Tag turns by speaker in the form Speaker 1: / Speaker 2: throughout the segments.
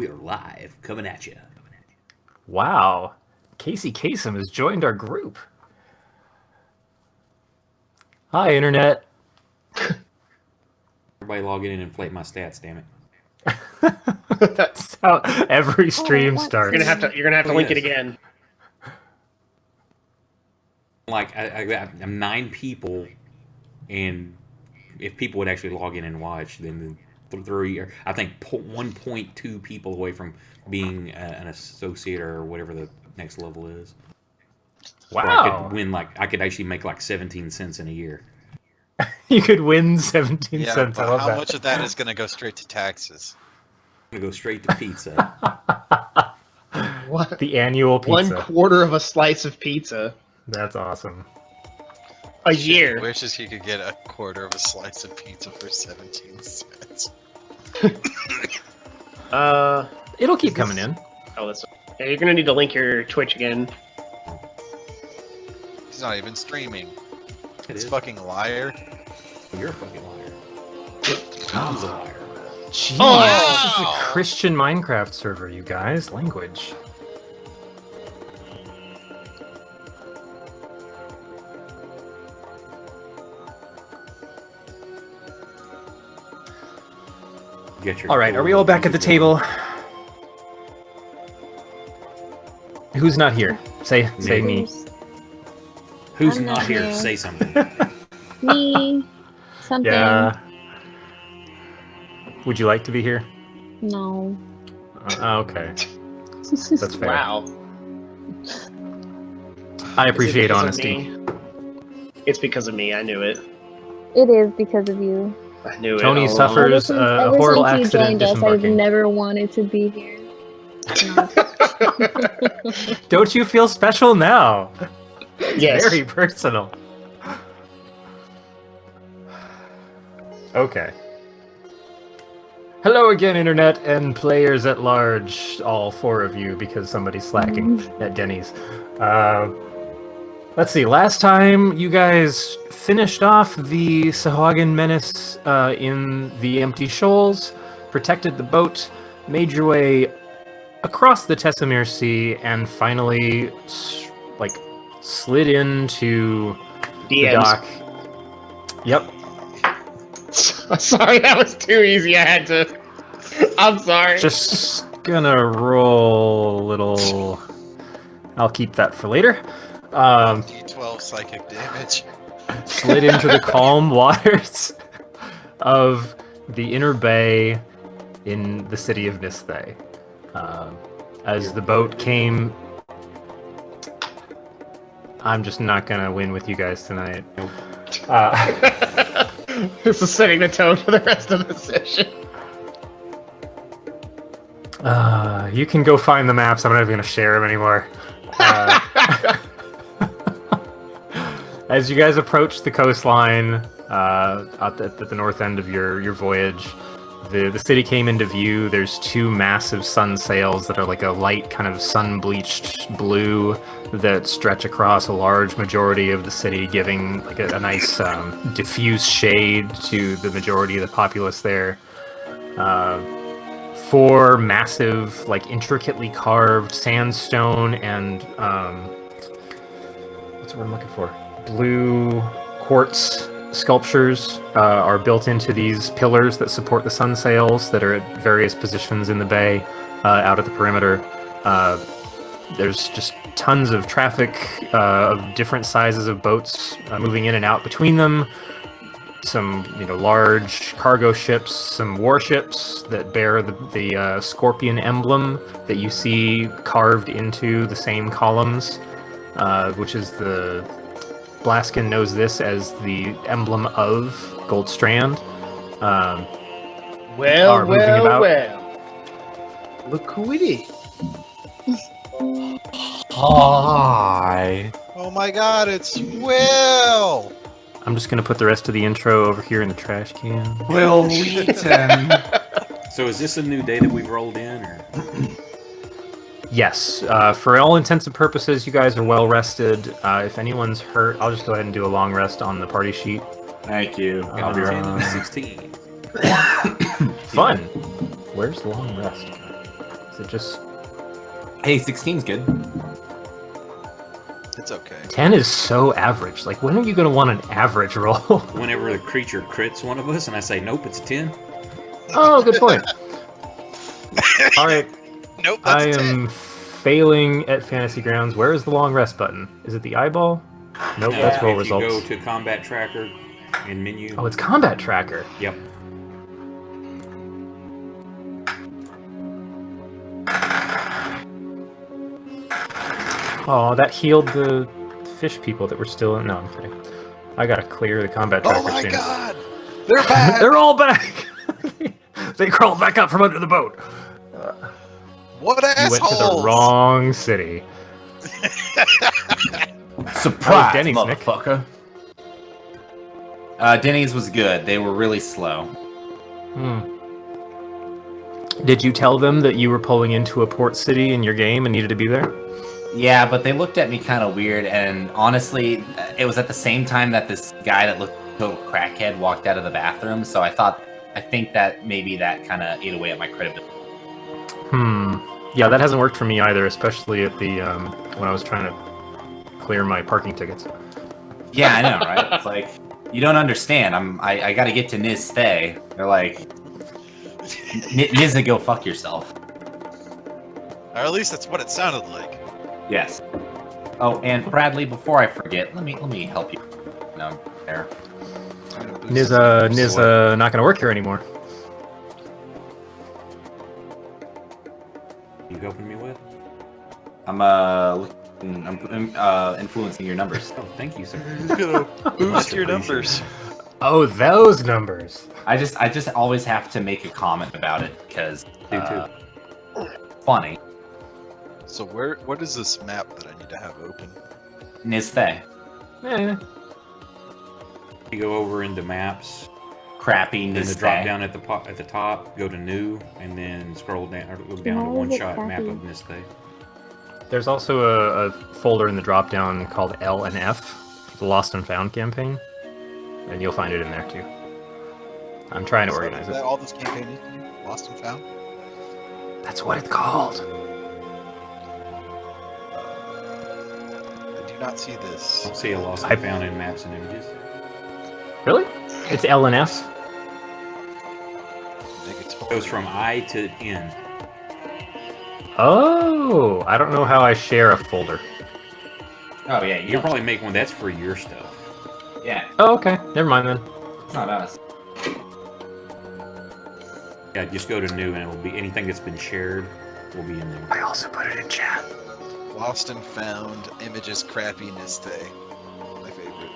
Speaker 1: We are live, coming at you.
Speaker 2: Wow. Casey Kasem has joined our group. Hi, Internet.
Speaker 1: Everybody log in and inflate my stats, damn it.
Speaker 2: That's how every stream starts.
Speaker 3: You're gonna have to link it again.
Speaker 1: Like, I'm 9 people, and if people would actually log in and watch, then I think 1.2 people away from being an associate or whatever the next level is.
Speaker 2: Wow.
Speaker 1: Or I could win, I could actually make 17 cents in a year.
Speaker 2: You could win 17 cents.
Speaker 4: But
Speaker 2: I love
Speaker 4: how
Speaker 2: that.
Speaker 4: much of that is going to go straight to taxes?
Speaker 1: I'm going to go straight to pizza.
Speaker 3: What?
Speaker 2: The annual pizza.
Speaker 3: 1/4 of a slice of pizza.
Speaker 2: That's awesome.
Speaker 3: A year.
Speaker 4: Wishes he could get 1/4 of a slice of pizza for 17 cents.
Speaker 2: It'll keep coming in.
Speaker 3: Oh, that's. Yeah, you're gonna need to link your Twitch again.
Speaker 4: He's not even streaming. It's
Speaker 1: is.
Speaker 4: fucking liar.
Speaker 1: You're a fucking liar. Tom's a liar.
Speaker 2: Jeez,
Speaker 3: Oh!
Speaker 2: this is a Christian Minecraft server, you guys. Language. All right, are we all back at the table? Who's not here? Say me.
Speaker 1: Who's
Speaker 5: I'm
Speaker 1: not
Speaker 5: not
Speaker 1: here?
Speaker 5: here.
Speaker 1: Say something.
Speaker 5: Me. Something.
Speaker 2: Yeah. Would you like to be here?
Speaker 5: No.
Speaker 2: Okay. That's fair.
Speaker 3: Wow.
Speaker 2: I appreciate
Speaker 3: because of
Speaker 2: honesty.
Speaker 3: me? It's because of me. I knew it.
Speaker 5: It is because of you.
Speaker 3: I knew it.
Speaker 2: Tony
Speaker 3: all
Speaker 2: suffers
Speaker 5: Ever
Speaker 2: a
Speaker 5: since
Speaker 2: horrible
Speaker 5: you
Speaker 2: accident
Speaker 5: joined us, I've
Speaker 2: disembarking.
Speaker 5: never wanted to be here. No.
Speaker 2: Don't you feel special now?
Speaker 3: along. Yes.
Speaker 2: Very personal. Okay. Hello again, Internet and players at large. All 4 of you, because somebody's slacking at Denny's. Let's see, last time you guys finished off the Sahuagin menace in the Empty Shoals, protected the boat, made your way across the Tessamir Sea, and finally, slid into the
Speaker 3: DMs.
Speaker 2: dock. Yep.
Speaker 3: Sorry, that was too easy. I had to. I'm sorry.
Speaker 2: Just gonna roll a little... I'll keep that for later.
Speaker 4: D12 psychic damage.
Speaker 2: Slid into the calm waters of the inner bay in the city of Nisthay. As the boat came... I'm just not gonna win with you guys tonight.
Speaker 3: This is setting the tone for the rest of the session.
Speaker 2: You can go find the maps. I'm not even gonna share them anymore. As you guys approach the coastline at the north end of your voyage, the city came into view. There's 2 massive sun sails that are like a light kind of sun-bleached blue that stretch across a large majority of the city, giving like a nice diffuse shade to the majority of the populace there. 4 massive, intricately carved sandstone and what's the word I'm looking for? Blue quartz sculptures are built into these pillars that support the sun sails that are at various positions in the bay out at the perimeter. There's just tons of traffic of different sizes of boats moving in and out between them. Some large cargo ships, some warships that bear the scorpion emblem that you see carved into the same columns, which is the... Blaskin knows this as the emblem of Goldstrand.
Speaker 3: Well.
Speaker 6: Well. Look who it is. Hi.
Speaker 4: Oh my god, it's Will!
Speaker 2: I'm just gonna put the rest of the intro over here in the trash can.
Speaker 6: Will Wheaton.
Speaker 1: So is this a new day that we've rolled in, or?
Speaker 2: Yes, for all intents and purposes, you guys are well rested. If anyone's hurt, I'll just go ahead and do a long rest on the party sheet.
Speaker 6: Thank you. I'll be
Speaker 1: 10
Speaker 6: right
Speaker 1: and 16.
Speaker 2: Fun. Where's long rest? Is it just
Speaker 6: Hey, 16's good.
Speaker 4: It's okay.
Speaker 2: 10 is so average. Like, when are you gonna want an average roll?
Speaker 1: Whenever the creature crits one of us, and I say nope, it's a 10.
Speaker 2: Oh, good point. All right,
Speaker 4: Nope,
Speaker 2: I
Speaker 4: that's a 10.
Speaker 2: am failing at Fantasy Grounds. Where is the long rest button? Is it the eyeball? Nope,
Speaker 1: No,
Speaker 2: that's roll
Speaker 1: if you
Speaker 2: results.
Speaker 1: go to combat tracker in menu.
Speaker 2: Oh, it's combat tracker.
Speaker 1: Yep.
Speaker 2: Oh, that healed the fish people that were still in. No, I'm kidding. I gotta clear the combat tracker
Speaker 4: Oh my
Speaker 2: soon.
Speaker 4: god! They're back!
Speaker 2: They're all back! They crawled back up from under the boat.
Speaker 4: What
Speaker 2: You
Speaker 4: assholes!
Speaker 2: went to the wrong city.
Speaker 6: Surprise,
Speaker 2: Denny's, Nick.
Speaker 6: motherfucker. Denny's was good. They were really slow.
Speaker 2: Did you tell them that you were pulling into a port city in your game and needed to be there?
Speaker 6: Yeah, but they looked at me kind of weird, and honestly, it was at the same time that this guy that looked like a crackhead walked out of the bathroom, so I think that maybe that kind of ate away at my credibility.
Speaker 2: Yeah, that hasn't worked for me either, especially at the when I was trying to clear my parking tickets.
Speaker 6: Yeah, I know, right? It's like, you don't understand. I gotta get to Niz Stay. They're like, Nizza, go fuck yourself.
Speaker 4: Or at least that's what it sounded like.
Speaker 6: Yes. Oh, and Bradley, before I forget, let me help you. No, there.
Speaker 4: I'm gonna boost his numbers.
Speaker 2: Nizza not gonna work here anymore.
Speaker 1: You helping me with?
Speaker 6: I'm influencing your numbers.
Speaker 1: Oh, thank you, sir.
Speaker 4: He's gonna boost your numbers.
Speaker 2: Oh, those numbers.
Speaker 6: I just always have to make a comment about it because
Speaker 1: Do too.
Speaker 6: funny.
Speaker 4: So what is this map that I need to have open?
Speaker 6: Nizthe.
Speaker 2: Eh.
Speaker 1: You go over into maps,
Speaker 6: Crappy
Speaker 1: then the drop
Speaker 6: Nizthe.
Speaker 1: down at the top, go to new, and then scroll down or look down to
Speaker 5: Why is
Speaker 1: one
Speaker 5: it
Speaker 1: shot map
Speaker 5: crappy?
Speaker 1: of Niste.
Speaker 2: There's also a folder in the drop-down called L and F, the Lost and Found campaign, and you'll find it in there too. I'm trying to organize
Speaker 4: Is that
Speaker 2: it.
Speaker 4: all this campaign needs to do? Lost and found?
Speaker 2: That's what it's called.
Speaker 4: I do not see this.
Speaker 1: Don't see a lost and found in maps and images.
Speaker 2: Really? It's L and F.
Speaker 4: Negatory.
Speaker 1: Goes from I to N.
Speaker 2: Oh, I don't know how I share a folder.
Speaker 6: Oh yeah,
Speaker 1: You'll probably make one that's for your stuff.
Speaker 6: yeah.
Speaker 2: Oh, okay. Never mind then.
Speaker 6: It's not us.
Speaker 1: Yeah, just go to new, and it'll be anything that's been shared will be in there.
Speaker 2: I also put it in chat.
Speaker 4: Lost and found images crappiness day. My favorite.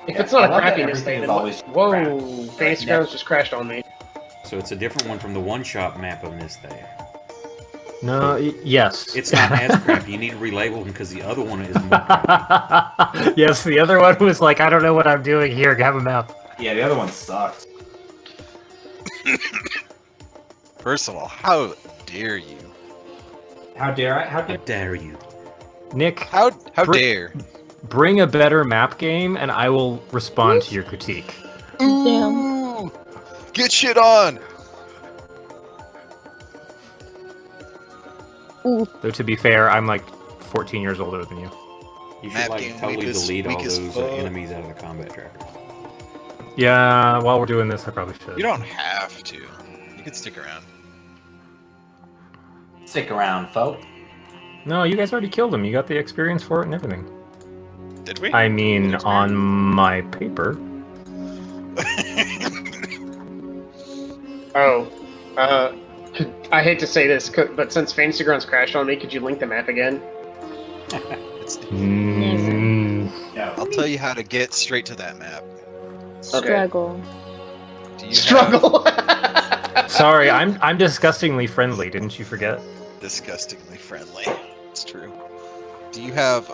Speaker 3: If
Speaker 6: Yeah,
Speaker 3: it's not
Speaker 6: I
Speaker 3: a
Speaker 6: love that
Speaker 3: crappiness
Speaker 6: everything
Speaker 3: thing,
Speaker 6: is
Speaker 3: then
Speaker 6: always
Speaker 3: whoa,
Speaker 6: crap.
Speaker 3: Fantasy
Speaker 6: Yeah.
Speaker 3: Grounds just crashed on me.
Speaker 1: So it's a different one from the one-shot map of Niste.
Speaker 2: No, yes.
Speaker 1: It's not as crappy. You need to relabel them because the other one is more crappy.
Speaker 2: Yes, the other one was like, I don't know what I'm doing here. Have a map.
Speaker 6: Yeah, the other one sucked.
Speaker 4: First of all, how dare you?
Speaker 6: How dare I? How
Speaker 1: How
Speaker 6: dare?
Speaker 1: dare you?
Speaker 2: Nick,
Speaker 4: How
Speaker 2: Br-
Speaker 4: dare?
Speaker 2: bring a better map game, and I will respond to your critique.
Speaker 4: Ooh, get shit on.
Speaker 2: Though to be fair, I'm like 14 years older than you.
Speaker 1: You should
Speaker 4: Map
Speaker 1: like
Speaker 4: game
Speaker 1: totally
Speaker 4: weak as-
Speaker 1: delete all
Speaker 4: weak as
Speaker 1: those
Speaker 4: fuck.
Speaker 1: enemies out of the combat tracker.
Speaker 2: Yeah, while we're doing this, I probably should.
Speaker 4: You don't have to. You can stick around.
Speaker 6: Stick around, folk.
Speaker 2: No, you guys already killed him. You got the experience for it and everything.
Speaker 4: Did we?
Speaker 2: I mean, on my paper.
Speaker 3: Oh, I hate to say this, but since Fantasy Grounds crashed on me, could you link the map again?
Speaker 6: Yeah.
Speaker 4: I'll tell you how to get straight to that map.
Speaker 5: Struggle.
Speaker 4: Do you
Speaker 3: Struggle.
Speaker 2: Sorry, I'm disgustingly friendly. Didn't you forget?
Speaker 4: have disgustingly friendly. It's true. Do you have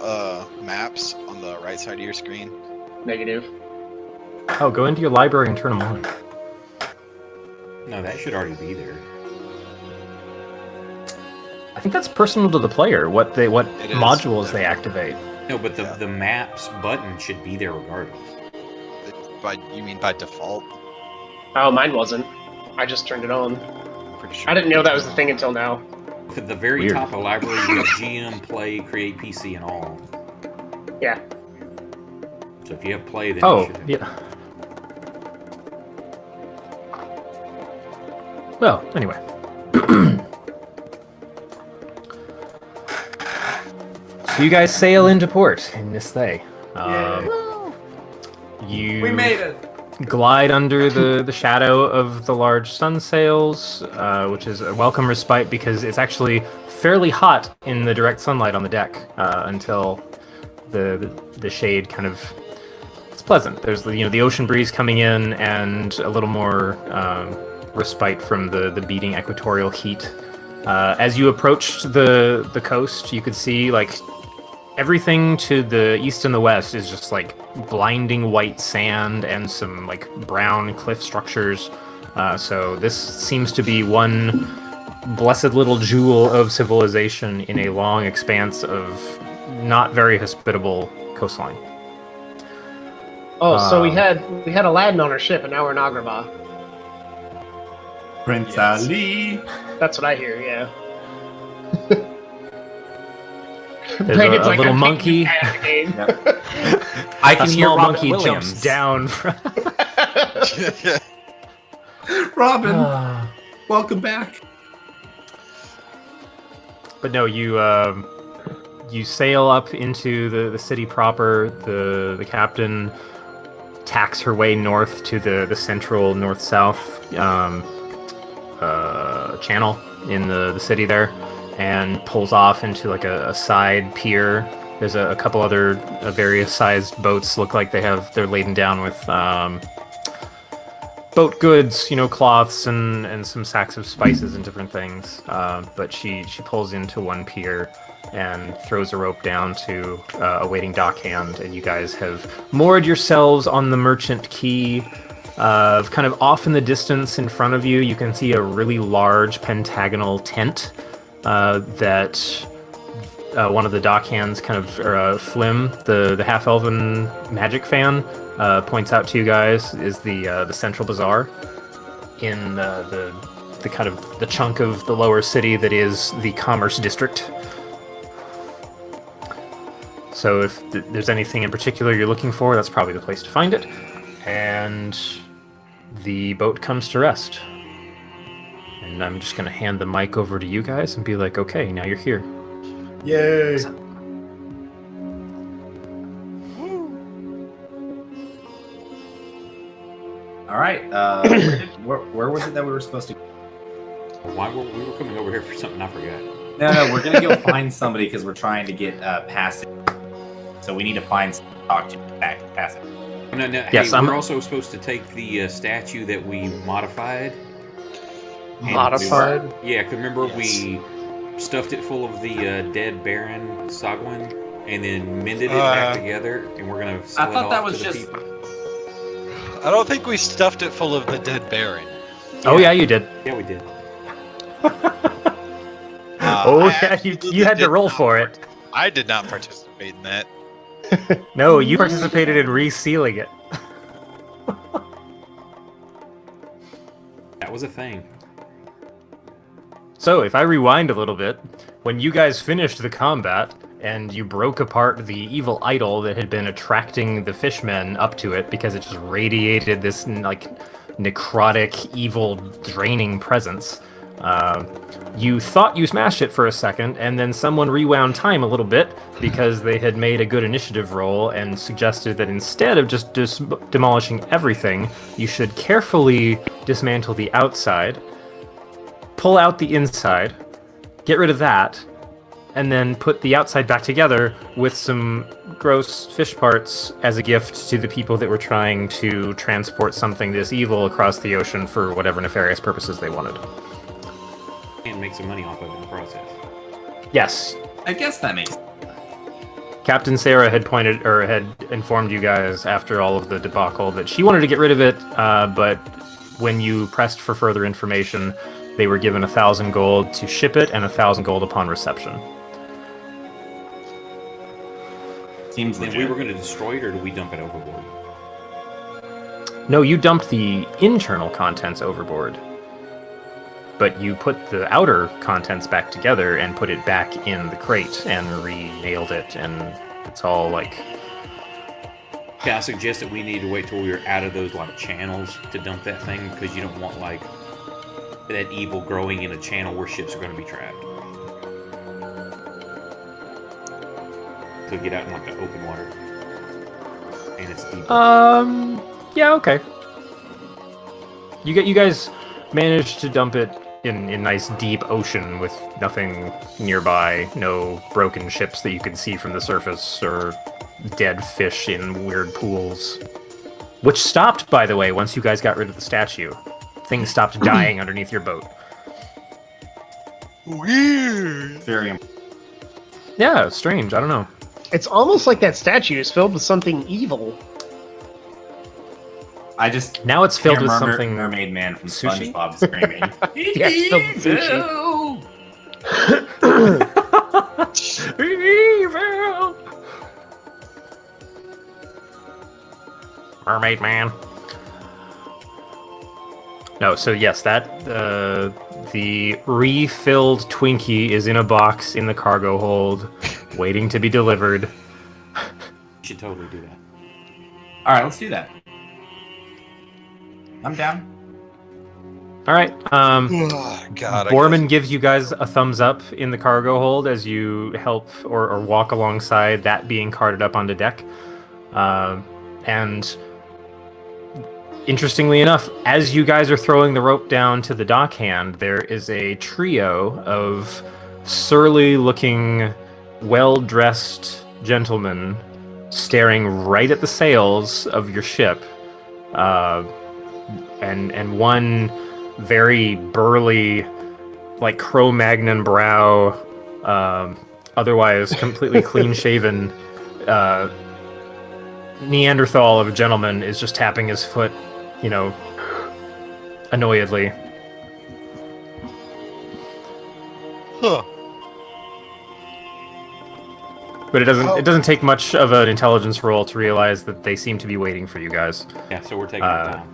Speaker 4: maps on the right side of your screen?
Speaker 3: Negative.
Speaker 2: Oh, go into your library and turn them on.
Speaker 1: No, that should already be there.
Speaker 2: I think that's personal to the player. What
Speaker 4: It is,
Speaker 2: modules they
Speaker 4: definitely.
Speaker 2: activate.
Speaker 1: No, but the,
Speaker 4: Yeah.
Speaker 1: the maps button should be there regardless.
Speaker 4: You mean by default?
Speaker 3: Oh, mine wasn't. I just turned it on.
Speaker 4: I'm Pretty sure.
Speaker 3: I didn't know that was the thing until now.
Speaker 1: At the very
Speaker 2: Weird.
Speaker 1: top of library, you have GM, play, create PC, and all.
Speaker 3: Yeah.
Speaker 1: So if you have play, then you
Speaker 2: Oh,
Speaker 1: should have.
Speaker 2: yeah. Well, anyway. So you guys sail into port in this day. You
Speaker 6: We made it.
Speaker 2: glide under the shadow of the large sun sails, which is a welcome respite because it's actually fairly hot in the direct sunlight on the deck until the shade kind of. It's pleasant. There's the ocean breeze coming in and a little more respite from the beating equatorial heat. As you approached the coast, you could see like everything to the east and the west is just like blinding white sand and some like brown cliff structures. So this seems to be one blessed little jewel of civilization in a long expanse of not very hospitable coastline.
Speaker 3: Oh, so we had Aladdin on our ship, and now we're in Agrabah.
Speaker 6: Prince
Speaker 4: Yes.
Speaker 6: Ali.
Speaker 3: That's what I hear. Yeah.
Speaker 2: There's
Speaker 3: Brandon's
Speaker 2: a
Speaker 3: like,
Speaker 2: little
Speaker 3: "I'm
Speaker 2: monkey.
Speaker 3: taking the game."
Speaker 6: I
Speaker 2: A
Speaker 6: can hear
Speaker 2: small
Speaker 6: Robin
Speaker 2: monkey
Speaker 6: Williams.
Speaker 2: jumps down from.
Speaker 6: Robin, welcome back.
Speaker 2: But no, you sail up into the city proper. The captain tacks her way north to the central north-south channel in the city there, and pulls off into like a side pier. There's a couple other various sized boats. Look like they're laden down with boat goods, cloths and some sacks of spices and different things. But she pulls into one pier and throws a rope down to a waiting dockhand, and you guys have moored yourselves on the merchant quay. Kind of off in the distance in front of you, you can see a really large pentagonal tent that one of the dockhands Flim, the half-elven magic fan, points out to you guys is the central bazaar in the kind of the chunk of the lower city that is the commerce district. So if there's anything in particular you're looking for, that's probably the place to find it. And the boat comes to rest. And I'm just going to hand the mic over to you guys and be like, okay, now you're here.
Speaker 6: Yay. All right. Where was it that we were supposed to go?
Speaker 1: Why were we were coming over here for something I forgot?
Speaker 6: No, we're going to go find somebody because we're trying to get passage. So we need to find someone to talk to back passage.
Speaker 1: No.
Speaker 2: Yes,
Speaker 1: hey,
Speaker 2: I'm-
Speaker 1: we're also supposed to take the statue that we modified. and
Speaker 3: Modified?
Speaker 1: Yeah, 'cause remember
Speaker 4: Yes.
Speaker 1: we stuffed it full of the dead Baron Sagwin and then mended it back together, and we're gonna sell
Speaker 6: I
Speaker 1: it
Speaker 6: thought
Speaker 1: off
Speaker 6: that
Speaker 1: to
Speaker 6: was
Speaker 1: the
Speaker 6: just.
Speaker 1: people.
Speaker 4: I don't think we stuffed it full of the dead Baron.
Speaker 2: Oh yeah, you did.
Speaker 1: Yeah, we did.
Speaker 2: Oh
Speaker 4: I
Speaker 2: yeah,
Speaker 4: absolutely
Speaker 2: you had to
Speaker 4: did
Speaker 2: roll
Speaker 4: not
Speaker 2: for it.
Speaker 4: I did not participate in that.
Speaker 2: No, you participated in resealing it.
Speaker 1: That was a thing.
Speaker 2: So, if I rewind a little bit, when you guys finished the combat and you broke apart the evil idol that had been attracting the fishmen up to it because it just radiated this like necrotic, evil, draining presence, you thought you smashed it for a second, and then someone rewound time a little bit because they had made a good initiative roll and suggested that instead of just demolishing everything, you should carefully dismantle the outside, pull out the inside, get rid of that, and then put the outside back together with some gross fish parts as a gift to the people that were trying to transport something this evil across the ocean for whatever nefarious purposes they wanted.
Speaker 1: And make some money off of it in the process.
Speaker 2: Yes,
Speaker 6: I guess that makes.
Speaker 2: Captain Sarah had informed you guys after all of the debacle that she wanted to get rid of it, but when you pressed for further information, they were given 1,000 gold to ship it and 1,000 gold upon reception.
Speaker 6: Seems
Speaker 1: And
Speaker 6: legit.
Speaker 1: we were going to destroy it, or did we dump it overboard?
Speaker 2: No, you dumped the internal contents overboard. but you put the outer contents back together and put it back in the crate and re-nailed it, and it's all like...
Speaker 1: Can I suggest that we need to wait till we're out of those like channels to dump that thing, because you don't want like that evil growing in a channel where ships are going to be trapped. To get out in like the open water, and it's deep.
Speaker 2: Yeah, okay. You guys managed to dump it in nice deep ocean with nothing nearby, no broken ships that you could see from the surface, or dead fish in weird pools. Which stopped, by the way, once you guys got rid of the statue. Things stopped dying underneath your boat.
Speaker 4: Weird.
Speaker 6: Very
Speaker 2: Yeah, strange, I don't know.
Speaker 3: It's almost like that statue is filled with something evil.
Speaker 6: I just
Speaker 2: Now it's filled
Speaker 6: hear
Speaker 2: with something...
Speaker 6: Mermaid Man from
Speaker 2: Sushi?
Speaker 6: SpongeBob screaming.
Speaker 3: Yeah, it's filled with sushi.
Speaker 2: Evil! Mermaid Man. No, so yes, that the refilled Twinkie is in a box in the cargo hold, waiting to be delivered.
Speaker 1: You should totally do that.
Speaker 6: All right, let's do that. I'm down.
Speaker 2: All right.
Speaker 4: Oh, God.
Speaker 2: Borman gives you guys a thumbs up in the cargo hold as you help or walk alongside that being carted up onto deck. And interestingly enough, as you guys are throwing the rope down to the dockhand, there is a trio of surly-looking, well-dressed gentlemen staring right at the sails of your ship. And one very burly, like Cro-Magnon brow, otherwise completely clean-shaven Neanderthal of a gentleman is just tapping his foot, annoyedly.
Speaker 4: Huh.
Speaker 2: But it doesn't take much of an intelligence roll to realize that they seem to be waiting for you guys.
Speaker 1: Yeah, so we're taking our time.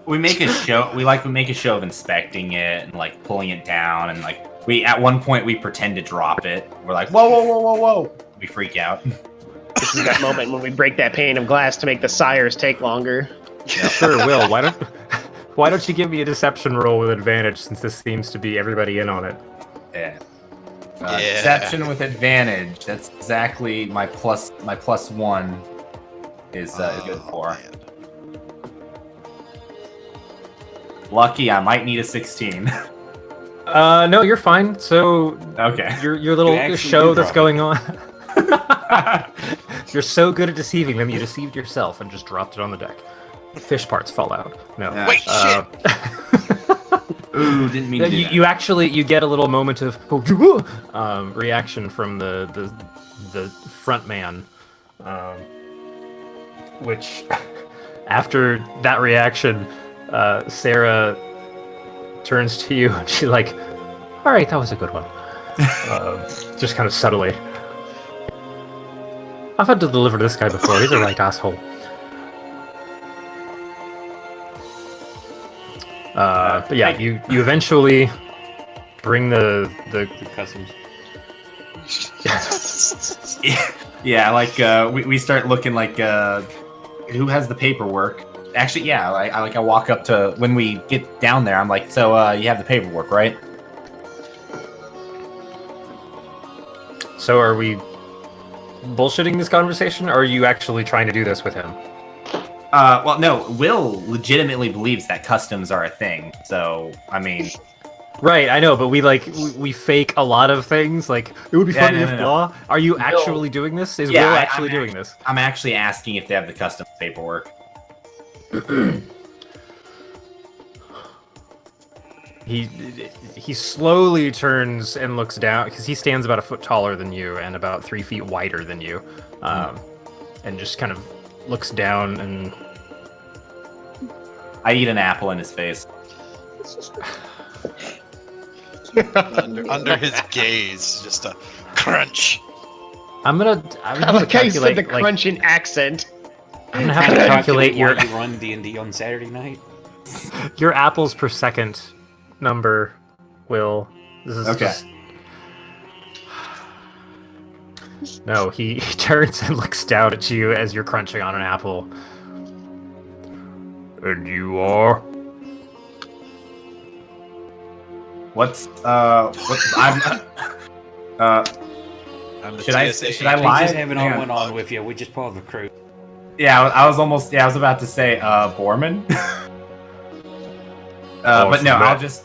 Speaker 6: We make a show. We make a show of inspecting it and like pulling it down, and like at one point we pretend to drop it. We're like, whoa, whoa, whoa, whoa, whoa! We freak out.
Speaker 3: This is that moment when we break that pane of glass to make the sires take longer.
Speaker 2: Sure, Will. Why don't you give me a deception roll with advantage, since this seems to be everybody in on it?
Speaker 6: Yeah.
Speaker 4: Yeah.
Speaker 6: Deception with advantage. That's exactly my plus one is good for.
Speaker 4: Man.
Speaker 6: Lucky, I might need a 16.
Speaker 2: No, you're fine. So
Speaker 6: Okay.
Speaker 2: your little
Speaker 1: actually
Speaker 2: show
Speaker 1: do
Speaker 2: that's
Speaker 1: drop it.
Speaker 2: going on. You're so good at deceiving them, you deceived yourself and just dropped it on the deck. Fish parts fall out. No.
Speaker 6: Yeah.
Speaker 4: Wait, shit!
Speaker 6: Ooh, didn't mean to do that.
Speaker 2: You actually get a little moment of reaction from the front man, which after that reaction, Sarah turns to you and she's like, "All right, that was a good one." Just kind of subtly. I've had to deliver this guy before. He's a right asshole. But yeah, you eventually bring the
Speaker 1: Customs.
Speaker 6: Yeah, like we start looking like who has the paperwork? Actually, yeah, I walk up to when we get down there. I'm like, so you have the paperwork, right?
Speaker 2: So are we bullshitting this conversation, or are you actually trying to do this with him?
Speaker 6: Well, no. Will legitimately believes that customs are a thing. So, I mean,
Speaker 2: Right, I know, but we fake a lot of things. Like, it would be
Speaker 6: Yeah,
Speaker 2: funny
Speaker 6: no,
Speaker 2: if
Speaker 6: no, no.
Speaker 2: blah. Are you actually doing this? Is
Speaker 6: Yeah,
Speaker 2: Will
Speaker 6: I'm
Speaker 2: actually doing this?
Speaker 6: I'm actually asking if they have the customs paperwork.
Speaker 2: He slowly turns and looks down, because he stands about a foot taller than you and about 3 feet wider than you, and just kind of looks down and
Speaker 6: I eat an apple in his face.
Speaker 4: under his gaze, just a crunch.
Speaker 2: I'm gonna
Speaker 3: I
Speaker 2: have to
Speaker 3: like how you said
Speaker 2: calculate.
Speaker 3: the
Speaker 2: Like,
Speaker 3: crunching accent.
Speaker 2: I'm gonna have to calculate your.
Speaker 1: Why you run D&D on Saturday night.
Speaker 2: Your apples per second number, Will. This is
Speaker 6: Okay.
Speaker 2: just... No, he turns and looks down at you as you're crunching on an apple. And you are?
Speaker 6: What I'm
Speaker 4: I'm the
Speaker 6: should I
Speaker 4: TSA
Speaker 6: should I
Speaker 4: agent.
Speaker 6: lie?
Speaker 1: We just haven't all
Speaker 6: Hang on.
Speaker 1: went on with you. We just part of the crew.
Speaker 6: Yeah, I was about to say Borman. But no, I'll just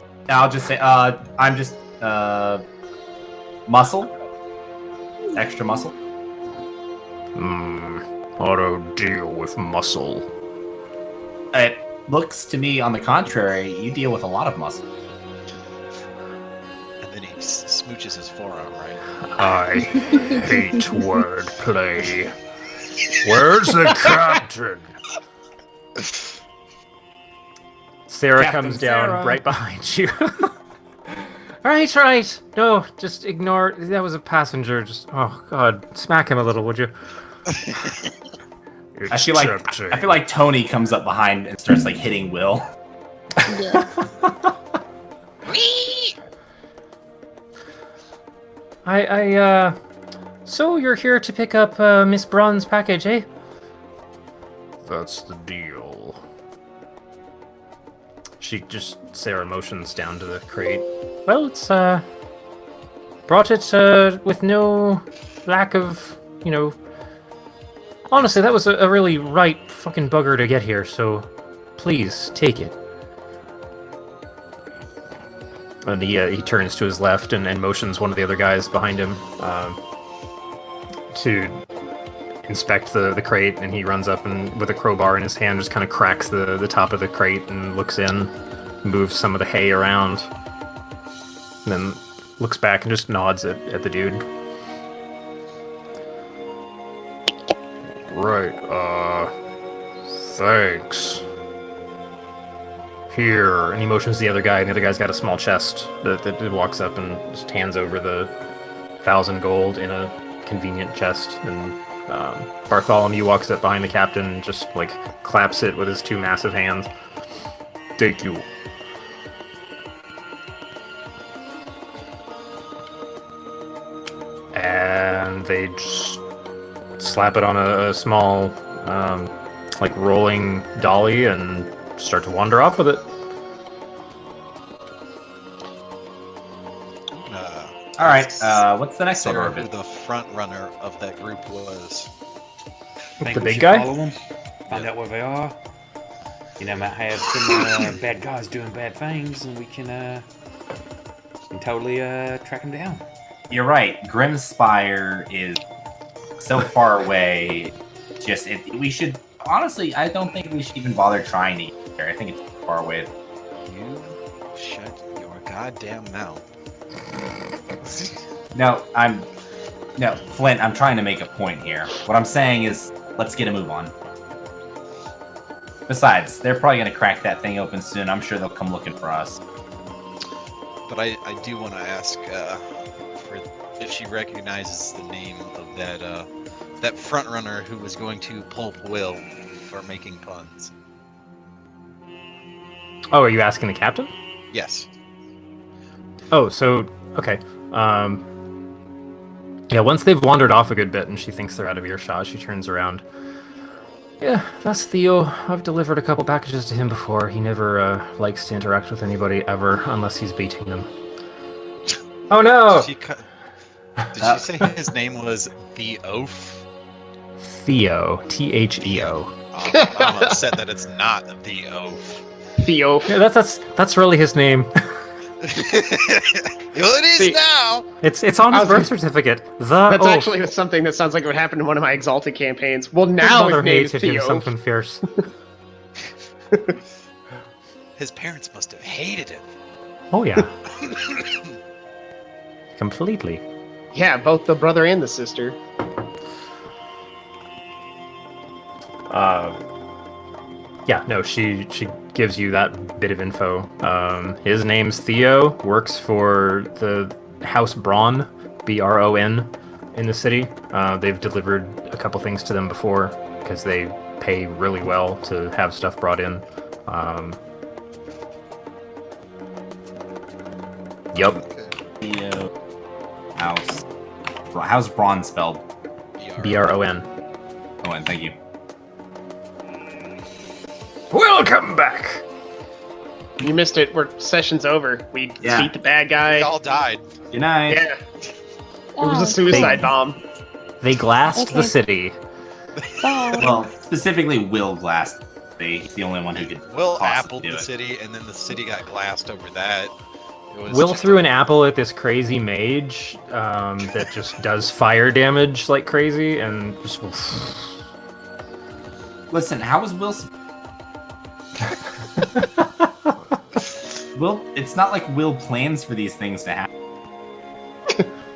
Speaker 6: say I'm just muscle. Extra muscle.
Speaker 2: I don't deal with muscle.
Speaker 6: It looks to me, on the contrary, you deal with a lot of muscle.
Speaker 4: And then he smooches his forearm, right?
Speaker 2: I hate wordplay. Where's the captain? Sarah
Speaker 6: Captain
Speaker 2: comes down
Speaker 6: Sarah.
Speaker 2: right behind you. Right. No, just ignore. That was a passenger. Just, oh God, smack him a little, would you?
Speaker 6: I feel like Tony comes up behind and starts like hitting Will.
Speaker 5: Yeah.
Speaker 2: So you're here to pick up Miss Braun's package, eh? That's the deal. Sarah motions down to the crate. Well, it's, brought it, with no lack of, honestly, that was a really right fucking bugger to get here, so please, take it. And he turns to his left and motions one of the other guys behind him to inspect the crate, and he runs up and with a crowbar in his hand just kind of cracks the top of the crate and looks in, moves some of the hay around, and then looks back and just nods at the dude. Right, thanks. Here, and he motions to the other guy, and the other guy's got a small chest that walks up and just hands over the 1,000 gold in a convenient chest, and Bartholomew walks up behind the captain and just, claps it with his two massive hands. Thank you. And they just slap it on a small, rolling dolly and start to wander off with it.
Speaker 6: All right, what's the next order
Speaker 4: Sarah,
Speaker 6: of
Speaker 4: who
Speaker 6: it?
Speaker 4: the front runner of that group was.
Speaker 1: Think
Speaker 2: The
Speaker 1: we
Speaker 2: big
Speaker 1: should
Speaker 2: guy?
Speaker 1: Follow them, find out where they are. Might have some bad guys doing bad things, and we can totally track them down.
Speaker 6: You're right. Grimspire is so far away. We should honestly. I don't think we should even bother trying to get there. I think it's too far away.
Speaker 4: You shut your goddamn mouth.
Speaker 6: No, Flint. I'm trying to make a point here. What I'm saying is, let's get a move on. Besides, they're probably gonna crack that thing open soon. I'm sure they'll come looking for us.
Speaker 4: But I do want to ask if she recognizes the name of that front runner who was going to pulp Will for making puns.
Speaker 2: Oh, are you asking the captain?
Speaker 4: Yes.
Speaker 2: Oh, so, okay. Yeah, once they've wandered off a good bit and she thinks they're out of earshot, she turns around. Yeah, that's Theo. I've delivered a couple packages to him before. He never likes to interact with anybody ever unless he's beating them. Oh no!
Speaker 4: Did she say his name was The Oaf?
Speaker 2: Theo. T-H-E-O.
Speaker 4: I'm upset that it's not The Oaf.
Speaker 3: Theo.
Speaker 2: Yeah, that's really his name.
Speaker 4: Well, it is
Speaker 3: See,
Speaker 4: now!
Speaker 2: It's on his birth certificate.
Speaker 3: That's
Speaker 2: Oaf.
Speaker 3: actually something that sounds like it would happen in one of my Exalted campaigns. Well,
Speaker 2: His
Speaker 3: now
Speaker 2: mother
Speaker 3: his name is
Speaker 2: hated him
Speaker 3: Theo.
Speaker 2: something fierce.
Speaker 4: His parents must have hated him.
Speaker 2: Oh yeah. Completely.
Speaker 3: Yeah, both the brother and the sister.
Speaker 2: Yeah, no, she gives you that bit of info. His name's Theo, works for the House Braun, B-R-O-N, in the city. They've delivered a couple things to them before, because they pay really well to have stuff brought in. Yup.
Speaker 4: Okay.
Speaker 6: House. How's Braun spelled?
Speaker 2: Bron.
Speaker 6: Oh, and thank you.
Speaker 2: Welcome back.
Speaker 3: You missed it. Session's over. We
Speaker 6: Yeah.
Speaker 3: beat the bad
Speaker 4: We
Speaker 3: guy.
Speaker 4: all died.
Speaker 6: Good night.
Speaker 3: Yeah, it was a suicide bomb.
Speaker 2: They glassed the
Speaker 5: Okay.
Speaker 2: city.
Speaker 5: Bye.
Speaker 6: Well, specifically Will Glass. He's the only one who could
Speaker 4: Will
Speaker 6: possibly
Speaker 4: appled
Speaker 6: do
Speaker 4: the
Speaker 6: it.
Speaker 4: city, and then the city got glassed over that. It was
Speaker 2: Will
Speaker 4: just
Speaker 2: threw an apple at this crazy mage that just does fire damage like crazy, and just
Speaker 6: Listen, how was Will? Will, it's not like Will plans for these things to happen.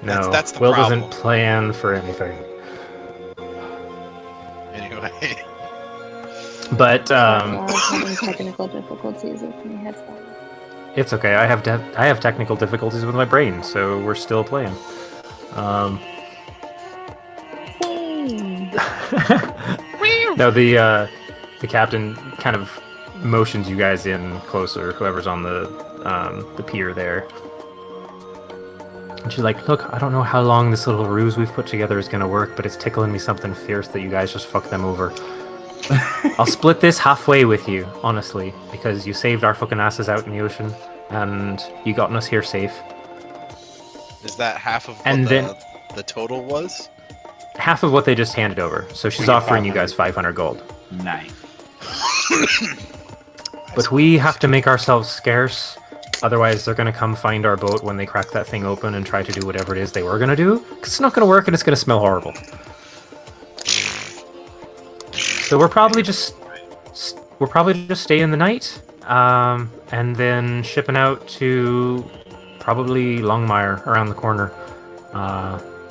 Speaker 2: no.
Speaker 4: that's the
Speaker 2: Will
Speaker 4: problem.
Speaker 2: doesn't plan for anything.
Speaker 4: Anyway,
Speaker 2: But
Speaker 5: I was having technical difficulties with my headphones.
Speaker 2: it's okay. I have technical difficulties with my brain, so we're still playing.
Speaker 5: Same.
Speaker 2: No, the captain kind of motions you guys in closer. Whoever's on the pier there. And she's like, "Look, I don't know how long this little ruse we've put together is gonna work, but it's tickling me something fierce that you guys just fuck them over. I'll split this halfway with you, honestly, because you saved our fucking asses out in the ocean, and you gotten us here safe.
Speaker 4: is that half of what
Speaker 2: And then-
Speaker 4: the total was?
Speaker 2: Half of what they just handed over. So she's
Speaker 1: We get
Speaker 2: offering you
Speaker 1: 500.
Speaker 2: guys 500 gold.
Speaker 6: Nice.
Speaker 2: But we have to make ourselves scarce, otherwise they're gonna come find our boat when they crack that thing open and try to do whatever it is they were gonna do. 'Cause it's not gonna work and it's gonna smell horrible. So we're probably just staying the night, and then shipping out to probably Longmire around the corner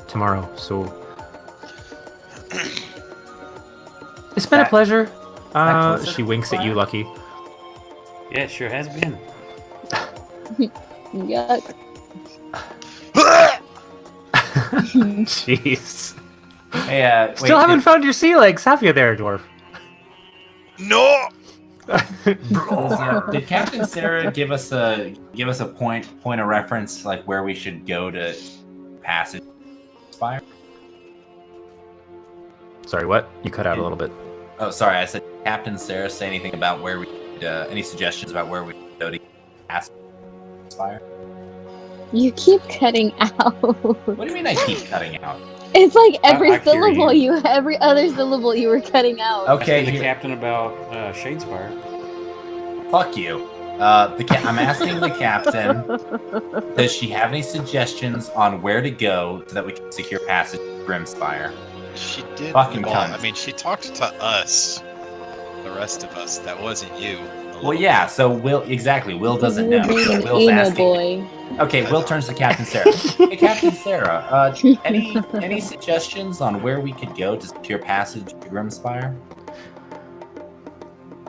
Speaker 2: tomorrow. So it's been a
Speaker 6: That-
Speaker 2: pleasure.
Speaker 6: that closer
Speaker 2: She
Speaker 6: to
Speaker 2: winks at you, Lucky.
Speaker 1: Yeah, it sure has been.
Speaker 5: Yuck.
Speaker 2: Jeez.
Speaker 6: Hey,
Speaker 2: Still haven't found your sea legs, have you there, dwarf?
Speaker 4: No.
Speaker 6: Did Captain Sarah give us a point of reference, like where we should go to passage spire?
Speaker 2: Sorry, what? You cut out a little bit.
Speaker 6: Oh, sorry, I said Captain Sarah say anything about where we any suggestions about where we should go to passage spire?
Speaker 5: You keep cutting out.
Speaker 6: What do you mean I keep cutting out?
Speaker 5: It's like every
Speaker 1: I hear
Speaker 5: syllable
Speaker 1: you.
Speaker 5: every other syllable you were cutting out.
Speaker 6: Okay,
Speaker 1: Asking the
Speaker 6: here-
Speaker 1: captain about Shadespire.
Speaker 6: Fuck you. I'm asking the captain, does she have any suggestions on where to go so that we can secure passage to Grimspire?
Speaker 4: She did.
Speaker 6: Fucking
Speaker 4: well,
Speaker 6: cunt.
Speaker 4: I mean, she talked to us, the rest of us. That wasn't you. a
Speaker 6: Well,
Speaker 4: little
Speaker 6: yeah,
Speaker 4: bit.
Speaker 6: so Will, exactly, Will doesn't
Speaker 5: You're
Speaker 6: know.
Speaker 5: being
Speaker 6: So
Speaker 5: an
Speaker 6: Will's
Speaker 5: emo
Speaker 6: asking.
Speaker 5: boy.
Speaker 6: Okay, Will turns to Captain Sarah. Hey, Captain Sarah, any suggestions on where we could go to secure passage to Grimspire?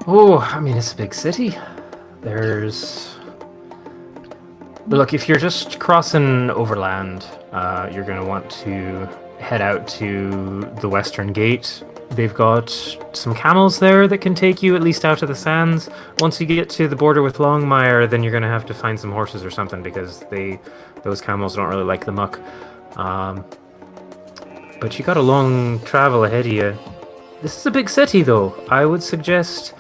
Speaker 2: Oh, I mean, it's a big city. There's... Look, if you're just crossing overland, you're going to want to head out to the Western Gate. They've got some camels there that can take you at least out to the sands. Once you get to the border with Longmire, then you're going to have to find some horses or something because those camels don't really like the muck. But you got a long travel ahead of you. This is a big city, though. I would suggest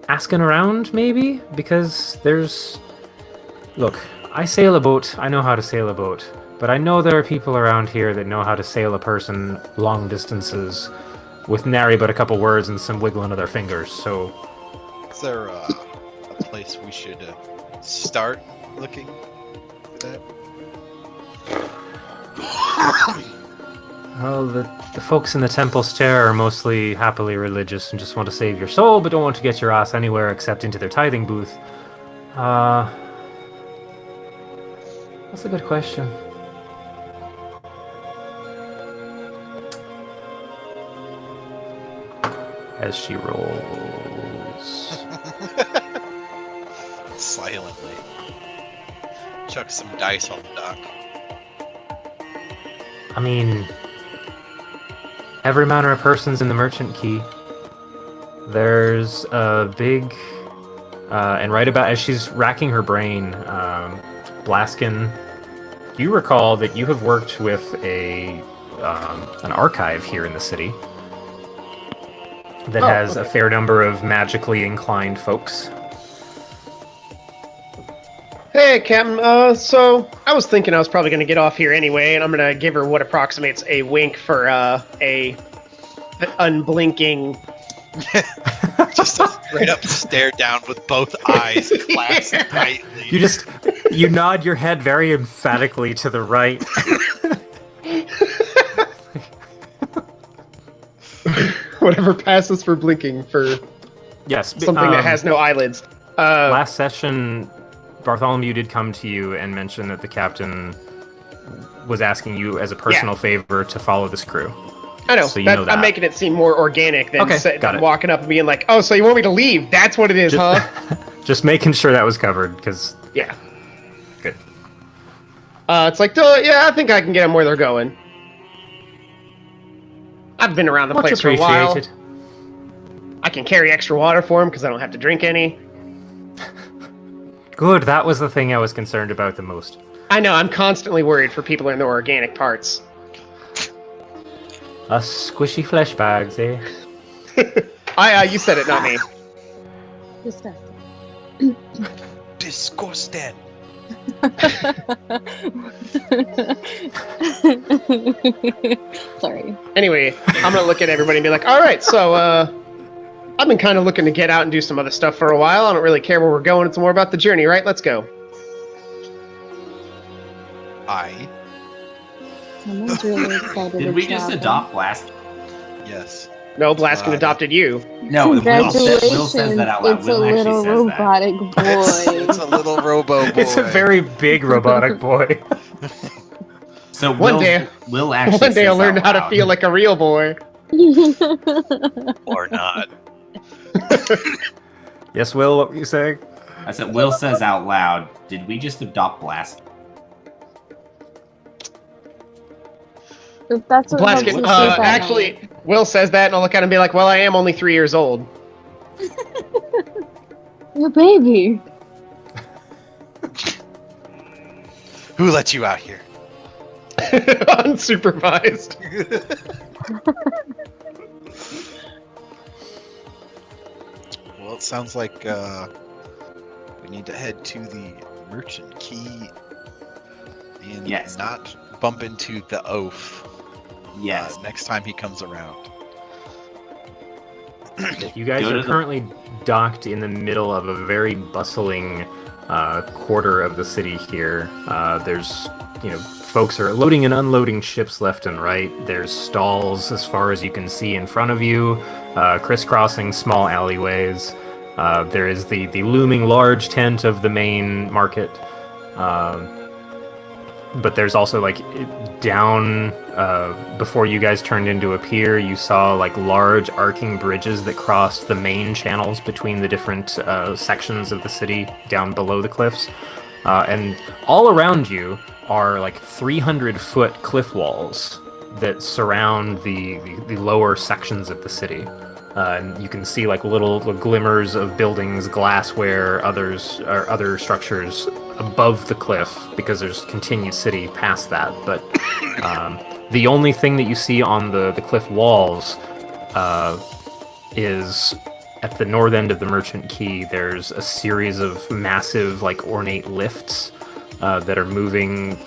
Speaker 2: asking around, maybe, because there's... Look, I sail a boat. I know how to sail a boat. But I know there are people around here that know how to sail a person long distances with nary but a couple words and some wiggling of their fingers, so...
Speaker 4: Is there a place we should start looking for that?
Speaker 2: Well, the folks in the temple stair are mostly happily religious and just want to save your soul, but don't want to get your ass anywhere except into their tithing booth. That's a good question. As she rolls.
Speaker 4: Silently. Chuck some dice on the dock.
Speaker 2: I mean, every manner of persons in the merchant key. There's a big, and right about as she's racking her brain, Blaskin, you recall that you have worked with an archive here in the city that has a fair number of magically inclined folks.
Speaker 3: Hey, Captain. So I was thinking I was probably going to get off here anyway, and I'm going to give her what approximates a wink for a unblinking.
Speaker 4: Just a straight up stare down with both eyes clasped tightly.
Speaker 2: You nod your head very emphatically to the right.
Speaker 3: Whatever passes for blinking for
Speaker 2: Yes,
Speaker 3: something that has no eyelids.
Speaker 2: Last session, Bartholomew did come to you and mention that the captain was asking you as a personal favor to follow this crew.
Speaker 3: I know.
Speaker 2: So you know that.
Speaker 3: I'm making it seem more organic than walking up and being like, "Oh, so you want me to leave? That's what it is, huh?"
Speaker 2: Just making sure that was covered, because
Speaker 3: Yeah.
Speaker 2: good.
Speaker 3: It's like, yeah, I think I can get them where they're going. I've been around the
Speaker 2: Much
Speaker 3: place for a while.
Speaker 2: appreciated.
Speaker 3: I can carry extra water for them because I don't have to drink any.
Speaker 2: Good. That was the thing I was concerned about the most.
Speaker 3: I know. I'm constantly worried for people in their organic parts.
Speaker 2: Us squishy flesh bags, eh?
Speaker 3: You said it, not me.
Speaker 5: Disgusting.
Speaker 4: Disgusting.
Speaker 5: Sorry.
Speaker 3: Anyway, I'm gonna look at everybody and be like, all right, so I've been kind of looking to get out and do some other stuff for a while. I don't really care where we're going. It's more about the journey, right? Let's go.
Speaker 5: Someone's really excited.
Speaker 6: Did
Speaker 5: to
Speaker 6: we just
Speaker 5: travel.
Speaker 6: adopt Blast?
Speaker 4: Yes.
Speaker 3: No, Blaskin adopted you.
Speaker 6: No, Will
Speaker 5: Congratulations.
Speaker 6: says that out loud.
Speaker 5: It's
Speaker 6: Will
Speaker 5: a
Speaker 6: actually
Speaker 5: little
Speaker 6: says
Speaker 5: robotic
Speaker 4: It's
Speaker 5: boy.
Speaker 4: a little robo boy.
Speaker 2: It's a very big robotic boy.
Speaker 6: So
Speaker 3: One day-
Speaker 6: Will actually
Speaker 3: One day
Speaker 6: says
Speaker 3: I'll learn
Speaker 6: out
Speaker 3: how to
Speaker 6: loud.
Speaker 3: feel like a real boy.
Speaker 4: Or not.
Speaker 2: Yes, Will, what were you saying?
Speaker 6: I said, Will says out loud, did we just adopt Blast?
Speaker 5: If that's what helps
Speaker 3: Blaskin,
Speaker 5: you sleep at
Speaker 3: actually, Will says that, and I'll look at him and be like, well, I am only 3 years old.
Speaker 5: night. Your baby.
Speaker 4: Who let you out here?
Speaker 3: Unsupervised.
Speaker 4: Well, it sounds like we need to head to the Merchant Key and
Speaker 6: Yes.
Speaker 4: not bump into the oaf
Speaker 6: Yes.
Speaker 4: next time he comes around.
Speaker 2: You guys
Speaker 6: Go to
Speaker 2: are
Speaker 6: the-
Speaker 2: currently docked in the middle of a very bustling quarter of the city here. There's, folks are loading and unloading ships left and right. There's stalls as far as you can see in front of you, crisscrossing small alleyways. There is the looming large tent of the main market. But there's also, down before you guys turned into a pier, you saw, large arcing bridges that crossed the main channels between the different sections of the city down below the cliffs. And all around you are, 300-foot cliff walls that surround the lower sections of the city. And you can see little glimmers of buildings, glassware, other structures above the cliff because there's continued city past that. But the only thing that you see on the cliff walls is at the north end of the Merchant Key. There's a series of massive, ornate lifts that are moving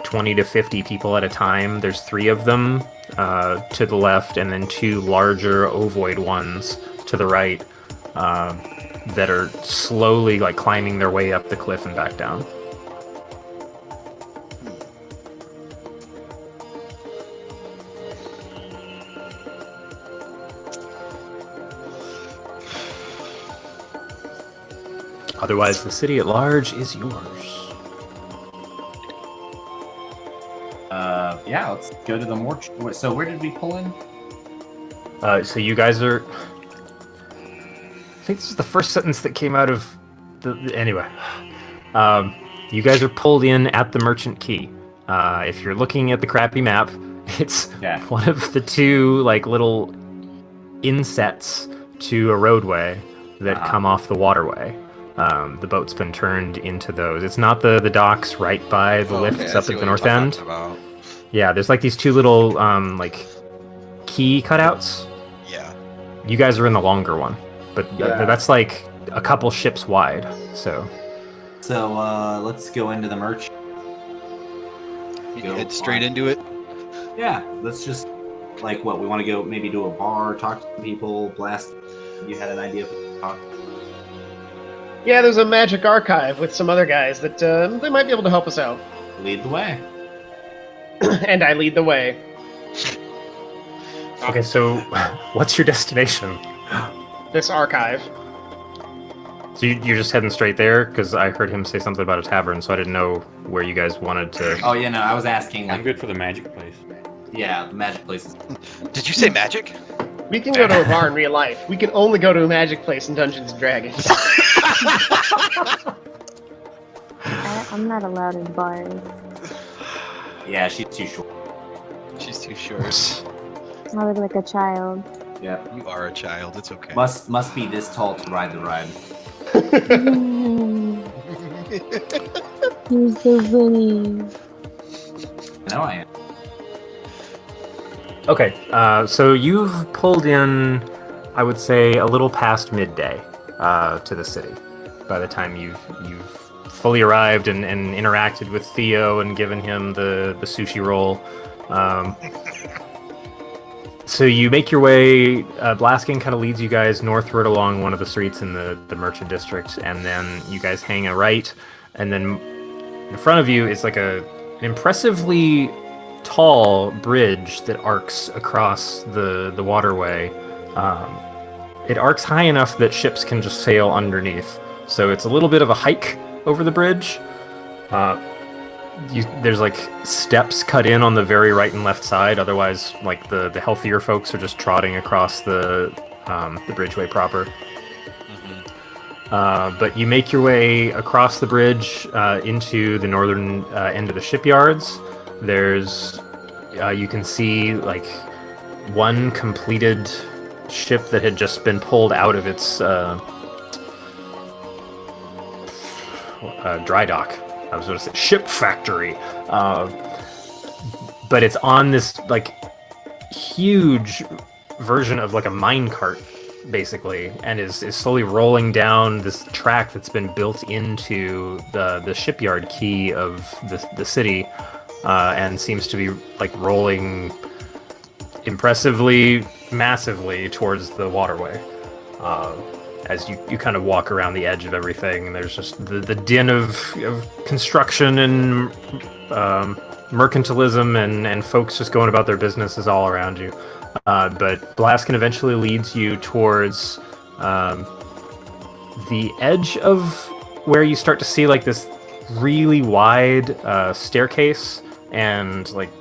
Speaker 2: 20 to 50 people at a time. There's 3 of them to the left, and then 2 larger ovoid ones to the right that are slowly climbing their way up the cliff and back down. Otherwise, the city at large is yours.
Speaker 6: Yeah, let's go to the mortuary. So where did we pull in?
Speaker 2: So you guys are... I think this is the first sentence that came out of anyway. You guys are pulled in at the Merchant Key. If you're looking at the crappy map, it's one of the 2 little insets to a roadway that come off the waterway. The boat's been turned into those. It's not the docks right by the lifts up at the north end.
Speaker 4: About.
Speaker 2: Yeah, there's like these two little like key cutouts.
Speaker 4: Yeah.
Speaker 2: You guys are in the longer one, but
Speaker 6: Yeah.
Speaker 2: that's like a couple ships wide. So
Speaker 6: let's go into the merch.
Speaker 4: You
Speaker 6: Go
Speaker 4: head straight
Speaker 6: on.
Speaker 4: into it.
Speaker 6: Yeah, let's just like what we want to go maybe to a bar, talk to people, blast. You had an idea of talk.
Speaker 3: Yeah, there's a magic archive with some other guys that they might be able to help us out.
Speaker 6: Lead the way.
Speaker 3: And I lead the way.
Speaker 2: okay, so what's your destination?
Speaker 3: This archive.
Speaker 2: So you're just heading straight there? Because I heard him say something about a tavern, so I didn't know where you guys wanted to.
Speaker 6: Oh yeah, no, I was asking.
Speaker 1: I'm
Speaker 6: Like,
Speaker 1: good for the magic place.
Speaker 6: yeah, the magic places.
Speaker 4: Did you say magic?
Speaker 3: We can go to a bar in real life. We can only go to a magic place in Dungeons and Dragons.
Speaker 5: I'm not allowed in bars.
Speaker 6: Yeah, she's too short.
Speaker 4: She's too short.
Speaker 5: I look like a child.
Speaker 6: Yeah,
Speaker 4: You are a child. It's okay.
Speaker 6: must be this tall to ride the ride.
Speaker 5: You're so funny.
Speaker 6: I know I am.
Speaker 2: Okay, so you've pulled in, I would say, a little past midday to the city. By the time you've fully arrived and interacted with Theo and given him the sushi roll. So you make your way, Blaskin kind of leads you guys northward along one of the streets in the merchant district, and then you guys hang a right, and then in front of you is like an impressively tall bridge that arcs across the waterway. It arcs high enough that ships can just sail underneath, so it's a little bit of a hike over the bridge. There's like steps cut in on the very right and left side. Otherwise, like the healthier folks are just trotting across the bridgeway proper. But you make your way across the bridge into the northern end of the shipyards. There's you can see like one completed ship that had just been pulled out of its dry dock. I was going to say ship factory, but it's on this like huge version of like a mine cart, basically, and is slowly rolling down this track that's been built into the shipyard key of the city, and seems to be like rolling impressively, massively towards the waterway. As you kind of walk around the edge of everything, and there's just the din of construction and mercantilism and folks just going about their businesses all around you. But Blaskin eventually leads you towards the edge of where you start to see like this really wide staircase and like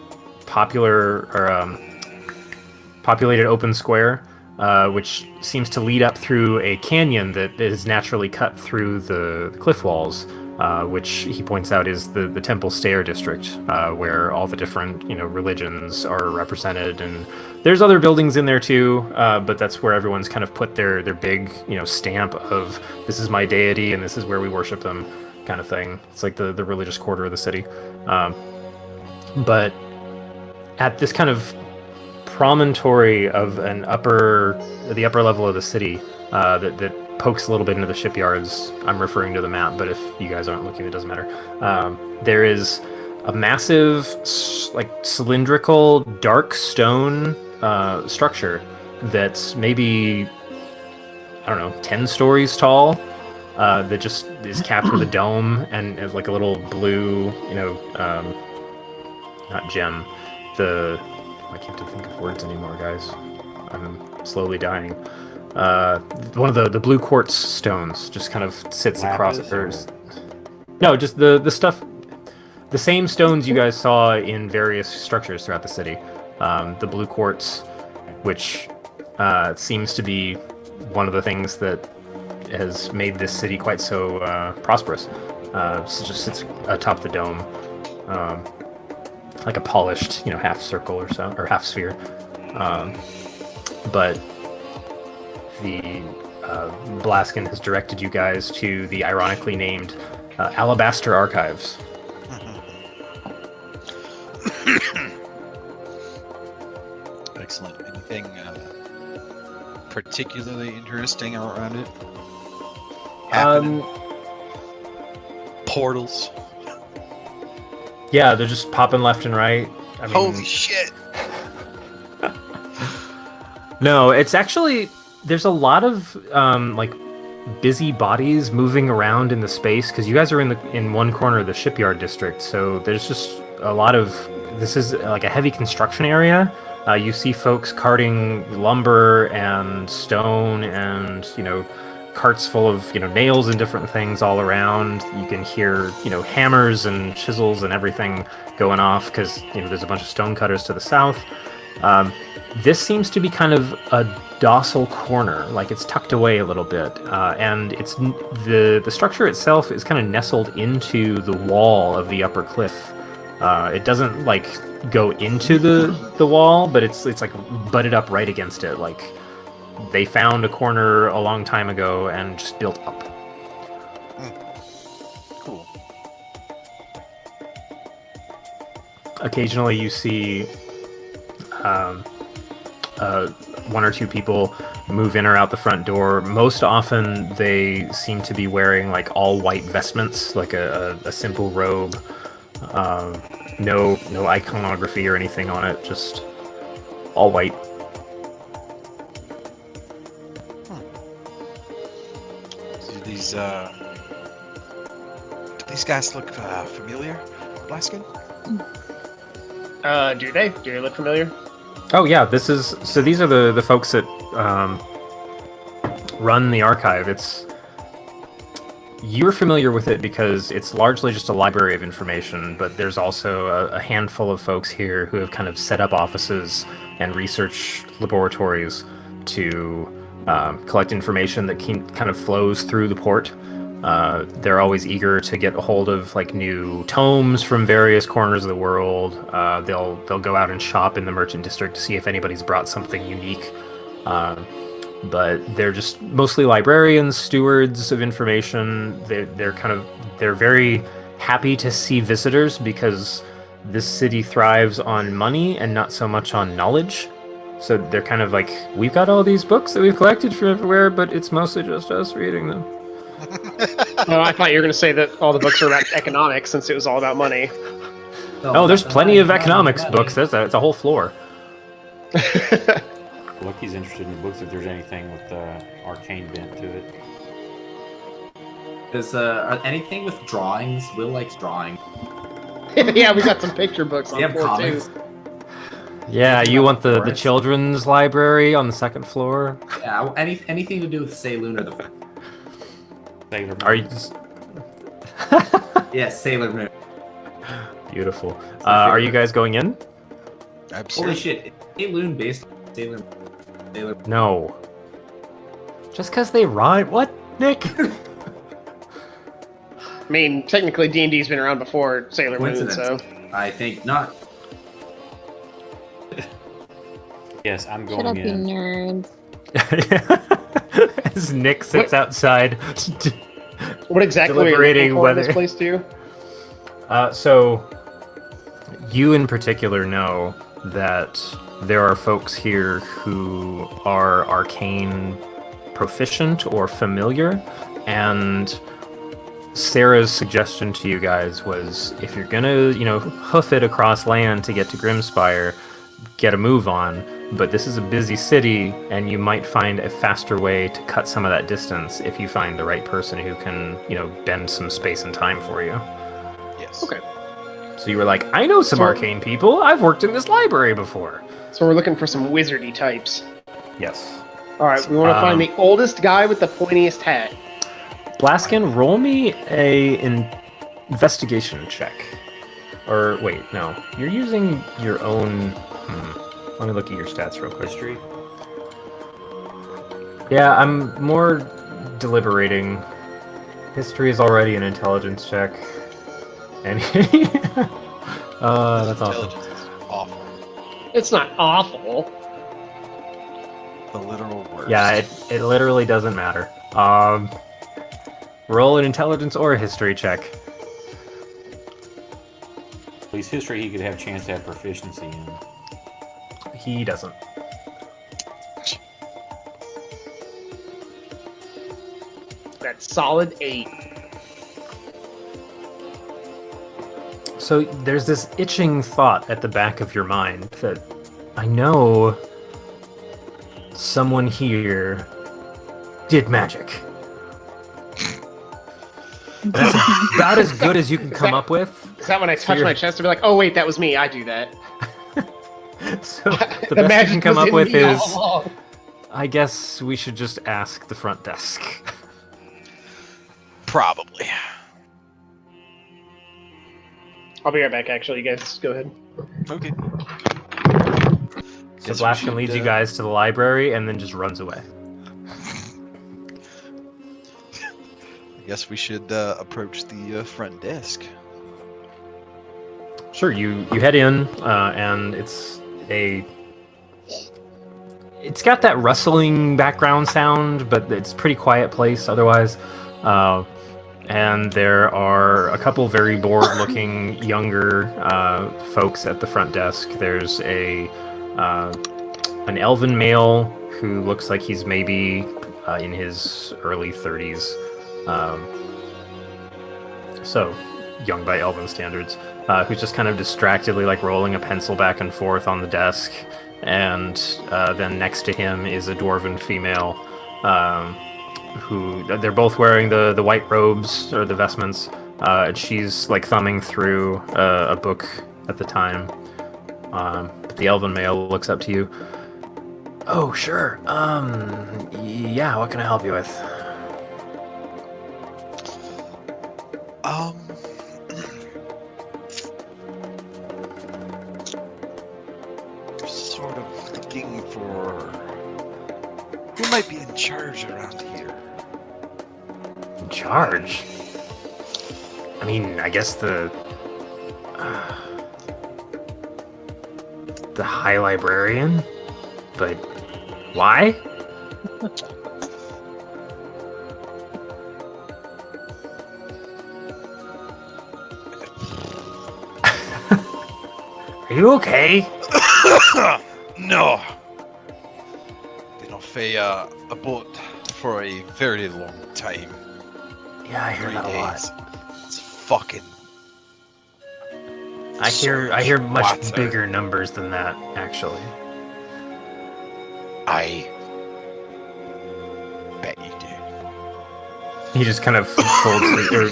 Speaker 2: populated open square. Which seems to lead up through a canyon that is naturally cut through the cliff walls, which he points out is the Temple Stair district, where all the different religions are represented, and there's other buildings in there too, but that's where everyone's kind of put their big stamp of this is my deity and this is where we worship them, kind of thing. It's like the religious quarter of the city, but at this kind of promontory of the upper level of the city that pokes a little bit into the shipyards. I'm referring to the map, but if you guys aren't looking, it doesn't matter. There is a massive, like cylindrical, dark stone structure that's maybe 10 stories tall. That just is capped with a dome and is like a little blue, not gem, I can't think of words anymore, guys. I'm slowly dying. One of the blue quartz stones just kind of sits across it. No, just the stuff, the same stones you guys saw in various structures throughout the city. The blue quartz, which seems to be one of the things that has made this city quite so prosperous. So it just sits atop the dome. Like a polished, half circle or so, or half sphere. But the Blaskin has directed you guys to the ironically named Alabaster Archives.
Speaker 4: Excellent. Anything particularly interesting around it? Happening? Portals.
Speaker 2: Yeah, they're just popping left and right. I mean,
Speaker 4: Holy shit!
Speaker 2: no, it's actually there's a lot of like busy bodies moving around in the space because you guys are in one corner of the shipyard district, so there's just a lot of this is like a heavy construction area. You see folks carting lumber and stone and carts full of nails and different things all around. You can hear hammers and chisels and everything going off because there's a bunch of stone cutters to the south. This seems to be kind of a docile corner, like it's tucked away a little bit, and it's the structure itself is kind of nestled into the wall of the upper cliff. It doesn't like go into the wall, but it's like butted up right against it. Like they found a corner a long time ago and just built up.
Speaker 4: Cool.
Speaker 2: Occasionally you see one or two people move in or out the front door. Most often they seem to be wearing like all white vestments, like a simple robe. No iconography or anything on it, just all white.
Speaker 4: Do these guys look familiar, Blaskin?
Speaker 3: Do they? Do they look familiar?
Speaker 2: Oh yeah, these are the folks that run the archive. You're familiar with it because it's largely just a library of information, but there's also a handful of folks here who have kind of set up offices and research laboratories to collect information that kind of flows through the port. They're always eager to get a hold of like new tomes from various corners of the world. They'll go out and shop in the merchant district to see if anybody's brought something unique. But they're just mostly librarians, stewards of information. They're very happy to see visitors because this city thrives on money and not so much on knowledge. So they're kind of like, we've got all these books that we've collected from everywhere, but it's mostly just us reading them.
Speaker 3: Oh, I thought you were going to say that all the books are about economics since it was all about money.
Speaker 2: Oh, there's plenty of economics books. It's a whole floor.
Speaker 1: Lucky's interested in the books if there's anything with arcane bent to it.
Speaker 6: Is anything with drawings? Will likes drawing.
Speaker 3: Yeah, we got some picture books on
Speaker 6: You have
Speaker 3: floor
Speaker 6: comics?
Speaker 3: too.
Speaker 2: Yeah, you want the children's library on the second floor?
Speaker 6: Yeah, anything to do with Saloon or the...
Speaker 1: Sailor
Speaker 2: Are you
Speaker 1: Moon.
Speaker 2: just...
Speaker 6: Yeah, Sailor Moon.
Speaker 2: Beautiful. Are you guys going in?
Speaker 4: Absolutely.
Speaker 6: Holy shit, is Saloon based on Sailor
Speaker 2: No. Just because they rhyme? What, Nick?
Speaker 3: I mean, technically D&D's been around before Sailor Moon, so...
Speaker 6: I think not.
Speaker 1: Yes, I'm
Speaker 5: Shut up,
Speaker 1: going
Speaker 5: you
Speaker 1: in.
Speaker 5: nerds.
Speaker 2: As Nick sits outside.
Speaker 3: What exactly are you
Speaker 2: Deliberating
Speaker 3: looking for in
Speaker 2: whether-
Speaker 3: this place, too?
Speaker 2: So, you in particular know that there are folks here who are arcane proficient or familiar, and Sarah's suggestion to you guys was if you're gonna, hoof it across land to get to Grimspire, get a move on. But this is a busy city, and you might find a faster way to cut some of that distance if you find the right person who can, bend some space and time for you.
Speaker 4: Yes.
Speaker 3: Okay.
Speaker 2: So you were like, I know some arcane people. I've worked in this library before.
Speaker 3: So we're looking for some wizardy types.
Speaker 2: Yes.
Speaker 3: Alright, we want to find the oldest guy with the pointiest hat.
Speaker 2: Blaskin, roll me a investigation check. Or wait, no. You're using your own... Let me look at your stats real quick.
Speaker 1: History.
Speaker 2: Yeah, I'm more deliberating. History is already an intelligence check. And that's awesome.
Speaker 4: Intelligence is awful.
Speaker 3: It's not awful.
Speaker 4: the literal worst.
Speaker 2: Yeah, it literally doesn't matter. Roll an intelligence or a history check.
Speaker 1: At least history he could have a chance to have proficiency in.
Speaker 2: He doesn't.
Speaker 3: That's solid 8.
Speaker 2: So there's this itching thought at the back of your mind that I know someone here did magic. And that's about as good as you can come up with.
Speaker 3: Is that when I touch my chest and be like, oh wait, that was me, I do that.
Speaker 2: So the best you
Speaker 3: magic
Speaker 2: can come
Speaker 3: was
Speaker 2: up
Speaker 3: in
Speaker 2: with
Speaker 3: me all
Speaker 2: is,
Speaker 3: along.
Speaker 2: I guess we should just ask the front desk.
Speaker 4: Probably.
Speaker 3: I'll be right back, actually. You guys go ahead.
Speaker 4: Okay.
Speaker 2: So Blaskin leads you guys to the library and then just runs away.
Speaker 4: I guess we should approach the front desk.
Speaker 2: Sure, you head in, and it's got that rustling background sound, but it's a pretty quiet place otherwise. And there are a couple very bored-looking younger folks at the front desk. There's an elven male who looks like he's maybe in his early 30s. So young by elven standards. Who's just kind of distractedly like rolling a pencil back and forth on the desk. And then next to him is a dwarven female who they're both wearing the white robes or the vestments. And she's like thumbing through a book at the time. But the elven male looks up to you. Oh, sure. Yeah, what can I help you with?
Speaker 4: Sort of looking for who might be in charge around here.
Speaker 2: In charge? I mean, I guess the High Librarian? But why? Are you okay?
Speaker 4: No. Been off a boat for a very long time.
Speaker 2: Yeah, I hear
Speaker 4: 3
Speaker 2: that a lot.
Speaker 4: days. It's fucking.
Speaker 2: I hear much
Speaker 4: water.
Speaker 2: bigger numbers than that, actually.
Speaker 4: I bet you do.
Speaker 2: He just kind of folds, or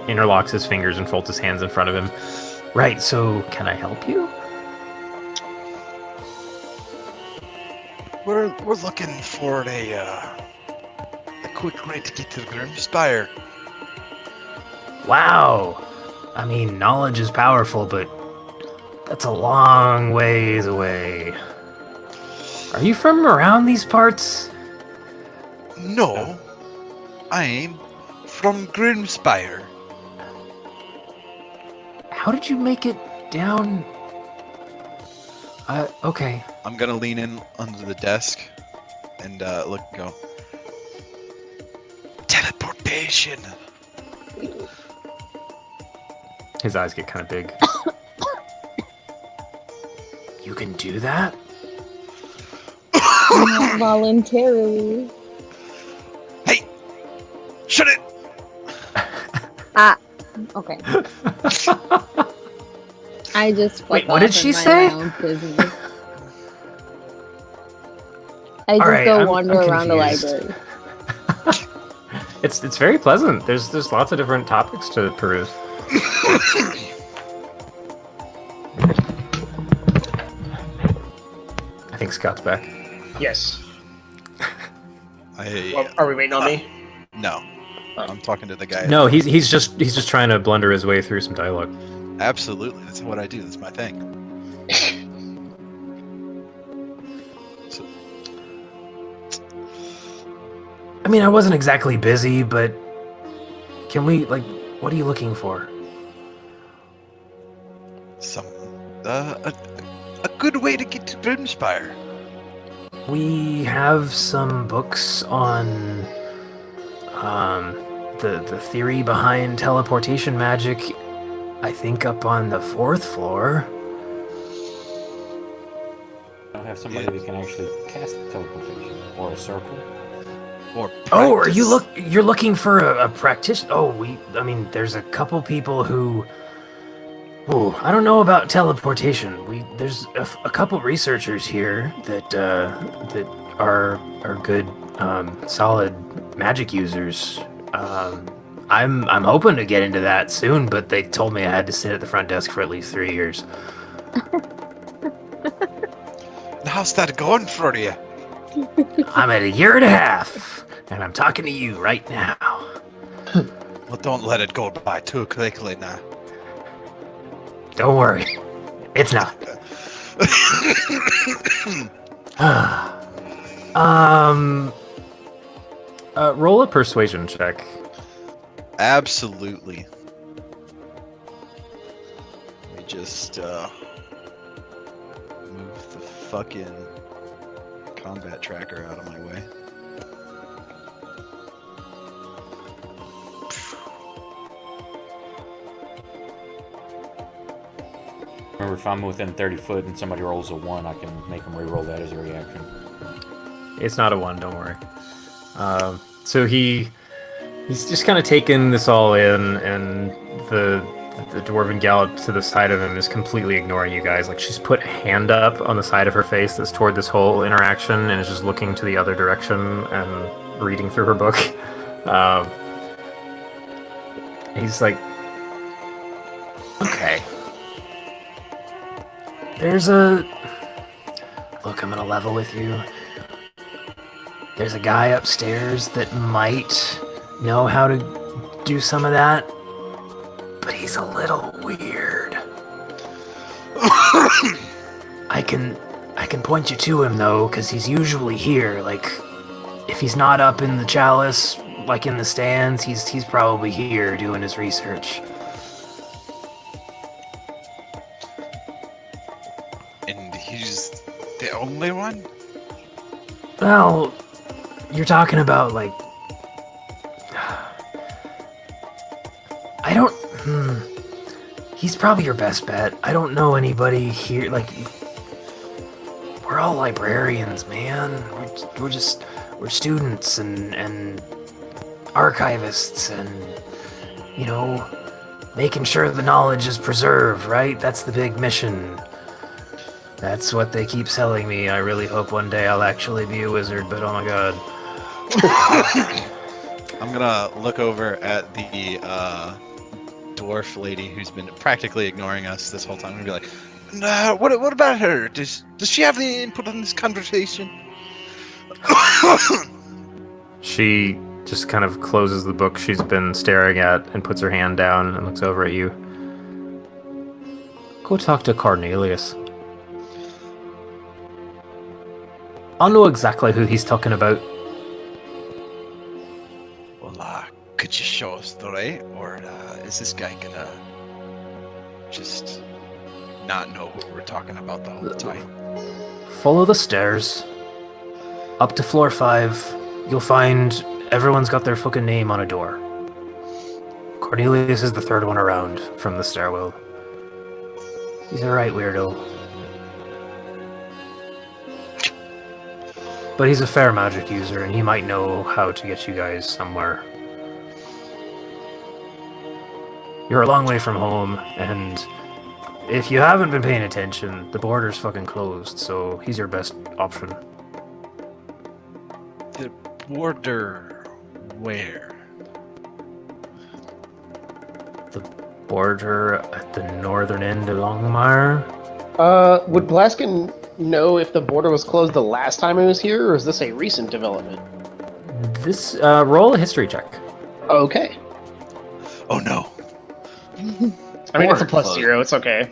Speaker 2: interlocks his fingers and folds his hands in front of him. Right. So, can I help you?
Speaker 4: We're looking for a quick way to get to the Grimspire.
Speaker 2: Wow. I mean, knowledge is powerful, but that's a long ways away. Are you from around these parts?
Speaker 4: No, I'm from Grimspire.
Speaker 2: How did you make it down? Okay.
Speaker 4: I'm gonna lean in under the desk and look and go. Teleportation.
Speaker 2: His eyes get kind of big. You can do that?
Speaker 5: Not voluntarily.
Speaker 4: Hey, shut it.
Speaker 5: Okay. I just
Speaker 2: Wait,
Speaker 5: fuck
Speaker 2: what did
Speaker 5: off
Speaker 2: she
Speaker 5: and mind
Speaker 2: say?
Speaker 5: my own business. I just
Speaker 2: All right,
Speaker 5: go
Speaker 2: I'm
Speaker 5: wander around the
Speaker 2: confused.
Speaker 5: library.
Speaker 2: It's very pleasant. There's lots of different topics to peruse. I think Scott's back.
Speaker 3: Yes.
Speaker 4: I
Speaker 3: Well, are we waiting on me?
Speaker 4: no. I'm talking to the guy.
Speaker 2: No, he's just trying to blunder his way through some dialogue.
Speaker 4: Absolutely. That's what I do. That's my thing. So,
Speaker 2: I mean, I wasn't exactly busy, but can we, what are you looking for?
Speaker 4: some a good way to get to Grimspire.
Speaker 2: We have some books on the theory behind teleportation magic. I think up on the 4th floor.
Speaker 1: I have somebody that can actually cast teleportation or a circle.
Speaker 4: Or
Speaker 2: Oh, are you
Speaker 4: practice.
Speaker 2: you're looking for a practitioner? Oh, I mean, there's a couple people who. Oh, I don't know about teleportation. There's a couple researchers here that are good, solid magic users. I'm hoping to get into that soon, but they told me I had to sit at the front desk for at least 3 years.
Speaker 4: How's that going for you?
Speaker 2: I'm at 1.5 years, and I'm talking to you right now.
Speaker 4: Well, don't let it go by too quickly now.
Speaker 2: Don't worry, it's not. Roll a persuasion check.
Speaker 4: Absolutely. Let me just move the fucking combat tracker out of my way.
Speaker 1: Remember, if I'm within 30 foot and somebody rolls a 1, I can make them re-roll that as a reaction.
Speaker 2: It's not a 1, don't worry. So he's just kind of taken this all in, and the dwarven gal to the side of him is completely ignoring you guys. Like, she's put a hand up on the side of her face that's toward this whole interaction, and is just looking to the other direction and reading through her book. He's like, okay. Look, I'm gonna level with you. There's a guy upstairs that might know how to do some of that, but he's a little weird. I can point you to him though, because he's usually here. Like, if he's not up in the chalice, like in the stands, he's probably here doing his research.
Speaker 4: And he's the only one?
Speaker 2: Well, you're talking about, like... I don't... He's probably your best bet. I don't know anybody here, like... We're all librarians, man. We're students and archivists and, you know, making sure the knowledge is preserved, right? That's the big mission. That's what they keep selling me. I really hope one day I'll actually be a wizard, but oh my god.
Speaker 4: I'm gonna look over at the dwarf lady who's been practically ignoring us this whole time and be like, "No, what about her? Does she have any input on this conversation?"
Speaker 2: She just kind of closes the book she's been staring at and puts her hand down and looks over at you. Go talk to Cornelius. I'll know exactly who he's talking about.
Speaker 4: Well, could you show us the way, or is this guy gonna just not know what we're talking about the whole time?
Speaker 2: Follow the stairs. Up to floor 5. You'll find everyone's got their fucking name on a door. Cornelius is the 3rd one around from the stairwell. He's a right weirdo. But he's a fair magic user, and he might know how to get you guys somewhere. You're a long way from home, and if you haven't been paying attention, the border's fucking closed, so he's your best option.
Speaker 4: The border where?
Speaker 2: The border at the northern end of Longmire?
Speaker 3: Would Blaskin know if the border was closed the last time he was here, or is this a recent development?
Speaker 2: This, roll a history check.
Speaker 3: Okay.
Speaker 4: Oh no.
Speaker 3: I mean, it's a
Speaker 6: Border
Speaker 3: plus
Speaker 6: closed.
Speaker 3: 0, it's okay.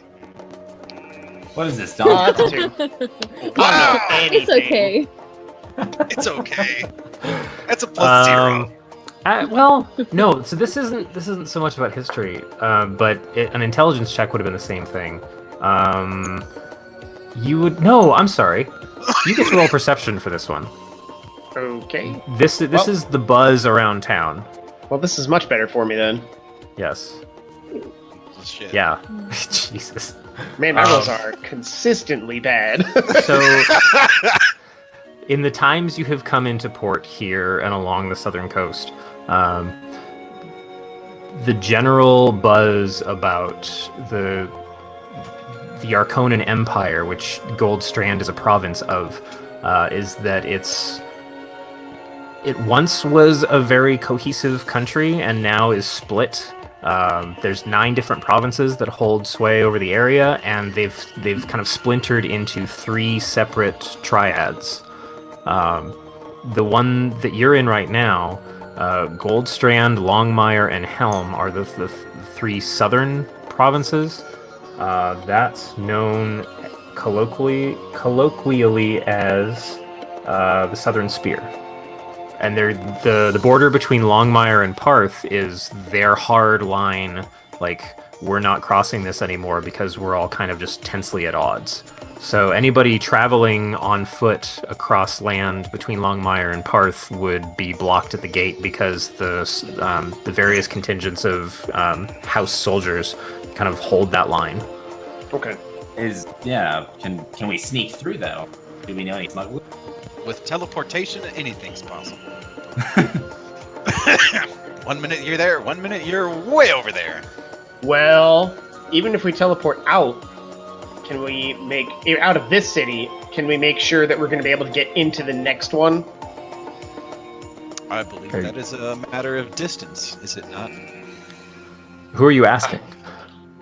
Speaker 6: What is this,
Speaker 3: Oh,
Speaker 6: Dom?
Speaker 3: that's a 2. I don't know
Speaker 5: It's
Speaker 3: anything.
Speaker 5: okay.
Speaker 4: It's okay. That's a plus 0.
Speaker 2: Well, no. So this isn't so much about history, but an intelligence check would have been the same thing. You would no. I'm sorry. You get to roll perception for this one.
Speaker 3: Okay.
Speaker 2: This is the buzz around town.
Speaker 3: Well, this is much better for me then.
Speaker 2: Yes.
Speaker 4: Oh, shit.
Speaker 2: Yeah. Jesus.
Speaker 3: Man, my rolls are consistently bad.
Speaker 2: So, in the times you have come into port here and along the southern coast, the general buzz about the Arconan Empire, which Goldstrand is a province of, is that it once was a very cohesive country and now is split. There's 9 different provinces that hold sway over the area, and they've kind of splintered into 3 separate triads. The one that you're in right now, Goldstrand, Longmire, and Helm are the 3 southern provinces. That's known colloquially as the Southern Spear. And the border between Longmire and Parth is their hard line, like, we're not crossing this anymore because we're all kind of just tensely at odds. So anybody traveling on foot across land between Longmire and Parth would be blocked at the gate because the various contingents of house soldiers kind of hold that line.
Speaker 3: Okay.
Speaker 6: Can we sneak through though? Do we know any smugglers?
Speaker 4: With teleportation, anything's possible. 1 minute you're there, 1 minute you're way over there.
Speaker 3: Well, even if we teleport out, can we make out of this city? Can we make sure that we're going to be able to get into the next one?
Speaker 4: I believe that is a matter of distance, is it not?
Speaker 2: Who are you asking?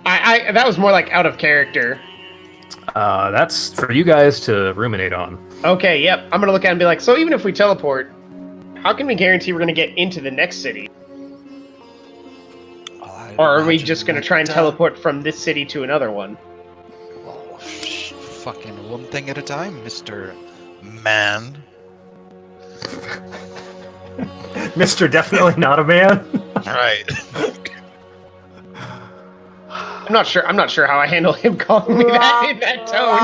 Speaker 3: I that was more like out of character.
Speaker 2: That's for you guys to ruminate on.
Speaker 3: Okay, yep. I'm gonna look at it and be like, so even if we teleport, how can we guarantee we're gonna get into the next city? Or are we just gonna try and teleport from this city to another one?
Speaker 4: Oh, fucking one thing at a time, Mr. Man.
Speaker 2: Mr. Definitely Not a Man.
Speaker 4: Right.
Speaker 3: I'm not sure how I handle him calling me that in that tone.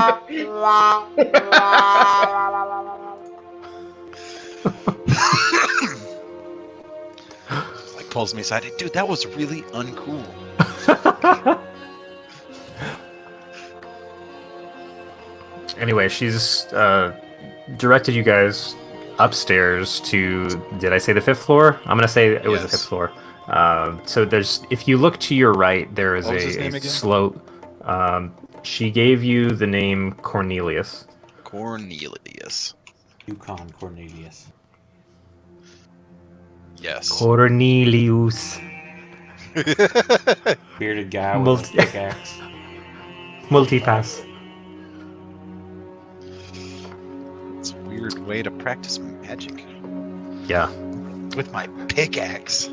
Speaker 4: Like pulls me aside. Dude, that was really uncool.
Speaker 2: Anyway, she's directed you guys upstairs to, did I say the 5th floor? I'm going to say it was the 5th floor. So if you look to your right, there is
Speaker 4: What was his name
Speaker 2: a
Speaker 4: again?
Speaker 2: slope. She gave you the name Cornelius.
Speaker 4: Cornelius.
Speaker 1: Yukon Cornelius.
Speaker 4: Yes.
Speaker 2: Cornelius.
Speaker 1: Bearded guy with
Speaker 2: Multi-
Speaker 1: a pickaxe.
Speaker 2: Multipass.
Speaker 4: It's a weird way to practice magic.
Speaker 2: Yeah.
Speaker 4: With my pickaxe.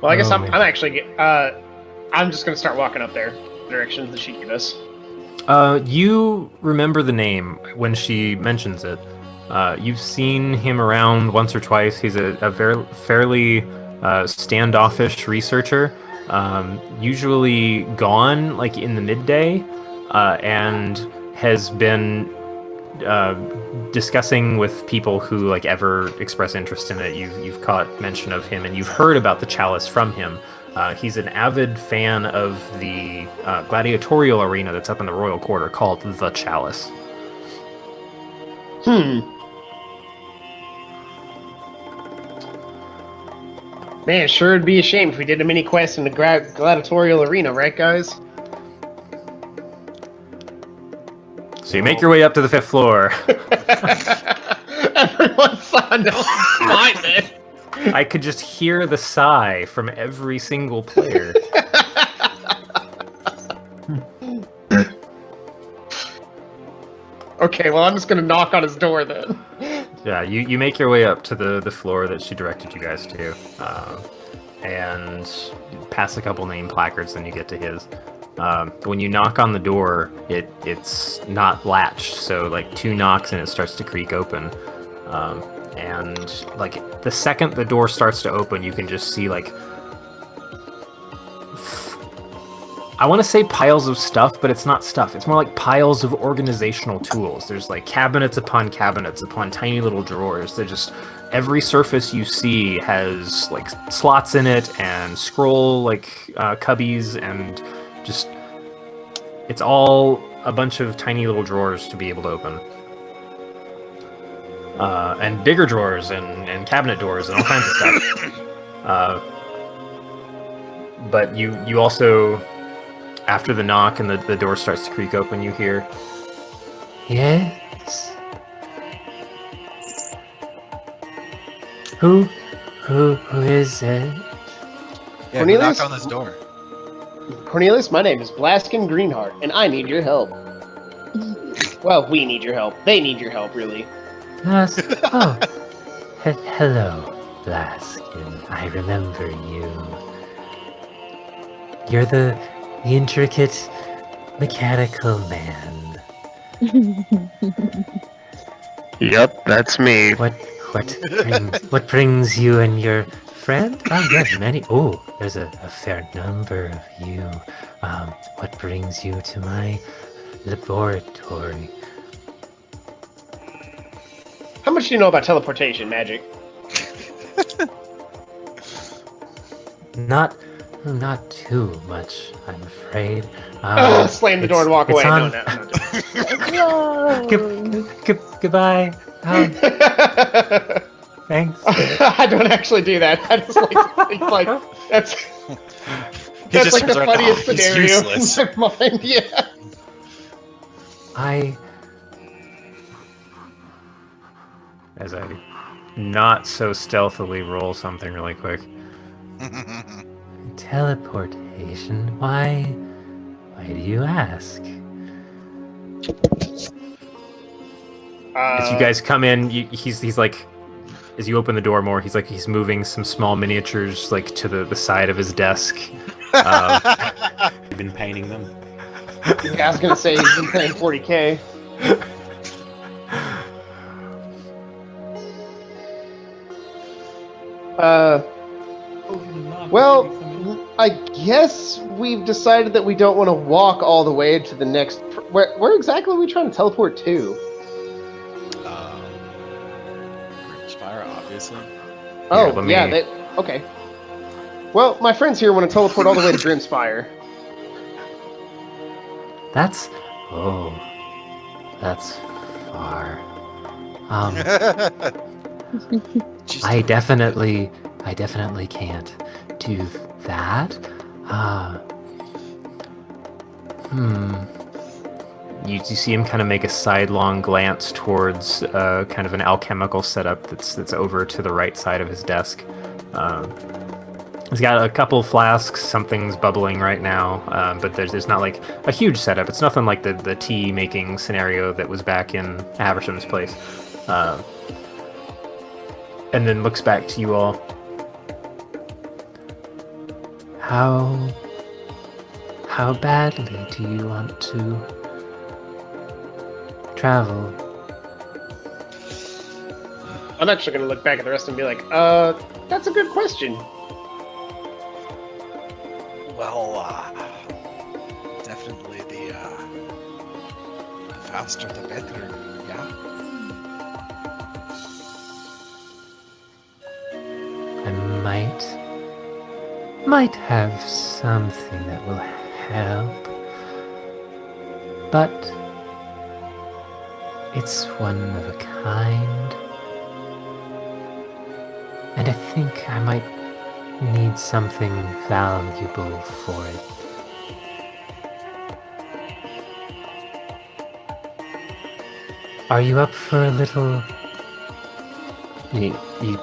Speaker 3: Well, I guess
Speaker 2: Oh,
Speaker 3: I'm
Speaker 2: man.
Speaker 3: actually I'm just gonna start walking up there, the directions that she gave us.
Speaker 2: You remember the name when she mentions it. You've seen him around once or twice. He's a very fairly standoffish researcher, usually gone like in the midday, and has been discussing with people who like ever express interest in it. You've caught mention of him, and you've heard about the chalice from him. He's an avid fan of the gladiatorial arena that's up in the royal quarter called the Chalice.
Speaker 3: Man, sure would be a shame if we did a mini quest in the gladiatorial arena, right, guys?
Speaker 2: So you make your way up to the 5th floor.
Speaker 3: Everyone saw no mind it.
Speaker 2: I could just hear the sigh from every single player.
Speaker 3: Okay, well, I'm just gonna knock on his door then.
Speaker 2: Yeah, you make your way up to the floor that she directed you guys to, and pass a couple name placards, then you get to his. When you knock on the door, it's not latched, so like 2 knocks and it starts to creak open. And like the second the door starts to open, you can just see like I want to say piles of stuff, but it's not stuff. It's more like piles of organizational tools. There's like cabinets upon tiny little drawers. They're just every surface you see has like slots in it and scroll like cubbies and just it's all a bunch of tiny little drawers to be able to open. And bigger drawers and cabinet doors and all kinds of stuff. But you also, after the knock and the door starts to creak open, you hear, "Yes? Who is it?"
Speaker 4: Yeah,
Speaker 3: Cornelius?
Speaker 4: knock on this door.
Speaker 3: Cornelius, my name is Blaskin Greenheart, and I need your help. Well, we need your help. They need your help, really.
Speaker 2: Yes. Oh, hello, Blaskin. I remember you. You're the intricate mechanical man.
Speaker 3: Yep, that's me.
Speaker 2: What brings you and your friend? Oh, yes, many. Oh, there's a fair number of you. What brings you to my laboratory?
Speaker 3: How much do you know about teleportation magic?
Speaker 2: Not too much, I'm afraid.
Speaker 3: Slam the door and walk away.
Speaker 2: On...
Speaker 3: No, I'm not doing
Speaker 2: Goodbye. Thanks.
Speaker 3: I don't actually do that. I just like to think like that's
Speaker 4: just
Speaker 3: like the
Speaker 4: turns around,
Speaker 3: funniest
Speaker 4: he's
Speaker 3: scenario
Speaker 4: useless.
Speaker 3: in my mind. Yeah.
Speaker 2: As I not so stealthily roll something really quick. Teleportation? Why do you ask? As you guys come in, he's like, as you open the door more, he's moving some small miniatures like to the side of his desk.
Speaker 1: You've been painting them.
Speaker 3: Yeah, I was gonna say he's been paying 40K. Well, I guess we've decided that we don't want to walk all the way to the next. Where exactly are we trying to teleport to?
Speaker 4: Spire, obviously.
Speaker 3: Oh,
Speaker 2: let me-
Speaker 3: yeah, okay. Well, my friends here want to teleport all the way to Grimspire.
Speaker 2: That's far.
Speaker 4: Just-
Speaker 2: I definitely can't do that. You see him kind of make a sidelong glance towards kind of an alchemical setup that's over to the right side of his desk. He's got a couple flasks, something's bubbling right now, but there's not like a huge setup. It's nothing like the tea making scenario that was back in Haversham's place. And then looks back to you all. How badly do you want to travel?
Speaker 3: I'm actually gonna look back at the rest and be like, that's a good question.
Speaker 4: Well, definitely the faster the better, yeah?
Speaker 2: I might have something that will help, but it's one of a kind, and I think I might need something valuable for it. Are you up for a little... He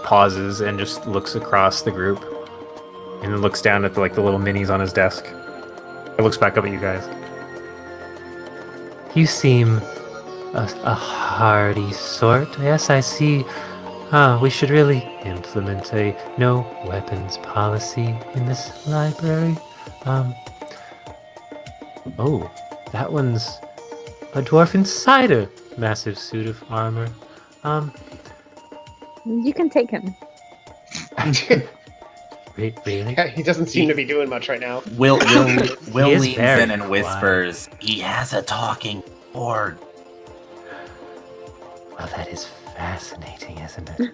Speaker 2: pauses and just looks across the group, and then looks down at the little minis on his desk. He looks back up at you guys. You seem a hardy sort. Yes, I see. We should really implement a no weapons policy in this library. Oh, that one's a dwarf inside a massive suit of armor.
Speaker 5: You can take him.
Speaker 2: Really?
Speaker 3: Yeah, he doesn't seem to be doing much right now.
Speaker 6: Will
Speaker 2: He is
Speaker 6: leans
Speaker 2: very
Speaker 6: in and whispers, "He has a talking board."
Speaker 2: Well, that is fascinating, isn't it?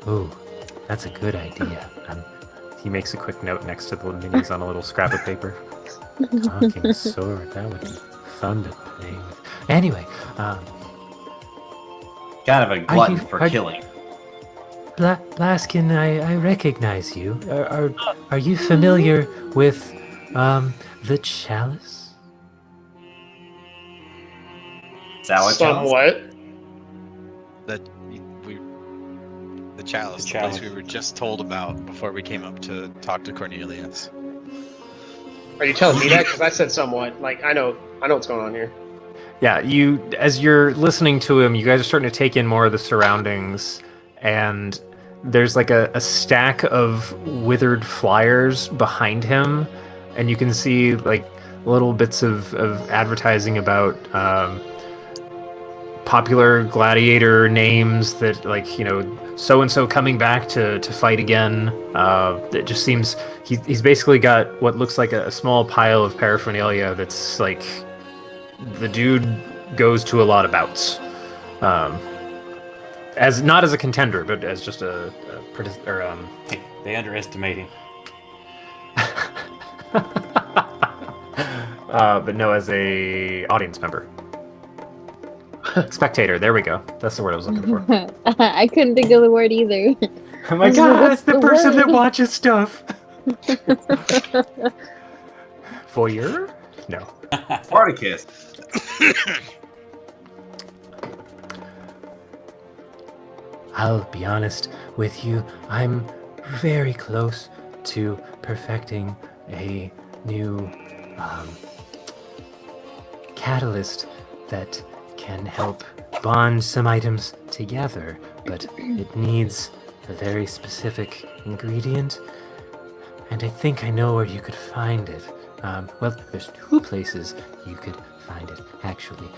Speaker 2: Ooh, that's a good idea. He makes a quick note next to the minis on a little scrap of paper. Talking sword, that would be fun to play with. Anyway,
Speaker 6: Kind of a glutton
Speaker 2: you-
Speaker 6: for
Speaker 2: are-
Speaker 6: killing.
Speaker 2: Blaskin, I recognize you. Are you familiar with the chalice?
Speaker 6: Is that what Chalice?
Speaker 3: Somewhat.
Speaker 4: The chalice,
Speaker 1: The
Speaker 4: the place we
Speaker 1: chalice.
Speaker 4: were just told about before we came up to talk to Cornelius.
Speaker 3: Are you telling me that? Because I said somewhat. Like I know what's going on here.
Speaker 2: Yeah, as you're listening to him, you guys are starting to take in more of the surroundings, and there's like a stack of withered flyers behind him, and you can see like little bits of advertising about popular gladiator names that, like, you know, so and so coming back to fight again. It just seems he's basically got what looks like a small pile of paraphernalia that's like the dude goes to a lot of bouts, as not as a contender, but as just
Speaker 1: Hey, they underestimate him.
Speaker 2: but no, as a audience member, spectator. There we go. That's the word I was looking for.
Speaker 5: I couldn't think of the word either.
Speaker 2: Oh my
Speaker 5: What's
Speaker 2: god, it's the
Speaker 5: the
Speaker 2: person that
Speaker 5: word?
Speaker 2: watches stuff. Voyeur? No.
Speaker 6: Spartacus.
Speaker 2: I'll be honest with you, I'm very close to perfecting a new catalyst that can help bond some items together, but it needs a very specific ingredient, and I think I know where you could find it. Well, there's two places you could find it, actually.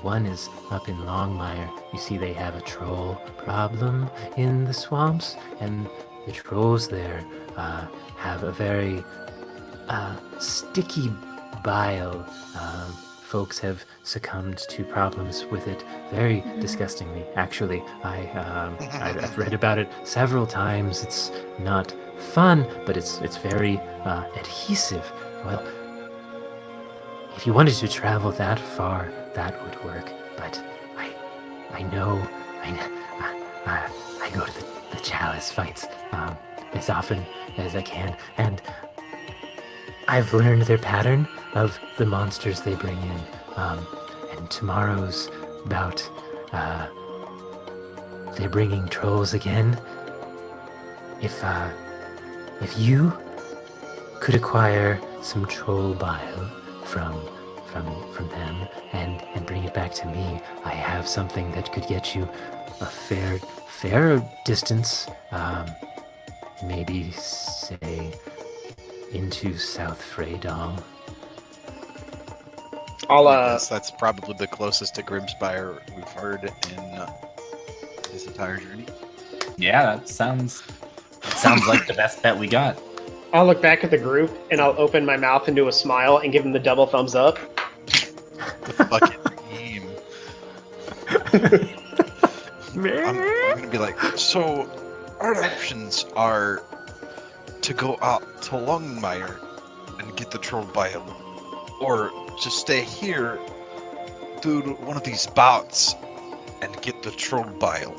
Speaker 2: One is up in Longmire. You see they have a troll problem in the swamps, and the trolls there have a very sticky bile. Folks have succumbed to problems with it very disgustingly. Actually, I've read about it several times. It's not fun, but it's very adhesive. Well, if you wanted to travel that far, that would work. But I go to the chalice fights as often as I can, and I've learned their pattern of the monsters they bring in. And tomorrow's bout, they're bringing trolls again. If you could acquire some troll bile from them and bring it back to me, I have something that could get you a fair distance. Maybe say into South Freydal.
Speaker 4: I guess that's probably the closest to Grimspire we've heard in his entire journey.
Speaker 6: Yeah, that sounds like the best bet we got.
Speaker 3: I'll look back at the group and I'll open my mouth into a smile and give him the double thumbs up.
Speaker 4: Fucking team. I'm gonna be like, so our options are to go out to Longmire and get the troll bile, or just stay here, do one of these bouts, and get the troll bile.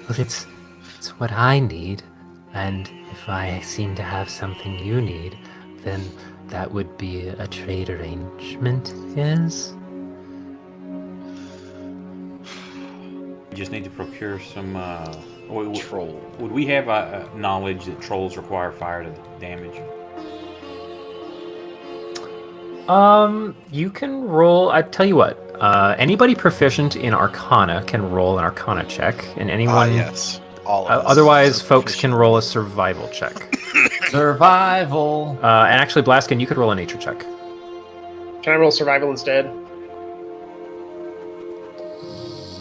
Speaker 2: Well, it's what I need, and if I seem to have something you need, then that would be a trade arrangement, yes?
Speaker 1: We just need to procure some.
Speaker 4: Troll.
Speaker 1: Would we have knowledge that trolls require fire to damage?
Speaker 2: You can roll. I tell you what. Anybody proficient in Arcana can roll an Arcana check, and anyone.
Speaker 4: Yes. All of us
Speaker 2: Otherwise,
Speaker 4: are
Speaker 2: folks can
Speaker 4: proficient.
Speaker 2: roll a survival check.
Speaker 6: Survival.
Speaker 2: And actually, Blaskin, you could roll a nature check.
Speaker 3: Can I roll survival instead?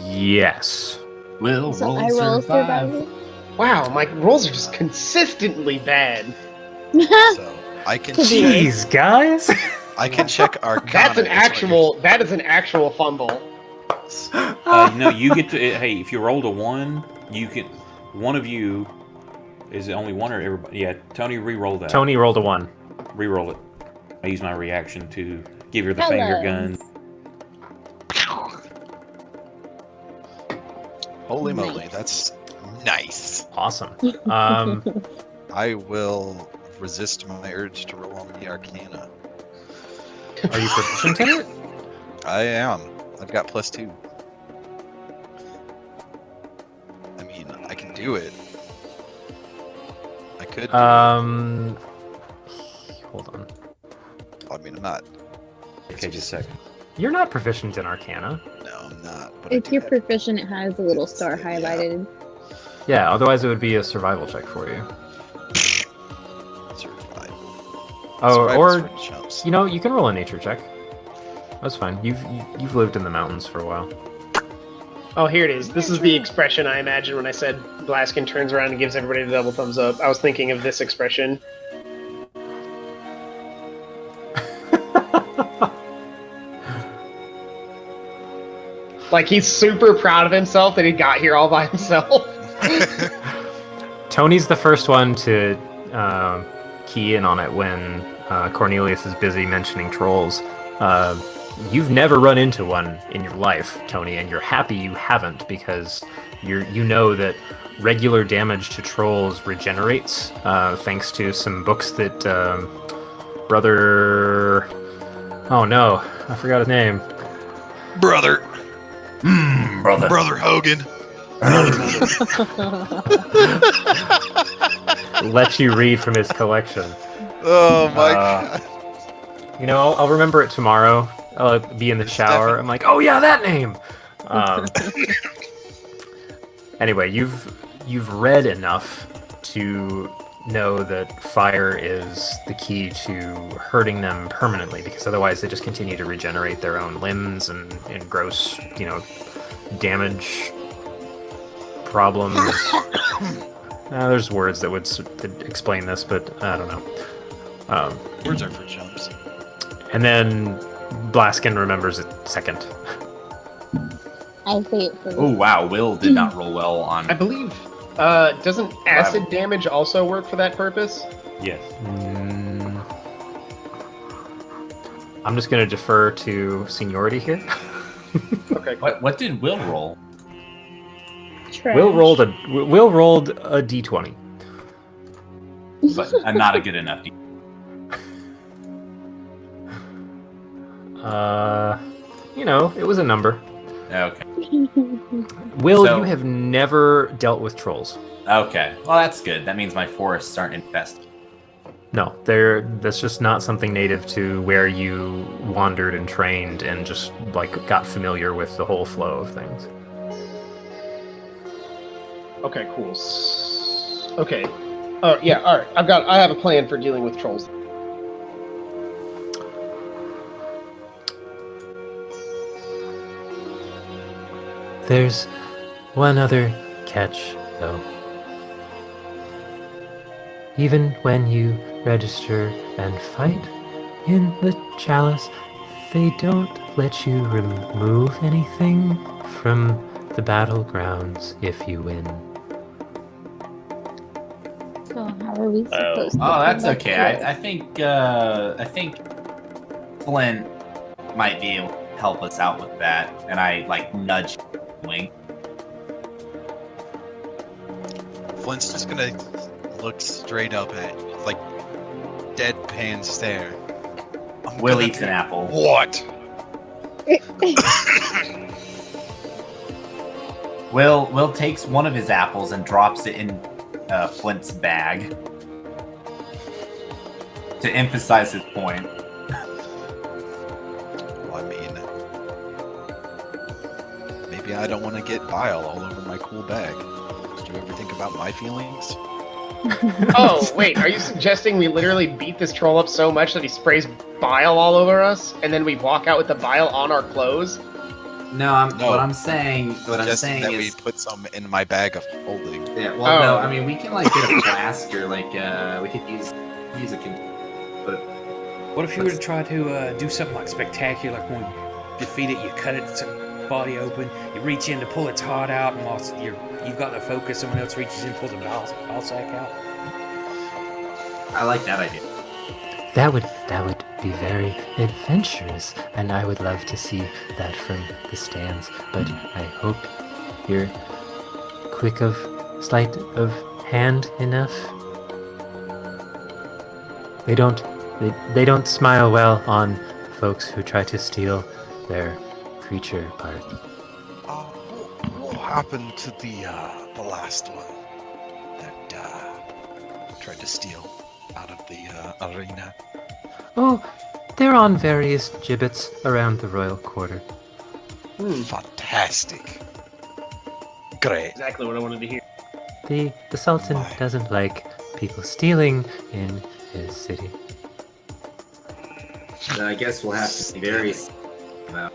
Speaker 2: Yes.
Speaker 6: Will
Speaker 5: So
Speaker 6: roll
Speaker 5: I roll
Speaker 6: survive.
Speaker 5: survival.
Speaker 3: Wow, my rolls are just consistently bad.
Speaker 4: So I can
Speaker 5: Could be
Speaker 4: check.
Speaker 2: Jeez, guys.
Speaker 4: I can check Arcana.
Speaker 3: That is an actual fumble.
Speaker 1: No, you get to. Hey, if you rolled a 1, you can. One of you is it only one or everybody? Yeah, Tony, re-roll that.
Speaker 2: Tony rolled a 1.
Speaker 1: Re-roll it. I use my reaction to give her the finger gun.
Speaker 4: Holy moly,
Speaker 5: Nice.
Speaker 4: that's nice.
Speaker 2: Awesome.
Speaker 4: I will resist my urge to roll on the Arcana.
Speaker 2: Are you proficient in it?
Speaker 4: I am. I've got +2. I mean, I can do it. I could. Do
Speaker 2: Hold on.
Speaker 4: it. I mean, I'm not.
Speaker 1: Okay, just a second.
Speaker 2: You're not proficient in Arcana.
Speaker 4: No, I'm not. But I
Speaker 5: If
Speaker 4: do
Speaker 5: you're
Speaker 4: have
Speaker 5: proficient, it has a little star highlighted.
Speaker 2: Yeah, otherwise it would be a survival check for you.
Speaker 4: survival.
Speaker 2: Oh,
Speaker 4: Survival's
Speaker 2: or
Speaker 4: for chumps.
Speaker 2: you know, you can roll a nature check. That's fine. You've lived in the mountains for a while.
Speaker 3: Oh, here it is. This is the expression I imagined when I said Blaskin turns around and gives everybody the double thumbs up. I was thinking of this expression. Like he's super proud of himself that he got here all by himself.
Speaker 2: Tony's the first one to key in on it when Cornelius is busy mentioning trolls. You've never run into one in your life, Tony, and you're happy you haven't because you know that regular damage to trolls regenerates thanks to some books that brother. Oh no, I forgot his name.
Speaker 4: Brother
Speaker 6: Brother.
Speaker 4: Hogan.
Speaker 2: Let you read from his collection.
Speaker 4: Oh my god.
Speaker 2: You know, I'll remember it tomorrow. I'll be in the shower. I'm like, oh yeah, that name. Anyway, you've read enough to know that fire is the key to hurting them permanently, because otherwise they just continue to regenerate their own limbs and gross, damage problems. There's words that would explain this, but I don't know.
Speaker 4: Words are for chumps.
Speaker 2: And then Blaskin remembers it second.
Speaker 5: I say it for
Speaker 6: Oh wow, Will did not roll well on.
Speaker 3: I believe. Doesn't acid damage also work for that purpose?
Speaker 1: Yes.
Speaker 2: I'm just going to defer to seniority here.
Speaker 3: Okay, cool.
Speaker 6: What did Will roll?
Speaker 5: trash.
Speaker 2: Will rolled a d20.
Speaker 6: But not a good enough.
Speaker 2: It was a number.
Speaker 6: Okay.
Speaker 2: Will,
Speaker 6: So-
Speaker 2: you have never dealt with trolls.
Speaker 6: Okay. Well, that's good. That means my forests aren't infested.
Speaker 2: No, that's just not something native to where you wandered and trained and just got familiar with the whole flow of things.
Speaker 3: Okay, cool. Okay. Oh yeah. All right. I have a plan for dealing with trolls.
Speaker 2: There's one other catch, though. Even when you register and fight in the chalice, they don't let you remove anything from the battlegrounds if you win.
Speaker 5: So how are we supposed to?
Speaker 6: Oh, that's
Speaker 5: conduct
Speaker 6: okay.
Speaker 5: this?
Speaker 6: I think Flint might be able to help us out with that. And I nudge Wink.
Speaker 4: Flint's just gonna look straight up at you, deadpan stare.
Speaker 6: Will
Speaker 4: gonna
Speaker 6: eats an
Speaker 4: do
Speaker 6: apple.
Speaker 4: What?
Speaker 6: Will takes one of his apples and drops it in Flint's bag to emphasize his point.
Speaker 4: Well, I mean, maybe I don't want to get bile all over my cool bag. Did you ever think about my feelings?
Speaker 3: Oh wait, are you suggesting we literally beat this troll up so much that he sprays bile all over us, and then we walk out with the bile on our clothes?
Speaker 6: No,
Speaker 4: No.
Speaker 6: what I'm saying
Speaker 4: Suggesting that we
Speaker 6: is,
Speaker 4: put some in my bag of holding.
Speaker 6: yeah. Well, no,
Speaker 3: Oh.
Speaker 6: I mean we can like get a flask or like we could use a but
Speaker 1: What if you were to try to do something like spectacular, like when you defeat it, you cut its body open, you reach in to pull its heart out, and whilst you've got the focus, someone else reaches in and pulls a ball sack out?
Speaker 6: I like that idea.
Speaker 2: That would be very adventurous, and I would love to see that from the stands. But I hope you're quick of sleight of hand enough. They don't smile well on folks who try to steal their creature part.
Speaker 7: What happened to the last one that tried to steal out of the arena?
Speaker 2: Oh, they're on various gibbets around the royal quarter.
Speaker 7: Fantastic. Great.
Speaker 3: Exactly what I wanted to hear.
Speaker 2: The Sultan
Speaker 7: My.
Speaker 2: doesn't like people stealing in his city.
Speaker 6: So I guess we'll have to be very about.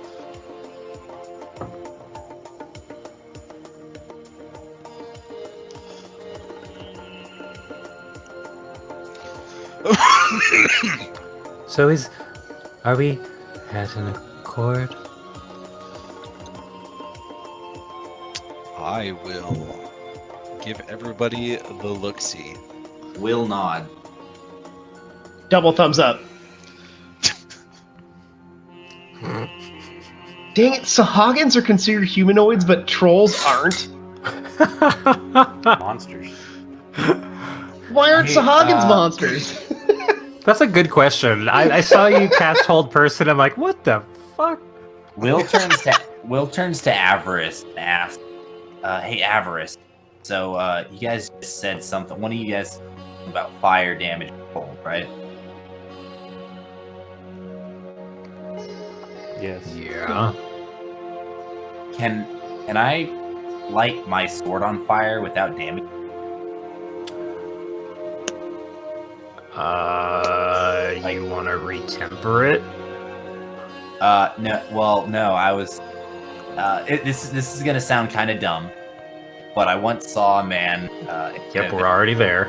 Speaker 2: So are we at an accord?
Speaker 4: I will give everybody the look-see.
Speaker 6: Will nod.
Speaker 3: Double thumbs up. Dang it, Sahagins are considered humanoids, but trolls aren't.
Speaker 1: Monsters.
Speaker 3: Why aren't
Speaker 6: Hey,
Speaker 3: Sahagins monsters?
Speaker 2: That's a good question. I saw you cast Hold Person. I'm like, what the fuck?
Speaker 6: Will turns to Avarice and asks, "Hey, Avarice. So you guys just said something. One of you guys about fire damage cold, right?
Speaker 1: Yes.
Speaker 2: Yeah.
Speaker 6: Can I light my sword on fire without damage?
Speaker 2: You want to retemper it?
Speaker 6: No. Well, no. I was. This is gonna sound kind of dumb, but I once saw a man.
Speaker 2: Yep, we're already there.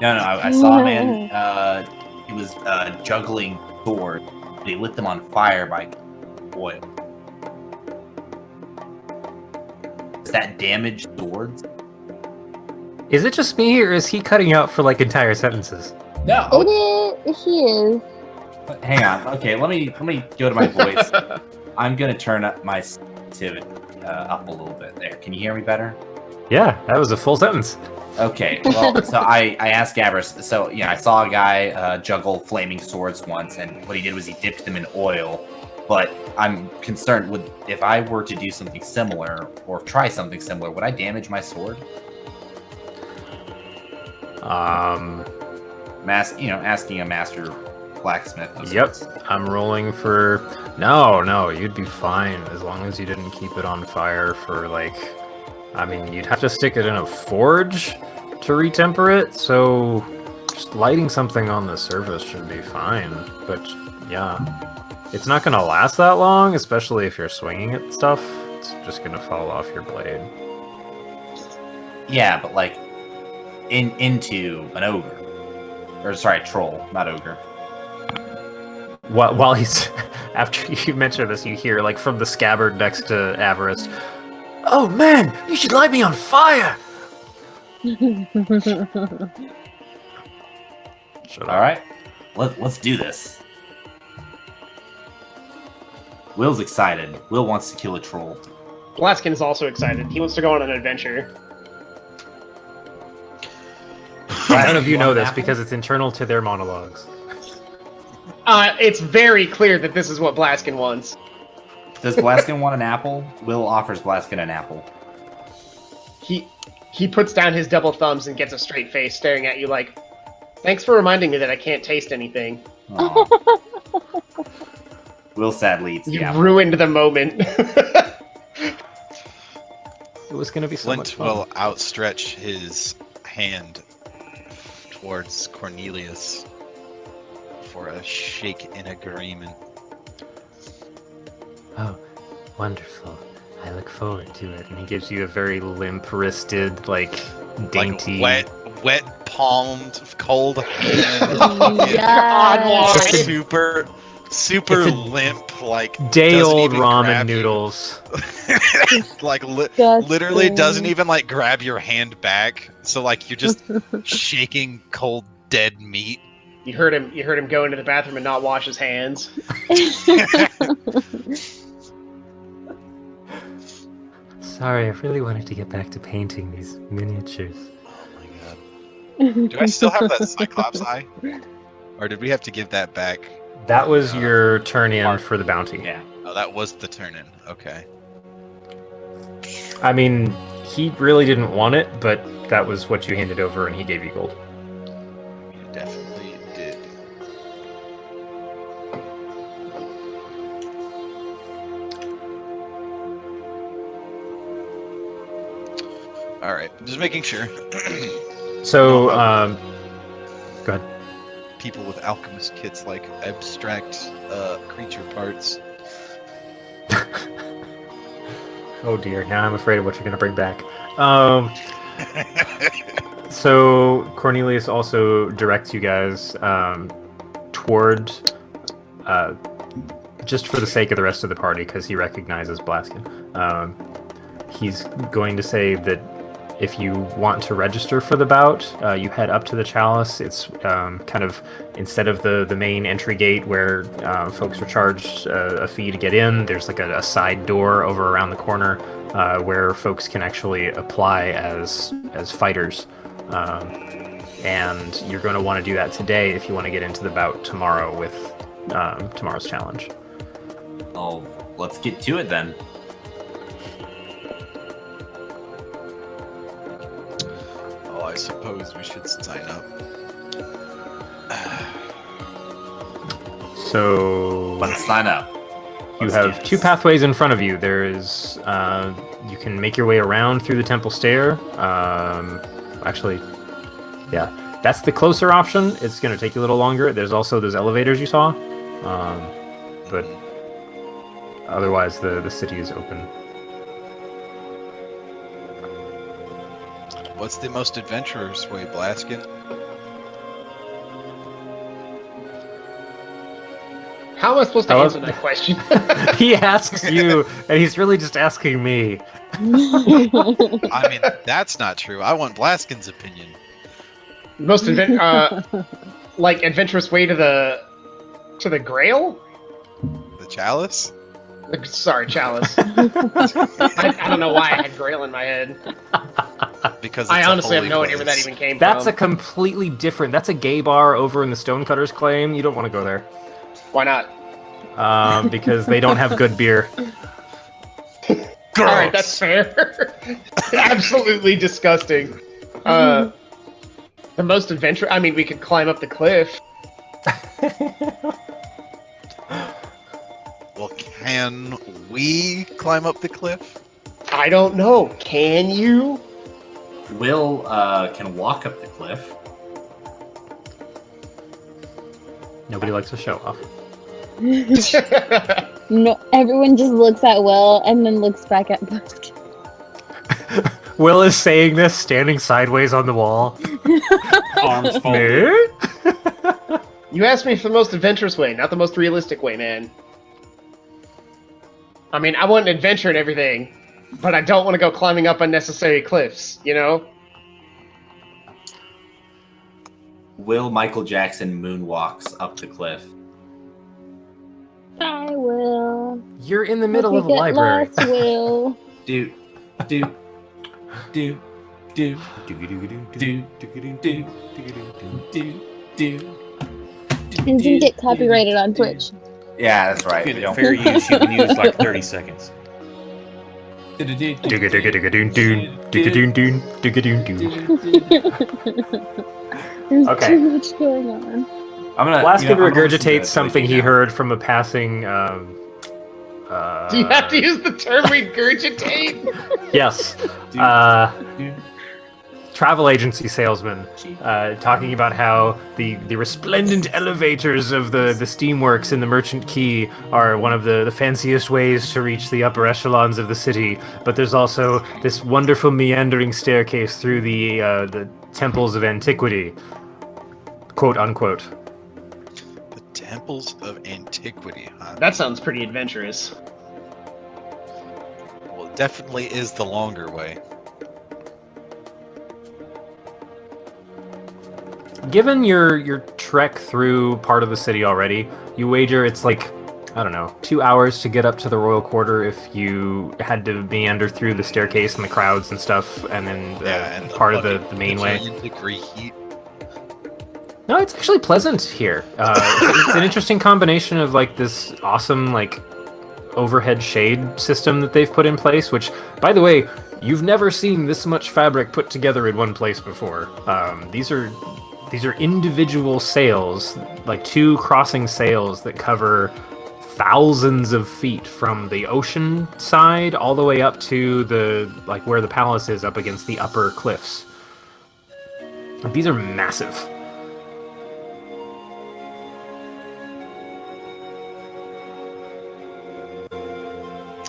Speaker 6: No, I saw a man. He was juggling swords. He lit them on fire by oil. Does that damage swords?
Speaker 2: Is it just me, or is he cutting out for like entire sentences?
Speaker 6: No.
Speaker 5: He is.
Speaker 6: Hang on. Okay, let me go to my voice. I'm gonna turn up my sensitivity up a little bit. There. Can you hear me better?
Speaker 2: Yeah, that was a full sentence.
Speaker 6: Okay. Well, so I asked Avarice. So I saw a guy juggle flaming swords once, and what he did was he dipped them in oil. But I'm concerned with if I were to do something similar or try something similar, would I damage my sword? Asking a master blacksmith. of
Speaker 2: Yep,
Speaker 6: sorts.
Speaker 2: I'm rolling for... No, you'd be fine as long as you didn't keep it on fire for like... I mean, you'd have to stick it in a forge to retemper it, so just lighting something on the surface should be fine. But yeah, it's not gonna last that long, especially if you're swinging at stuff. It's just gonna fall off your blade.
Speaker 6: Yeah, but like into an ogre. Or sorry, troll, not ogre.
Speaker 2: While he's... After you mention this, you hear, like, from the scabbard next to Avarice, "Oh man, you should light me on fire!" Shut up.
Speaker 6: All right, let's do this. Will's excited. Will wants to kill a troll.
Speaker 3: Blaskin is also excited. He wants to go on an adventure.
Speaker 2: None of you know
Speaker 6: want
Speaker 2: this
Speaker 6: an apple?
Speaker 2: because it's internal to their monologues.
Speaker 3: It's very clear that this is what Blaskin wants.
Speaker 6: Does Blaskin want an apple? Will offers Blaskin an apple.
Speaker 3: He puts down his double thumbs and gets a straight face, staring at you like, "Thanks for reminding me that I can't taste anything.
Speaker 6: Aw. Will sadly eats the
Speaker 3: You
Speaker 6: apple.
Speaker 3: ruined the moment."
Speaker 2: It was going to be so much
Speaker 4: Flint
Speaker 2: fun.
Speaker 4: will outstretch his hand towards Cornelius for a shake in agreement.
Speaker 2: Oh, Wonderful. I look forward to it. And he gives you a very limp-wristed, like, dainty...
Speaker 4: Like wet palmed, cold hand.
Speaker 3: God, why?
Speaker 4: Super
Speaker 2: It's a
Speaker 4: limp, like
Speaker 2: day-old
Speaker 4: doesn't even
Speaker 2: ramen
Speaker 4: grab you.
Speaker 2: noodles.
Speaker 4: Like
Speaker 5: Disgusting.
Speaker 4: literally doesn't even like grab your hand back. So like you're just shaking cold dead meat.
Speaker 3: You heard him go into the bathroom and not wash his hands.
Speaker 2: Sorry, I really wanted to get back to painting these miniatures.
Speaker 4: Oh my god. Do I still have that Cyclops eye? Or did we have to give that back?
Speaker 2: That was your turn in for the bounty.
Speaker 1: Yeah.
Speaker 4: Oh, that was the turn in. Okay.
Speaker 2: I mean, he really didn't want it, but that was what you handed over, and he gave you gold.
Speaker 4: You definitely did. All right, just making sure.
Speaker 2: So, go ahead.
Speaker 4: People with alchemist kits like abstract creature parts.
Speaker 2: Oh dear, now I'm afraid of what you're going to bring back. So, Cornelius also directs you guys toward, just for the sake of the rest of the party, because he recognizes Blaskin. He's going to say that if you want to register for the bout, you head up to the chalice. It's kind of, instead of the main entry gate where folks are charged a fee to get in, there's like a side door over around the corner where folks can actually apply as fighters. And you're going to want to do that today if you want to get into the bout tomorrow with tomorrow's challenge.
Speaker 6: Oh, let's get to it then.
Speaker 4: Oh, I suppose we should sign up.
Speaker 2: So
Speaker 6: Let's sign up.
Speaker 2: you
Speaker 6: Let's
Speaker 2: have
Speaker 6: do
Speaker 2: two
Speaker 6: this.
Speaker 2: pathways in front of you. There is you can make your way around through the temple stair. Actually, yeah, that's the closer option. It's going to take you a little longer. There's also those elevators you saw, but otherwise the city is open.
Speaker 4: What's the most adventurous way, Blaskin?
Speaker 3: How am I supposed to
Speaker 2: Hello?
Speaker 3: answer that question?
Speaker 2: He asks you, and he's really just asking me.
Speaker 4: I mean, that's not true. I want Blaskin's opinion.
Speaker 3: Most like adventurous way to the Grail?
Speaker 4: The chalice?
Speaker 3: Sorry, chalice. I don't know why I had Grail in my head.
Speaker 4: Because it's
Speaker 3: I
Speaker 4: a
Speaker 3: honestly have
Speaker 4: holy
Speaker 3: no idea where that
Speaker 4: place.
Speaker 3: even came
Speaker 2: That's a
Speaker 3: from.
Speaker 2: completely different. That's a gay bar over in the Stonecutter's Claim. You don't want to go there.
Speaker 3: Why not?
Speaker 2: Because they don't have good beer.
Speaker 3: All right, that's fair. Absolutely disgusting. The most adventure. I mean, we could climb up the cliff.
Speaker 4: Well, can we climb up the cliff?
Speaker 3: I don't know. Can you?
Speaker 6: Will can walk up the cliff.
Speaker 2: Nobody likes to show off.
Speaker 5: No, everyone just looks at Will and then looks back at Busk.
Speaker 2: Will is saying this, standing sideways on the wall.
Speaker 1: Arms folded.
Speaker 2: Me?
Speaker 3: You asked me for the most adventurous way, not the most realistic way, man. I mean, I want an adventure and everything, but I don't want to go climbing up unnecessary cliffs, you know?
Speaker 6: Will Michael Jackson moonwalks up the cliff.
Speaker 5: I will.
Speaker 2: You're in the middle
Speaker 5: Hope
Speaker 2: of a
Speaker 5: you get
Speaker 2: library.
Speaker 5: lost, Will.
Speaker 6: Do, do, do, do, do, do, do.
Speaker 5: And didn't get copyrighted on Twitch.
Speaker 6: Yeah, that's right.
Speaker 1: In fair use, you can use like 30 seconds.
Speaker 2: Digga-digga-digga-doon-doon, digga-doon-doon, digga-doon-doon.
Speaker 5: There's
Speaker 2: Okay.
Speaker 5: too much going on.
Speaker 6: I'm gonna.
Speaker 2: Blaskin
Speaker 6: I'm gonna listen to
Speaker 2: regurgitates
Speaker 6: that
Speaker 2: something
Speaker 6: voice
Speaker 2: he
Speaker 6: now.
Speaker 2: heard from a passing.
Speaker 3: Do you have to use the term regurgitate?
Speaker 2: Yes.
Speaker 6: Do, do,
Speaker 2: travel agency salesman talking about how the resplendent elevators of the steamworks in the Merchant Quay are one of the fanciest ways to reach the upper echelons of the city. But there's also this wonderful meandering staircase through the temples of antiquity, quote unquote.
Speaker 4: The temples of antiquity, huh?
Speaker 3: That sounds pretty adventurous.
Speaker 4: Well, it definitely is the longer way.
Speaker 2: Given your trek through part of the city already, you wager it's like, I don't know, 2 hours to get up to the royal quarter if you had to meander through the staircase and the crowds and stuff, and then
Speaker 4: and
Speaker 2: part of the main way.
Speaker 4: Degree heat.
Speaker 2: No, it's actually pleasant here. It's an interesting combination of like this awesome like overhead shade system that they've put in place, which, by the way, you've never seen this much fabric put together in one place before. These are individual sails, like 2 crossing sails that cover thousands of feet from the ocean side all the way up to the like where the palace is up against the upper cliffs. Like, these are massive.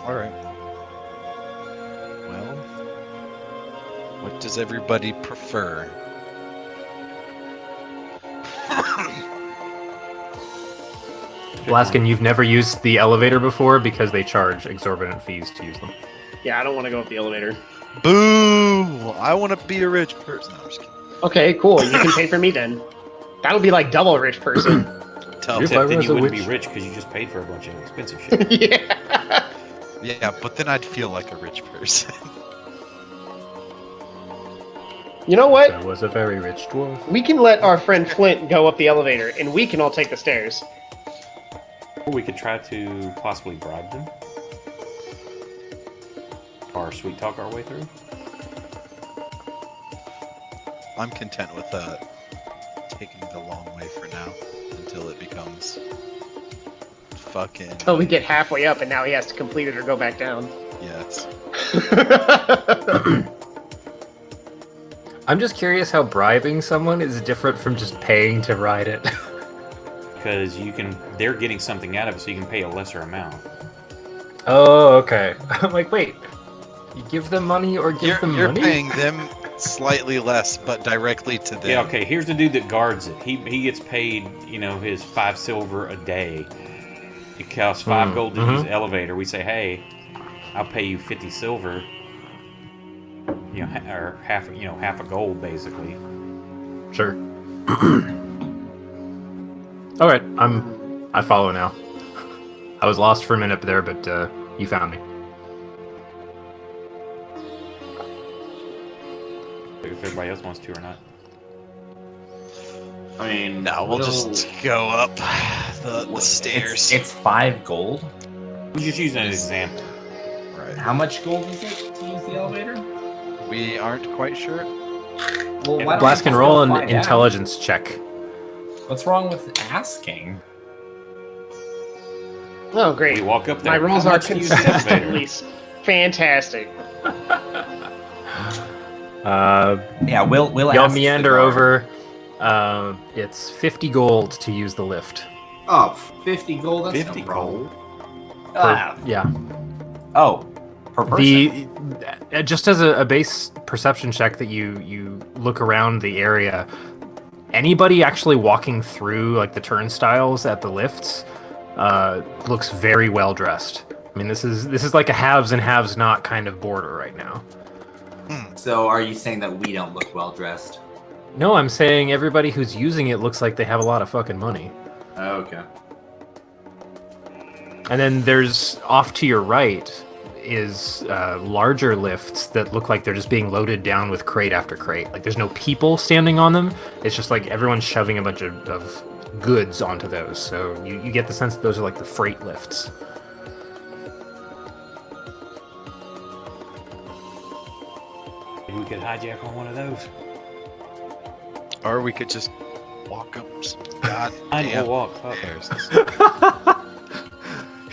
Speaker 4: All right. Well, what does everybody prefer?
Speaker 2: Blaskin, you've never used the elevator before because they charge exorbitant fees to use them.
Speaker 3: Yeah, I don't want to go up the elevator.
Speaker 4: Boo! I want to be a rich person. No, I'm just kidding.
Speaker 3: Okay, cool. You can pay for me then. That'll be like double a rich person.
Speaker 4: Tell
Speaker 2: If
Speaker 4: me.
Speaker 2: I
Speaker 1: Except then
Speaker 2: was
Speaker 1: you
Speaker 2: a
Speaker 1: wouldn't
Speaker 2: witch.
Speaker 1: be rich because you just paid for a bunch of expensive shit.
Speaker 3: Yeah.
Speaker 4: Yeah, but then I'd feel like a rich person.
Speaker 3: You know what?
Speaker 2: I was a very rich dwarf.
Speaker 3: We can let our friend Flint go up the elevator, and we can all take the stairs.
Speaker 1: Or we could try to possibly bribe them. Or sweet talk our way through.
Speaker 4: I'm content with taking the long way for now until it becomes fucking.
Speaker 3: Till we get halfway up, and now he has to complete it or go back down.
Speaker 4: Yes.
Speaker 2: I'm just curious how bribing someone is different from just paying to ride it.
Speaker 1: Because they're getting something out of it, so you can pay a lesser amount.
Speaker 2: Oh, okay. I'm like, wait, you give them money or give them
Speaker 4: You're
Speaker 2: money?
Speaker 4: paying them slightly less, but directly to them.
Speaker 1: Yeah, okay, here's the dude that guards it. He gets paid, his 5 silver a day. It costs 5 gold to use the elevator. We say, hey, I'll pay you 50 silver. Or half a gold, basically.
Speaker 2: Sure. All right, I follow now. I was lost for a minute there, but you found me.
Speaker 1: If everybody else wants to or not.
Speaker 6: I mean,
Speaker 4: No, we'll just go up the stairs.
Speaker 6: It's 5 gold.
Speaker 1: We're just using an example.
Speaker 4: Right.
Speaker 6: How much gold is it to use the elevator?
Speaker 4: We aren't quite sure.
Speaker 6: Well, why don't we
Speaker 2: Blaskin,
Speaker 6: just
Speaker 2: roll
Speaker 6: go
Speaker 2: an
Speaker 6: find out?
Speaker 2: intelligence check.
Speaker 6: What's wrong with asking?
Speaker 3: Oh, great.
Speaker 1: We walk up there.
Speaker 3: My rolls
Speaker 1: How
Speaker 3: are
Speaker 1: much to use the elevator?
Speaker 3: consistently fantastic.
Speaker 6: Yeah, we'll
Speaker 2: Y'all
Speaker 6: ask
Speaker 2: meander
Speaker 6: the guard.
Speaker 2: over. It's 50 gold to use the lift.
Speaker 6: Oh, 50 gold. That's
Speaker 1: 50
Speaker 6: no problem.
Speaker 1: gold?
Speaker 2: Yeah.
Speaker 6: Oh, per person.
Speaker 2: Just as a base perception check that you look around the area, anybody actually walking through like the turnstiles at the lifts looks very well dressed. I mean, this is like a haves and haves not kind of border right now.
Speaker 6: So are you saying that we don't look well dressed?
Speaker 2: No, I'm saying everybody who's using it looks like they have a lot of fucking money.
Speaker 6: Okay.
Speaker 2: And then there's off to your right is larger lifts that look like they're just being loaded down with crate after crate. Like there's no people standing on them. It's just like everyone's shoving a bunch of goods onto those. So you get the sense that those are like the freight lifts.
Speaker 1: Maybe we could hijack on one of those.
Speaker 4: Or we could just walk up some god
Speaker 1: I will
Speaker 4: damn
Speaker 1: walk up.
Speaker 4: stairs.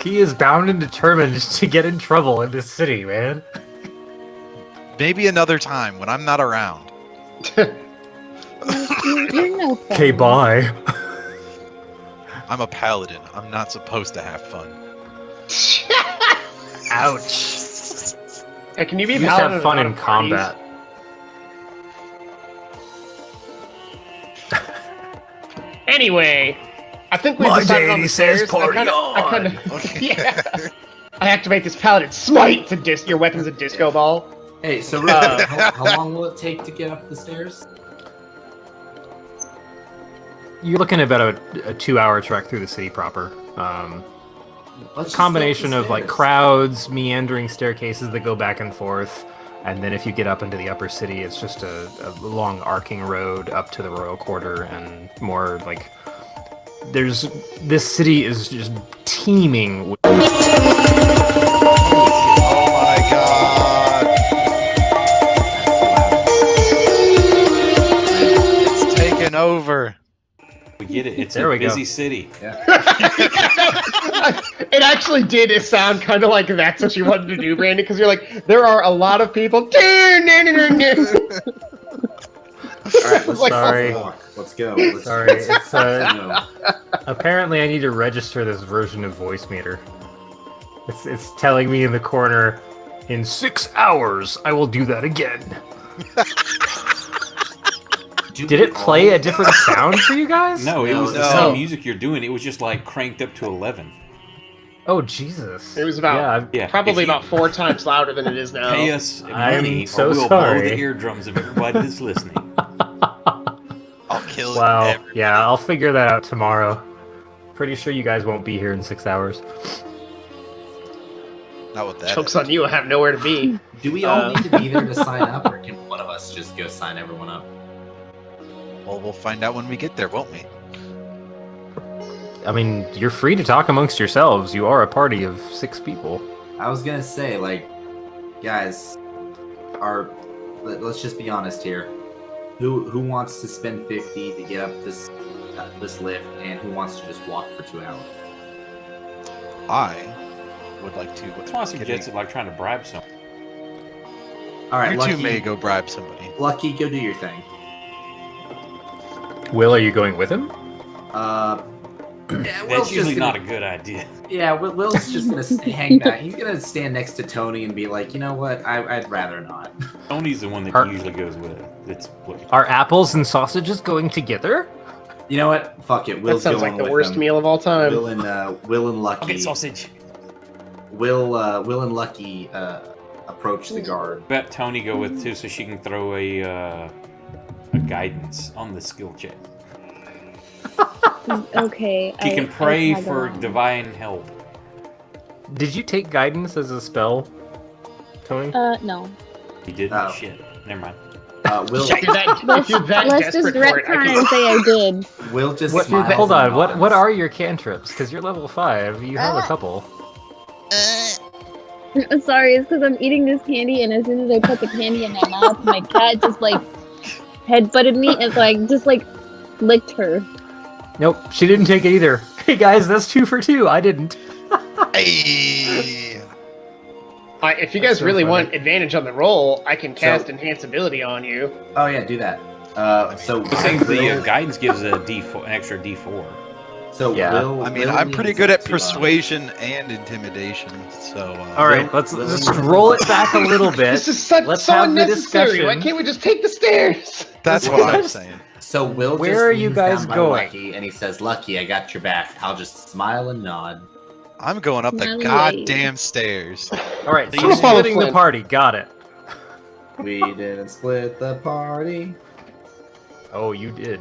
Speaker 2: He is bound and determined to get in trouble in this city, man.
Speaker 4: Maybe another time when I'm not around.
Speaker 5: You're no fun.
Speaker 2: Okay, bye.
Speaker 7: I'm a paladin. I'm not supposed to have fun.
Speaker 2: Ouch.
Speaker 3: Hey, can you be
Speaker 2: You just
Speaker 3: paladin
Speaker 2: have fun
Speaker 3: of
Speaker 2: in
Speaker 3: a lot of parties?
Speaker 2: combat.
Speaker 3: Anyway, I think we
Speaker 2: My
Speaker 3: decided on
Speaker 2: deity
Speaker 3: the
Speaker 2: says
Speaker 3: stairs.
Speaker 2: party
Speaker 3: I kind
Speaker 2: on.
Speaker 3: of, yeah. I activate this paladin smite to your weapon's a disco ball.
Speaker 6: Hey, so how long will it take to get up the stairs?
Speaker 2: You're looking at about a 2-hour trek through the city proper.
Speaker 6: Let's just
Speaker 2: Combination
Speaker 6: go up
Speaker 2: of
Speaker 6: the
Speaker 2: like
Speaker 6: stairs.
Speaker 2: crowds, meandering staircases that go back and forth, and then if you get up into the upper city, it's just a long arcing road up to the royal quarter, and more like this city is just teeming with.
Speaker 7: Oh my god! It's taken over.
Speaker 1: We get it. It's
Speaker 2: There
Speaker 1: a
Speaker 2: we go.
Speaker 1: busy city.
Speaker 3: It actually did sound kind of like that's what you wanted to do, Brandon, because you're like, there are a lot of people.
Speaker 6: All right, let's
Speaker 3: Like,
Speaker 2: sorry.
Speaker 6: walk. Let's go. Let's
Speaker 2: Sorry,
Speaker 6: let's-
Speaker 2: it's
Speaker 6: no.
Speaker 2: apparently I need to register this version of voice meter. It's telling me in the corner, in 6 hours I will do that again. Did it play a different sound for you guys?
Speaker 1: No, it was the
Speaker 7: No.
Speaker 1: same music you're doing. It was just like cranked up to 11.
Speaker 2: Oh Jesus!
Speaker 3: It was about
Speaker 2: Yeah,
Speaker 1: Yeah,
Speaker 3: probably
Speaker 1: if you
Speaker 3: about 4 times louder than it is now.
Speaker 1: Pay us
Speaker 2: I'm
Speaker 1: money,
Speaker 2: so
Speaker 1: or we'll
Speaker 2: sorry.
Speaker 1: blow the eardrums of everybody that's listening.
Speaker 7: I'll kill
Speaker 2: Wow.
Speaker 7: everybody.
Speaker 2: Yeah, I'll figure that out tomorrow. Pretty sure you guys won't be here in 6 hours.
Speaker 7: Not with that.
Speaker 3: Joke's on you, I have nowhere to be.
Speaker 6: Do we all need to be there to sign up, or can one of us just go sign everyone up?
Speaker 7: Well, we'll find out when we get there, won't we?
Speaker 2: I mean, you're free to talk amongst yourselves. You are a party of 6 people.
Speaker 6: I was gonna say, like, guys, let's just be honest here. Who wants to spend 50 to get up this lift, and who wants to just walk for 2 hours?
Speaker 7: I would like to.
Speaker 1: That's why I suggested like trying to bribe someone.
Speaker 6: All right,
Speaker 7: You
Speaker 6: Lucky,
Speaker 7: two may go bribe somebody.
Speaker 6: Lucky, go do your thing.
Speaker 2: Will, are you going with him?
Speaker 6: Yeah,
Speaker 1: That's usually not a good idea.
Speaker 6: Yeah, Will's just gonna hang back. He's gonna stand next to Tony and be like, you know what? I'd rather not.
Speaker 1: Tony's the one that
Speaker 2: Are-
Speaker 1: usually goes with it. It's
Speaker 2: Are apples and sausages going together?
Speaker 6: You know what? Fuck it.
Speaker 3: That
Speaker 6: Will's
Speaker 3: sounds
Speaker 6: going
Speaker 3: like the
Speaker 6: with
Speaker 3: worst
Speaker 6: them.
Speaker 3: meal of all time.
Speaker 6: Will and Lucky.
Speaker 1: okay, sausage.
Speaker 6: Will and Lucky approach the guard.
Speaker 1: Bet Tony go with too, so she can throw a guidance on the skill check.
Speaker 5: Okay.
Speaker 1: She can pray
Speaker 5: tag
Speaker 1: for
Speaker 5: along.
Speaker 1: divine help.
Speaker 2: Did you take guidance as a spell, Tony?
Speaker 5: No.
Speaker 1: He did
Speaker 6: Oh.
Speaker 1: Shit. Never mind.
Speaker 6: Will
Speaker 3: If you're that, if you're that
Speaker 5: Let's just
Speaker 3: desperate for it, I
Speaker 5: retcon
Speaker 3: can...
Speaker 5: and say I did.
Speaker 6: Will just
Speaker 2: What,
Speaker 6: smiles
Speaker 2: hold
Speaker 6: and
Speaker 2: on. What
Speaker 6: nods.
Speaker 2: are your cantrips? Because you're level 5. You have a couple.
Speaker 5: Sorry, it's because I'm eating this candy, and as soon as I put the candy in my mouth, my cat just like headbutted me and just licked her.
Speaker 2: Nope, she didn't take it either. Hey guys, that's 2 for 2. I didn't.
Speaker 7: Hey!
Speaker 3: If you
Speaker 2: That's
Speaker 3: guys
Speaker 2: so
Speaker 3: really
Speaker 2: funny.
Speaker 3: want advantage on the roll, I can cast
Speaker 6: So-
Speaker 3: enhance ability on you.
Speaker 6: Oh yeah, do that. So
Speaker 1: I think the
Speaker 6: Will,
Speaker 1: guidance gives a D4, an extra D4.
Speaker 6: so
Speaker 2: Yeah.
Speaker 6: Will,
Speaker 7: I mean,
Speaker 6: Will
Speaker 7: I'm pretty
Speaker 6: needs
Speaker 7: good at
Speaker 6: to,
Speaker 7: persuasion and intimidation, so.
Speaker 2: All right, let's just roll it back a little bit.
Speaker 3: This is so
Speaker 2: Let's have the
Speaker 3: unnecessary. Why
Speaker 2: discussion.
Speaker 3: can't we just take the stairs?
Speaker 7: That's what I'm saying.
Speaker 6: So Will
Speaker 2: Where
Speaker 6: just
Speaker 2: are you
Speaker 6: leans
Speaker 2: guys
Speaker 6: down by
Speaker 2: going?
Speaker 6: Lucky, and he says, "Lucky, I got your back." I'll just smile and nod.
Speaker 7: I'm going up the
Speaker 5: Smiley
Speaker 7: goddamn stairs.
Speaker 2: All right, so
Speaker 3: I'm
Speaker 2: you're
Speaker 3: gonna follow
Speaker 2: splitting the
Speaker 3: Flint.
Speaker 2: party. Got it.
Speaker 6: We didn't split the party.
Speaker 2: Oh, you did.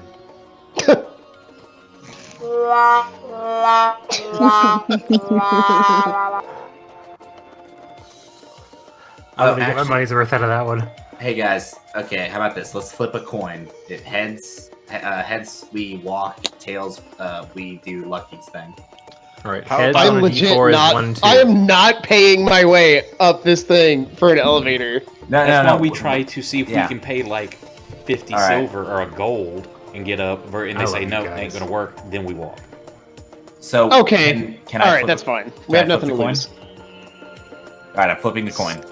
Speaker 2: I don't think my
Speaker 6: actually-
Speaker 2: money's worth out of that one.
Speaker 6: Hey guys, okay, how about this? Let's flip a coin. It heads, we walk. Tails, we do Lucky's thing.
Speaker 2: All right,
Speaker 7: How
Speaker 2: heads
Speaker 7: about-
Speaker 2: on
Speaker 3: I'm
Speaker 2: a
Speaker 3: legit
Speaker 2: D4
Speaker 3: not.
Speaker 2: is 1, 2.
Speaker 3: I am not paying my way up this thing for an elevator.
Speaker 6: No,
Speaker 1: That's why we try to see if
Speaker 6: Yeah.
Speaker 1: we can pay like 50
Speaker 6: All right.
Speaker 1: silver or a gold and get up, and
Speaker 2: I
Speaker 1: they say
Speaker 2: love
Speaker 1: no,
Speaker 2: you
Speaker 1: it ain't
Speaker 2: guys.
Speaker 1: gonna work. Then we walk.
Speaker 6: So
Speaker 3: Okay.
Speaker 6: can
Speaker 3: All
Speaker 6: I
Speaker 3: right,
Speaker 6: flip
Speaker 3: that's
Speaker 6: a-
Speaker 3: fine.
Speaker 6: can
Speaker 3: We
Speaker 6: I
Speaker 3: have
Speaker 6: flip
Speaker 3: nothing
Speaker 6: the
Speaker 3: to
Speaker 6: coin?
Speaker 3: lose.
Speaker 6: All right, I'm flipping the coin.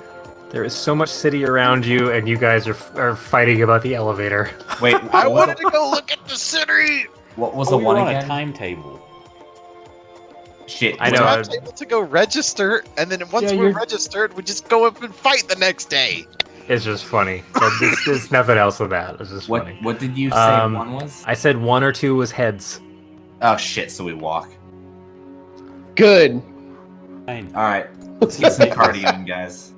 Speaker 2: There is so much city around you, and you guys are fighting about the elevator.
Speaker 6: Wait,
Speaker 7: I
Speaker 6: what was,
Speaker 7: wanted to go look at the city.
Speaker 6: what was
Speaker 1: Oh,
Speaker 6: the
Speaker 1: we
Speaker 6: one
Speaker 1: were on
Speaker 6: again?
Speaker 1: a timetable.
Speaker 6: Shit.
Speaker 2: I
Speaker 7: We
Speaker 2: know,
Speaker 7: were able to go register, and then once
Speaker 2: Yeah,
Speaker 7: we're
Speaker 2: you're-
Speaker 7: registered, we just go up and fight the next day.
Speaker 2: It's just funny. There's nothing else with that. It's just funny.
Speaker 6: What did you say
Speaker 2: Um,
Speaker 6: one was?
Speaker 2: I said 1 or 2 was heads.
Speaker 6: Oh shit! So we walk.
Speaker 3: Good.
Speaker 1: Fine.
Speaker 6: All right, let's get some cardioing, guys.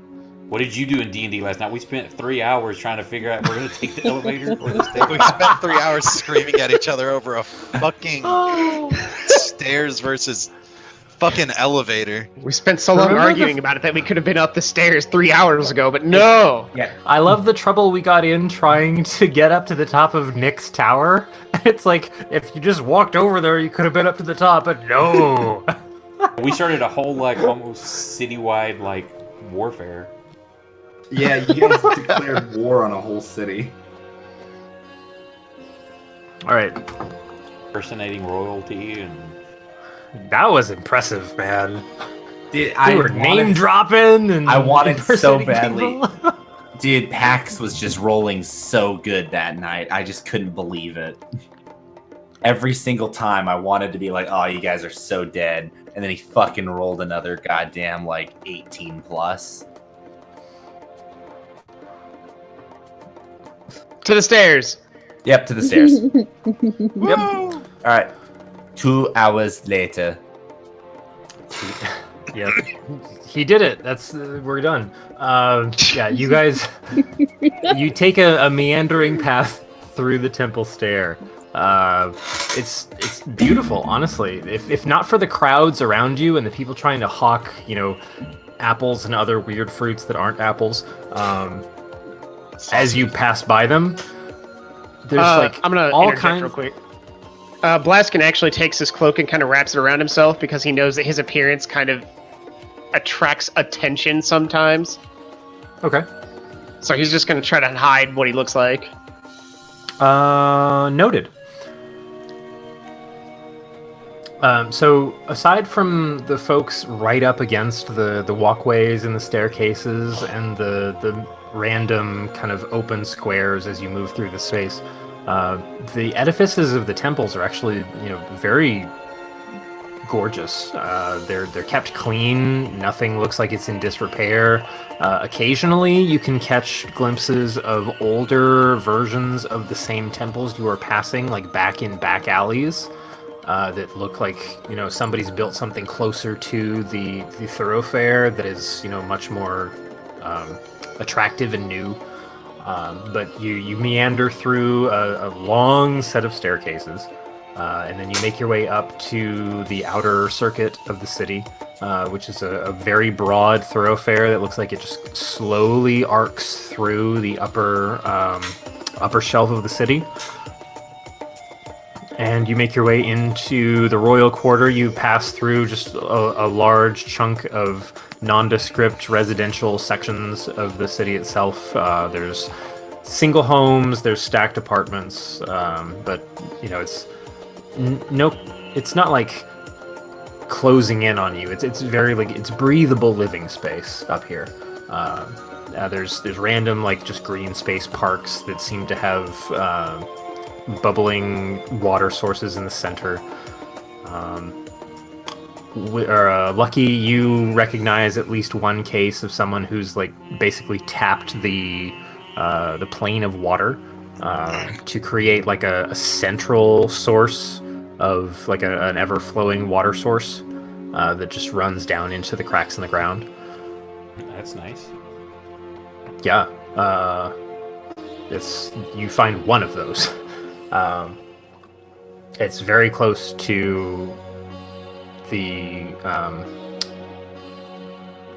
Speaker 1: What did you do in D&D last night? We spent 3 hours trying to figure out if we're going to take the elevator or the stairs.
Speaker 7: We spent 3 hours screaming at each other over a fucking stairs versus fucking elevator.
Speaker 3: We spent so long
Speaker 2: Remember the-
Speaker 3: arguing about it that we could have been up the stairs 3 hours ago, but no.
Speaker 2: I love the trouble we got in trying to get up to the top of Nick's tower. It's like, if you just walked over there, you could have been up to the top, but no.
Speaker 1: We started a whole, like, almost citywide, like, warfare.
Speaker 6: Yeah, you guys declared war on a whole city.
Speaker 2: All right,
Speaker 1: Impersonating royalty and...
Speaker 2: that was impressive, man.
Speaker 6: Dude,
Speaker 2: They were name dropping, and
Speaker 6: I wanted so
Speaker 2: impersonating
Speaker 6: badly.
Speaker 2: people.
Speaker 6: Dude, PAX was just rolling so good that night. I just couldn't believe it. Every single time I wanted to be like, oh, you guys are so dead. And then he fucking rolled another goddamn, like, 18 plus.
Speaker 3: To the stairs.
Speaker 6: Yep, to the stairs. Yep. All right. 2 hours later.
Speaker 2: Yep. He did it. That's we're done. Yeah, you guys, you take a meandering path through the temple stair. It's beautiful, honestly. If not for the crowds around you and the people trying to hawk, apples and other weird fruits that aren't apples, as you pass by them, there's
Speaker 3: I'm gonna
Speaker 2: all
Speaker 3: interject
Speaker 2: kinds.
Speaker 3: real quick. Blaskin actually takes his cloak and kind of wraps it around himself because he knows that his appearance kind of attracts attention sometimes.
Speaker 2: Okay.
Speaker 3: So he's just gonna try to hide what he looks like.
Speaker 2: Noted. So aside from the folks right up against the walkways and the staircases and the random kind of open squares as you move through the space, the edifices of the temples are actually, very gorgeous. They're kept clean. Nothing looks like it's in disrepair. Occasionally, you can catch glimpses of older versions of the same temples you are passing, like back alleys. That look like somebody's built something closer to the thoroughfare that is much more attractive and new. But you meander through a long set of staircases, and then you make your way up to the outer circuit of the city, which is a very broad thoroughfare that looks like it just slowly arcs through the upper shelf of the city. And you make your way into the royal quarter. You pass through just a large chunk of nondescript residential sections of the city itself. There's single homes, there's stacked apartments, but it's not like closing in on you. It's very it's breathable living space up here. There's random just green space parks that seem to have bubbling water sources in the center. Lucky, you recognize at least one case of someone who's basically tapped the plane of water to create a central source of an ever-flowing water source that just runs down into the cracks in the ground.
Speaker 1: That's nice.
Speaker 2: Yeah, you find one of those. It's very close to the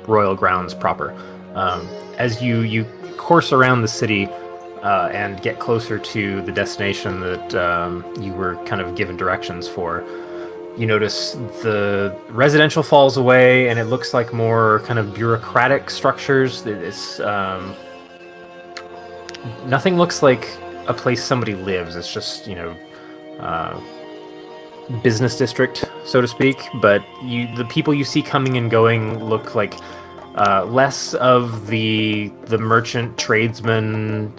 Speaker 2: royal grounds proper. As you course around the city and get closer to the destination that you were kind of given directions for, you notice the residential falls away and it looks like more kind of bureaucratic structures. It's nothing looks like a place somebody lives. It's just business district, so to speak. But the people you see coming and going look like Less of the merchant tradesman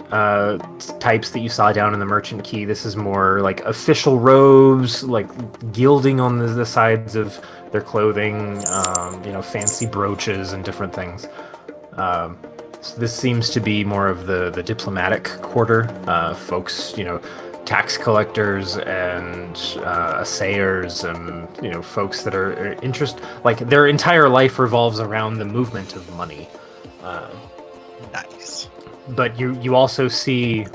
Speaker 2: types that you saw down in the Merchant Quay. This is more like official robes, like gilding on the sides of their clothing, fancy brooches and different things. So this seems to be more of the diplomatic quarter. Folks, tax collectors and assayers and folks that are like their entire life revolves around the movement of money.
Speaker 4: Nice.
Speaker 2: But you also see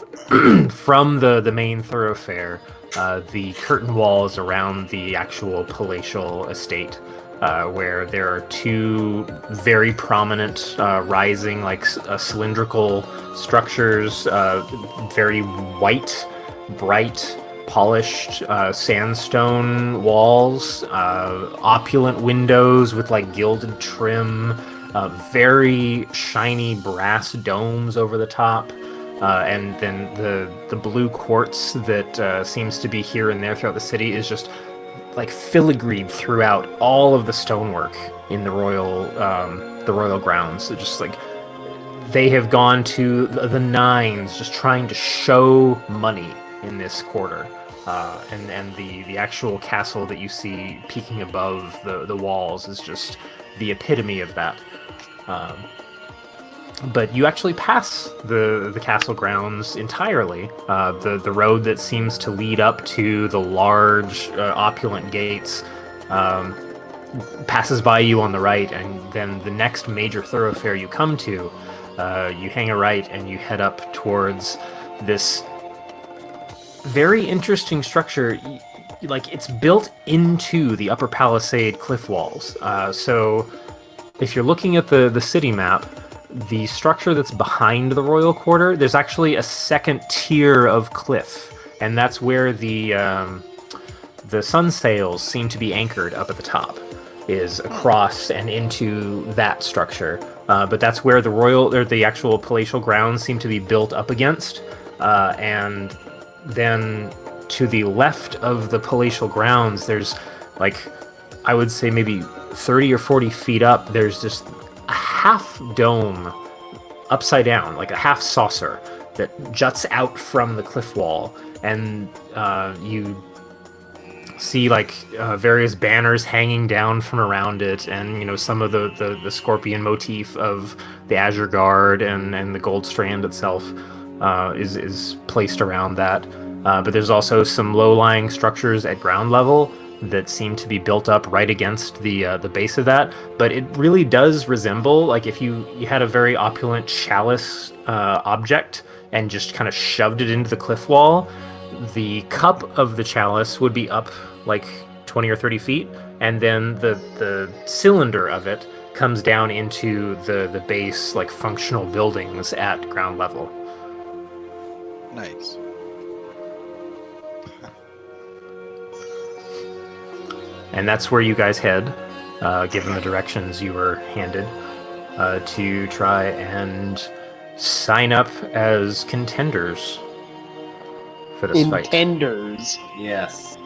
Speaker 2: from the main thoroughfare the curtain walls around the actual palatial estate, where there are two very prominent rising cylindrical structures, very white, bright, polished sandstone walls, opulent windows with like gilded trim, very shiny brass domes over the top, and then the blue quartz that seems to be here and there throughout the city is just like filigreed throughout all of the stonework in the royal grounds. It just like they have gone to the nines just trying to show money in this quarter. And the actual castle that you see peeking above the walls is just the epitome of that. But you actually pass the castle grounds entirely. The road that seems to lead up to the large, opulent gates passes by you on the right, and then the next major thoroughfare you come to, you hang a right and you head up towards this very interesting structure. Like, it's built into the Upper Palisade cliff walls. So if you're looking at the city map, the structure that's behind the royal quarter, there's actually a second tier of cliff, and that's where the sun sails seem to be anchored up at the top, is across and into that structure. But that's where the actual palatial grounds seem to be built up against, and then to the left of the palatial grounds, there's like, I would say maybe 30 or 40 feet up, there's just a half dome upside down, like a half saucer that juts out from the cliff wall, and you see like various banners hanging down from around it, and some of the scorpion motif of the Azure Guard and the gold strand itself is placed around that. But there's also some low-lying structures at ground level that seem to be built up right against the base of that. But it really does resemble, like, if you had a very opulent chalice object and just kind of shoved it into the cliff wall, the cup of the chalice would be up like 20 or 30 feet, and then the cylinder of it comes down into the base, like, functional buildings at ground level.
Speaker 4: Nice.
Speaker 2: And that's where you guys head, given the directions you were handed, to try and sign up as contenders for this fight.
Speaker 3: Intenders.
Speaker 6: Yes.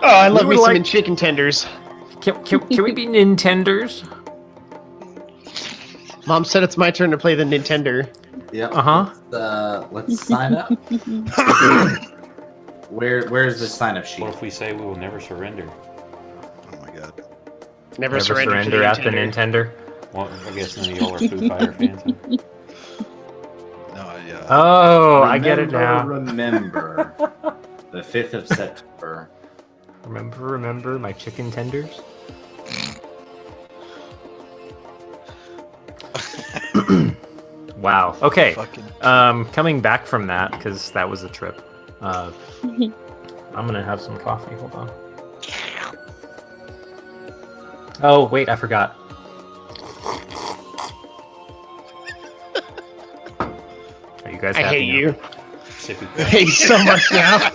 Speaker 3: Oh, I love
Speaker 2: would
Speaker 3: me some
Speaker 2: like-
Speaker 3: chicken tenders.
Speaker 2: Can we be Nintenders?
Speaker 3: Mom said it's my turn to play the Nintendo.
Speaker 6: Yep.
Speaker 2: Uh-huh.
Speaker 6: Let's sign up. Where's the sign up sheet?
Speaker 1: What if we say we will never surrender?
Speaker 4: Oh my god.
Speaker 3: Never
Speaker 2: Never surrender at the
Speaker 3: Nintendo.
Speaker 2: Nintendo.
Speaker 1: Well, I guess none of y'all are Foo Fighter fans.
Speaker 4: No, yeah.
Speaker 2: Oh, I get it now.
Speaker 6: Remember, the 5th of September.
Speaker 2: Remember my chicken tenders? Wow. Okay.
Speaker 4: Fucking.
Speaker 2: Coming back from that, because that was a trip. I'm gonna have some coffee. Hold on. Oh wait, I forgot. Are you guys
Speaker 3: I
Speaker 2: happy
Speaker 3: hate
Speaker 2: now?
Speaker 3: you.
Speaker 1: Sippy
Speaker 3: I hate you so much now.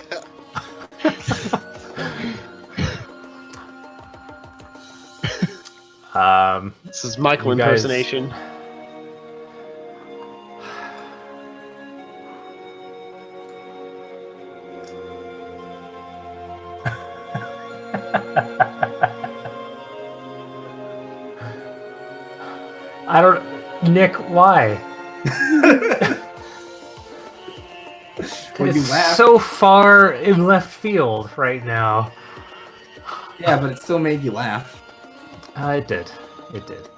Speaker 3: This is Michael
Speaker 2: You guys-
Speaker 3: impersonation.
Speaker 2: I don't... Nick, why?
Speaker 6: When you
Speaker 2: It's
Speaker 6: laugh.
Speaker 2: so far in left field right now.
Speaker 6: Yeah, but it still made you laugh.
Speaker 2: It did. It did.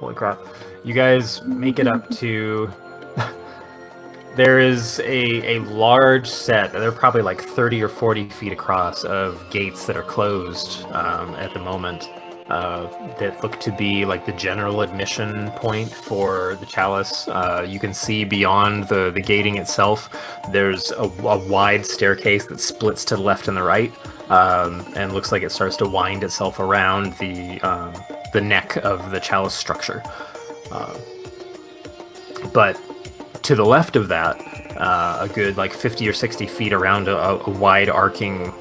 Speaker 2: Holy crap. You guys make it up to... There is a large set, they're probably like 30 or 40 feet across, of gates that are closed at the moment that look to be like the general admission point for the chalice. You can see beyond the gating itself, there's a wide staircase that splits to the left and the right, and looks like it starts to wind itself around the neck of the chalice structure. But to the left of that, a good like 50 or 60 feet around a wide arcing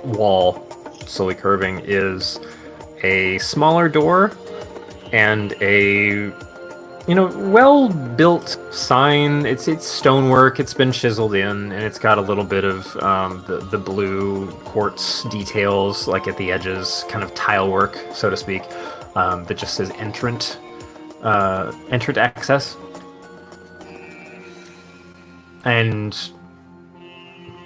Speaker 2: wall, slowly curving, is a smaller door and a well-built sign. It's stonework. It's been chiseled in, and it's got a little bit of the blue quartz details, like at the edges, kind of tile work, so to speak, that just says entrant access. And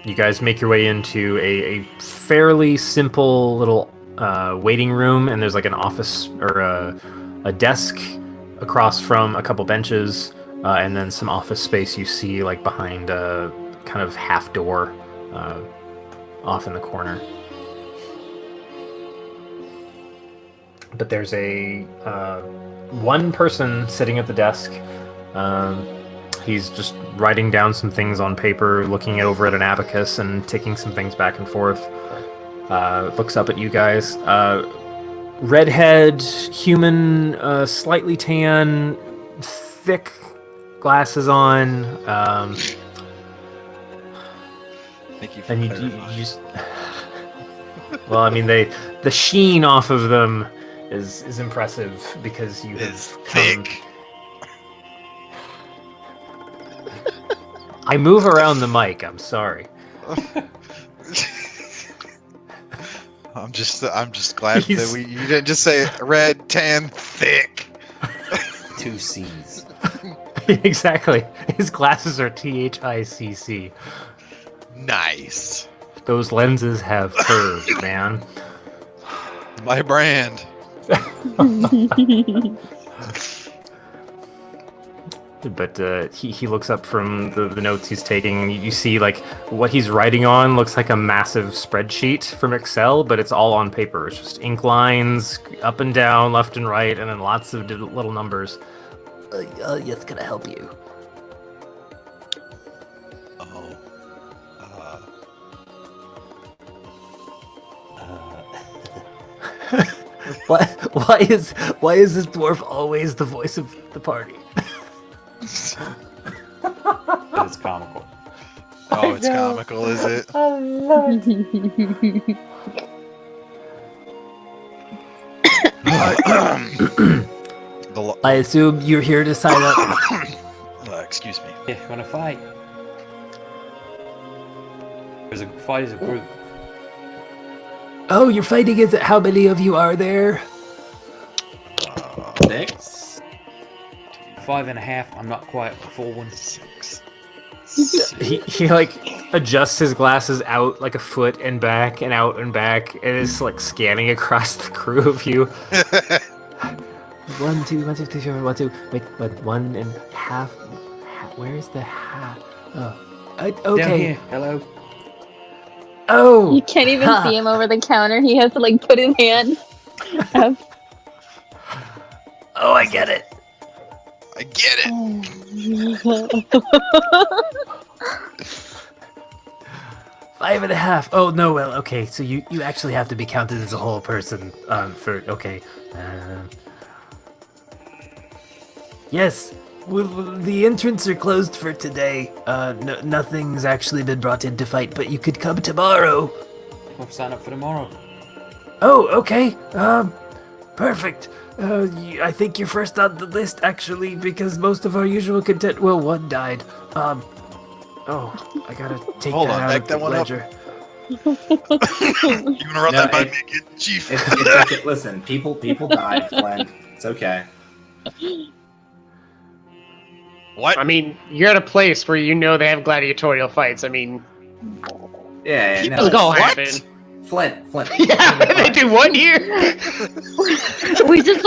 Speaker 2: you guys make your way into a fairly simple little waiting room, and there's like an office or a desk across from a couple benches, and then some office space you see like behind a kind of half door off in the corner. But there's a one person sitting at the desk. He's just writing down some things on paper, looking over at an abacus and ticking some things back and forth. Looks up at you guys. Redhead, human, slightly tan, thick glasses on.
Speaker 7: Thank you for
Speaker 2: And you
Speaker 7: clarifying.
Speaker 2: just... Well, I mean, the sheen off of them is impressive because you
Speaker 7: Is
Speaker 2: have come...
Speaker 7: thick.
Speaker 2: I move around the mic. I'm sorry.
Speaker 7: I'm just glad that you didn't just say red, tan, thick.
Speaker 1: 2 C's.
Speaker 2: Exactly. His glasses are THICC.
Speaker 7: Nice.
Speaker 2: Those lenses have curves, man.
Speaker 7: My brand.
Speaker 2: But he looks up from the notes he's taking, and you see like what he's writing on looks like a massive spreadsheet from Excel, but it's all on paper. It's just ink lines up and down, left and right, and then lots of little numbers. Yes, can I help you?
Speaker 7: Oh.
Speaker 2: Why is this dwarf always the voice of the party?
Speaker 1: That is comical.
Speaker 7: Oh, it's comical, is it?
Speaker 2: I assume you're here to sign up.
Speaker 7: Excuse me.
Speaker 1: Yeah, you want to fight? There's a fight as a group.
Speaker 2: Oh, you're fighting as how many of you are there?
Speaker 6: 6?
Speaker 1: 5.5. I'm not quite a full one.
Speaker 7: 6.
Speaker 2: He like adjusts his glasses out like a foot and back and out and back, and is like scanning across the crew of you. 1, 2, 1, 2, 3, 4, 1, 2. Wait, but 1.5. Where's the half? Oh,
Speaker 1: Down
Speaker 2: okay.
Speaker 1: here. Hello.
Speaker 2: Oh,
Speaker 5: You can't even
Speaker 2: Ha.
Speaker 5: see him over the counter. He has to like put his hand up.
Speaker 2: Oh, I get it.
Speaker 7: I get it.
Speaker 2: 5.5. Oh no, well, okay. So you actually have to be counted as a whole person. Okay. Yes. Well, the entrants are closed for today. Nothing's actually been brought in to fight, but you could come tomorrow.
Speaker 1: I'll sign up for tomorrow.
Speaker 2: Oh, okay. Perfect. I think you're first on the list, actually, because most of our usual content. Well, one died. Oh, I gotta take
Speaker 7: Hold
Speaker 2: that
Speaker 7: on,
Speaker 2: out
Speaker 7: back
Speaker 2: of
Speaker 7: that
Speaker 2: the
Speaker 7: one up.
Speaker 2: ledger.
Speaker 7: You wanna run
Speaker 6: No,
Speaker 7: that by
Speaker 6: it-
Speaker 7: me again, Chief?
Speaker 6: It's okay. Listen, people die, Flint. It's okay.
Speaker 7: What?
Speaker 3: I mean, you're at a place where you know they have gladiatorial fights. I mean,
Speaker 6: Yeah,
Speaker 3: it's
Speaker 6: no.
Speaker 3: gonna
Speaker 7: What?
Speaker 3: happen.
Speaker 6: Flint.
Speaker 3: Yeah, they do one here.
Speaker 5: we just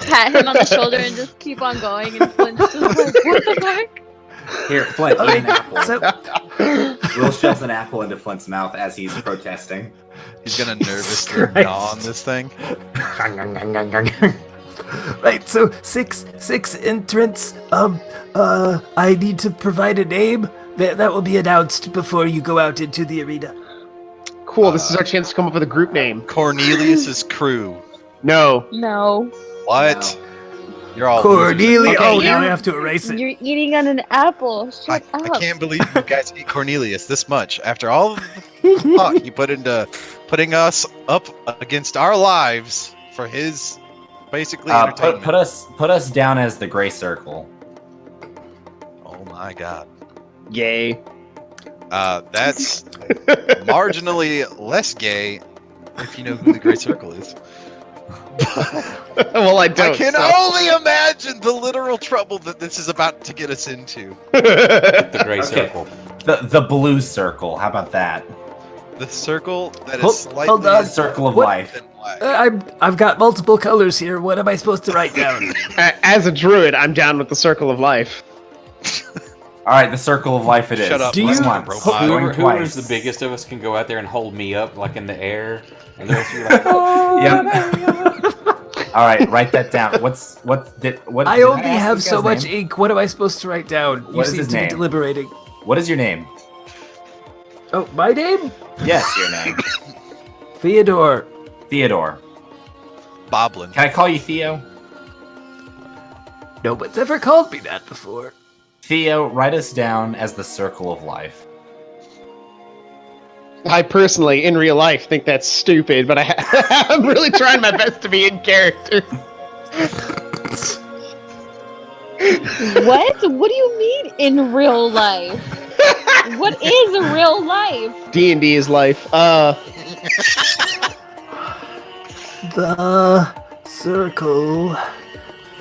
Speaker 5: pat him on the shoulder and just keep on going, and Flint's just like, what the fuck?
Speaker 6: Here, Flint, eat an apple.
Speaker 2: So,
Speaker 6: Will shoves an apple into Flint's mouth as he's protesting.
Speaker 7: He's gonna nervously
Speaker 2: Christ.
Speaker 7: gnaw on this thing.
Speaker 2: right, so six entrants. I need to provide a name. That will be announced before you go out into the arena.
Speaker 3: Cool. This is our chance to come up with a group name.
Speaker 7: Cornelius's crew.
Speaker 3: No.
Speaker 5: No.
Speaker 7: What? You're all
Speaker 2: Cornelius.
Speaker 3: Okay,
Speaker 2: Oh,
Speaker 3: you-
Speaker 2: now I have to erase it.
Speaker 5: You're eating on an apple. Shut
Speaker 7: I
Speaker 5: up.
Speaker 7: can't believe you guys eat Cornelius this much after all of the thought you put into putting us up against our lives for his basically entertainment.
Speaker 6: Put us down as the Gray Circle.
Speaker 7: Oh my god.
Speaker 3: Yay.
Speaker 7: That's marginally less gay if you know who the Great Circle is.
Speaker 3: Well, I don't.
Speaker 7: I can
Speaker 3: so-
Speaker 7: only imagine the literal trouble that this is about to get us into.
Speaker 1: The gray
Speaker 6: Okay.
Speaker 1: circle.
Speaker 6: The Blue Circle. How about that?
Speaker 7: The circle that is
Speaker 2: Hold-
Speaker 7: slightly
Speaker 2: hold on.
Speaker 6: Circle of
Speaker 2: What?
Speaker 6: Life.
Speaker 7: than black.
Speaker 2: I've got multiple colors here. What am I supposed to write down?
Speaker 3: As a druid, I'm down with the circle of life.
Speaker 6: All right, the Circle of Life it is.
Speaker 7: Shut up,
Speaker 2: Do
Speaker 6: Going
Speaker 2: you-
Speaker 6: once,
Speaker 7: robot.
Speaker 6: going
Speaker 1: Whoever's
Speaker 6: twice.
Speaker 1: the biggest of us can go out there and hold me up, like in the air, and the rest of you are like,
Speaker 6: Yep. All right, write that down. What?
Speaker 2: I
Speaker 6: did
Speaker 2: only
Speaker 6: ask
Speaker 2: have
Speaker 6: this
Speaker 2: so
Speaker 6: guy's
Speaker 2: much
Speaker 6: name?
Speaker 2: ink. What am I supposed to write down? You
Speaker 6: What is
Speaker 2: seem
Speaker 6: his
Speaker 2: to be
Speaker 6: name?
Speaker 2: deliberating.
Speaker 6: What is your name?
Speaker 2: Oh, my name?
Speaker 6: Yes, your name.
Speaker 2: Theodore.
Speaker 6: Theodore.
Speaker 7: Boblin.
Speaker 6: Can I call you Theo?
Speaker 2: No one's ever called me that before.
Speaker 6: Theo, write us down as the Circle of Life.
Speaker 3: I personally, in real life, think that's stupid, but I'm really trying my best to be in character.
Speaker 5: What? What do you mean in real life? What is real life?
Speaker 3: D&D is life.
Speaker 2: The circle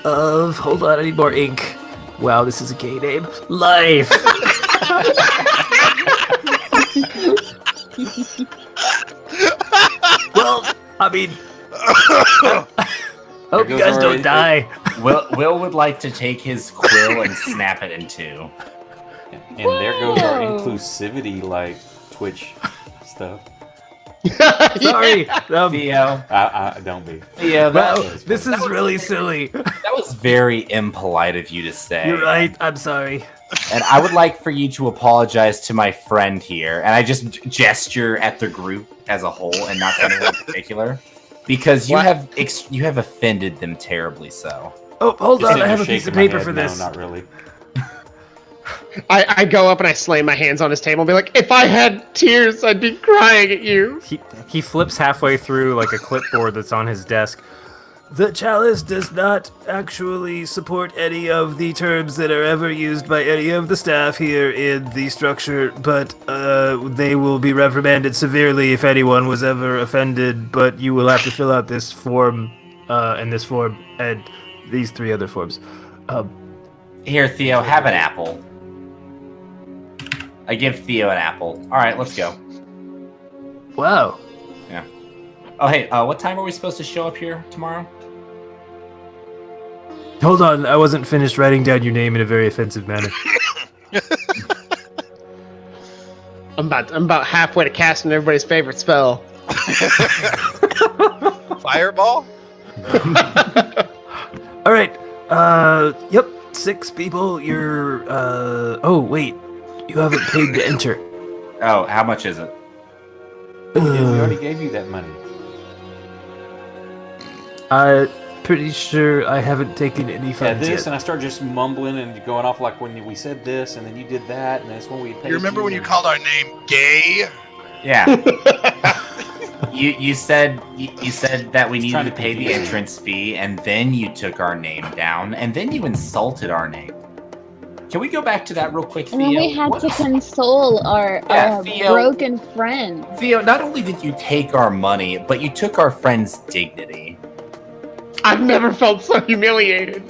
Speaker 2: of... Hold on, I need more ink. Wow, this is a gay name. Life! Well, I mean... Hope you
Speaker 1: goes
Speaker 2: guys
Speaker 1: our
Speaker 2: don't
Speaker 1: ink.
Speaker 2: die.
Speaker 6: Will would like to take his quill and snap it in two.
Speaker 1: and there goes our
Speaker 5: Whoa.
Speaker 1: inclusivity, like Twitch stuff.
Speaker 2: Sorry.
Speaker 6: Theo,
Speaker 1: I don't be.
Speaker 6: Theo,
Speaker 2: Wow,
Speaker 6: that,
Speaker 2: this is really silly.
Speaker 6: that was very impolite of you to say.
Speaker 2: You're right, I'm sorry.
Speaker 6: And I would like for you to apologize to my friend here, and I just gesture at the group as a whole and not to anyone in particular, because you
Speaker 3: What?
Speaker 6: you have offended them terribly. So
Speaker 2: Oh, hold
Speaker 1: Just
Speaker 2: on, I have a
Speaker 1: shaking
Speaker 2: piece of
Speaker 1: my
Speaker 2: paper
Speaker 1: head.
Speaker 2: for
Speaker 1: No,
Speaker 2: this.
Speaker 1: not really.
Speaker 3: I go up and I slam my hands on his table and be like, if I had tears, I'd be crying at you.
Speaker 2: He flips halfway through like a clipboard that's on his desk. The chalice does not actually support any of the terms that are ever used by any of the staff here in the structure, but they will be reprimanded severely if anyone was ever offended, but you will have to fill out this form, and this form, and these three other forms.
Speaker 6: here, Theo, have an apple. I give Theo an apple. All right, let's go.
Speaker 2: Wow.
Speaker 6: Oh, hey, what time are we supposed to show up here tomorrow?
Speaker 2: Hold on, I wasn't finished writing down your name in a very offensive manner.
Speaker 3: I'm about halfway to casting everybody's favorite spell.
Speaker 7: Fireball?
Speaker 2: All right. Yep. 6 people. You're. Oh wait, you haven't paid to enter.
Speaker 6: Oh, how much is it?
Speaker 1: We already gave you that money.
Speaker 2: Pretty sure I haven't taken any
Speaker 1: Yeah,
Speaker 2: funds
Speaker 1: this,
Speaker 2: yet.
Speaker 1: and I start just mumbling and going off like when we said this, and then you did that, and that's when we paid
Speaker 7: You remember when you
Speaker 1: and-
Speaker 7: called our name gay?
Speaker 6: Yeah. You said that we
Speaker 1: Just trying
Speaker 6: needed to
Speaker 1: to
Speaker 6: pay the
Speaker 1: confuse me.
Speaker 6: entrance fee, and then you took our name down, and then you insulted our name. Can we go back to that real quick,
Speaker 5: And then
Speaker 6: Theo?
Speaker 5: we had
Speaker 6: What-
Speaker 5: to console our
Speaker 6: Theo.
Speaker 5: broken friend.
Speaker 6: Theo, not only did you take our money, but you took our friend's dignity.
Speaker 3: I've never felt so humiliated.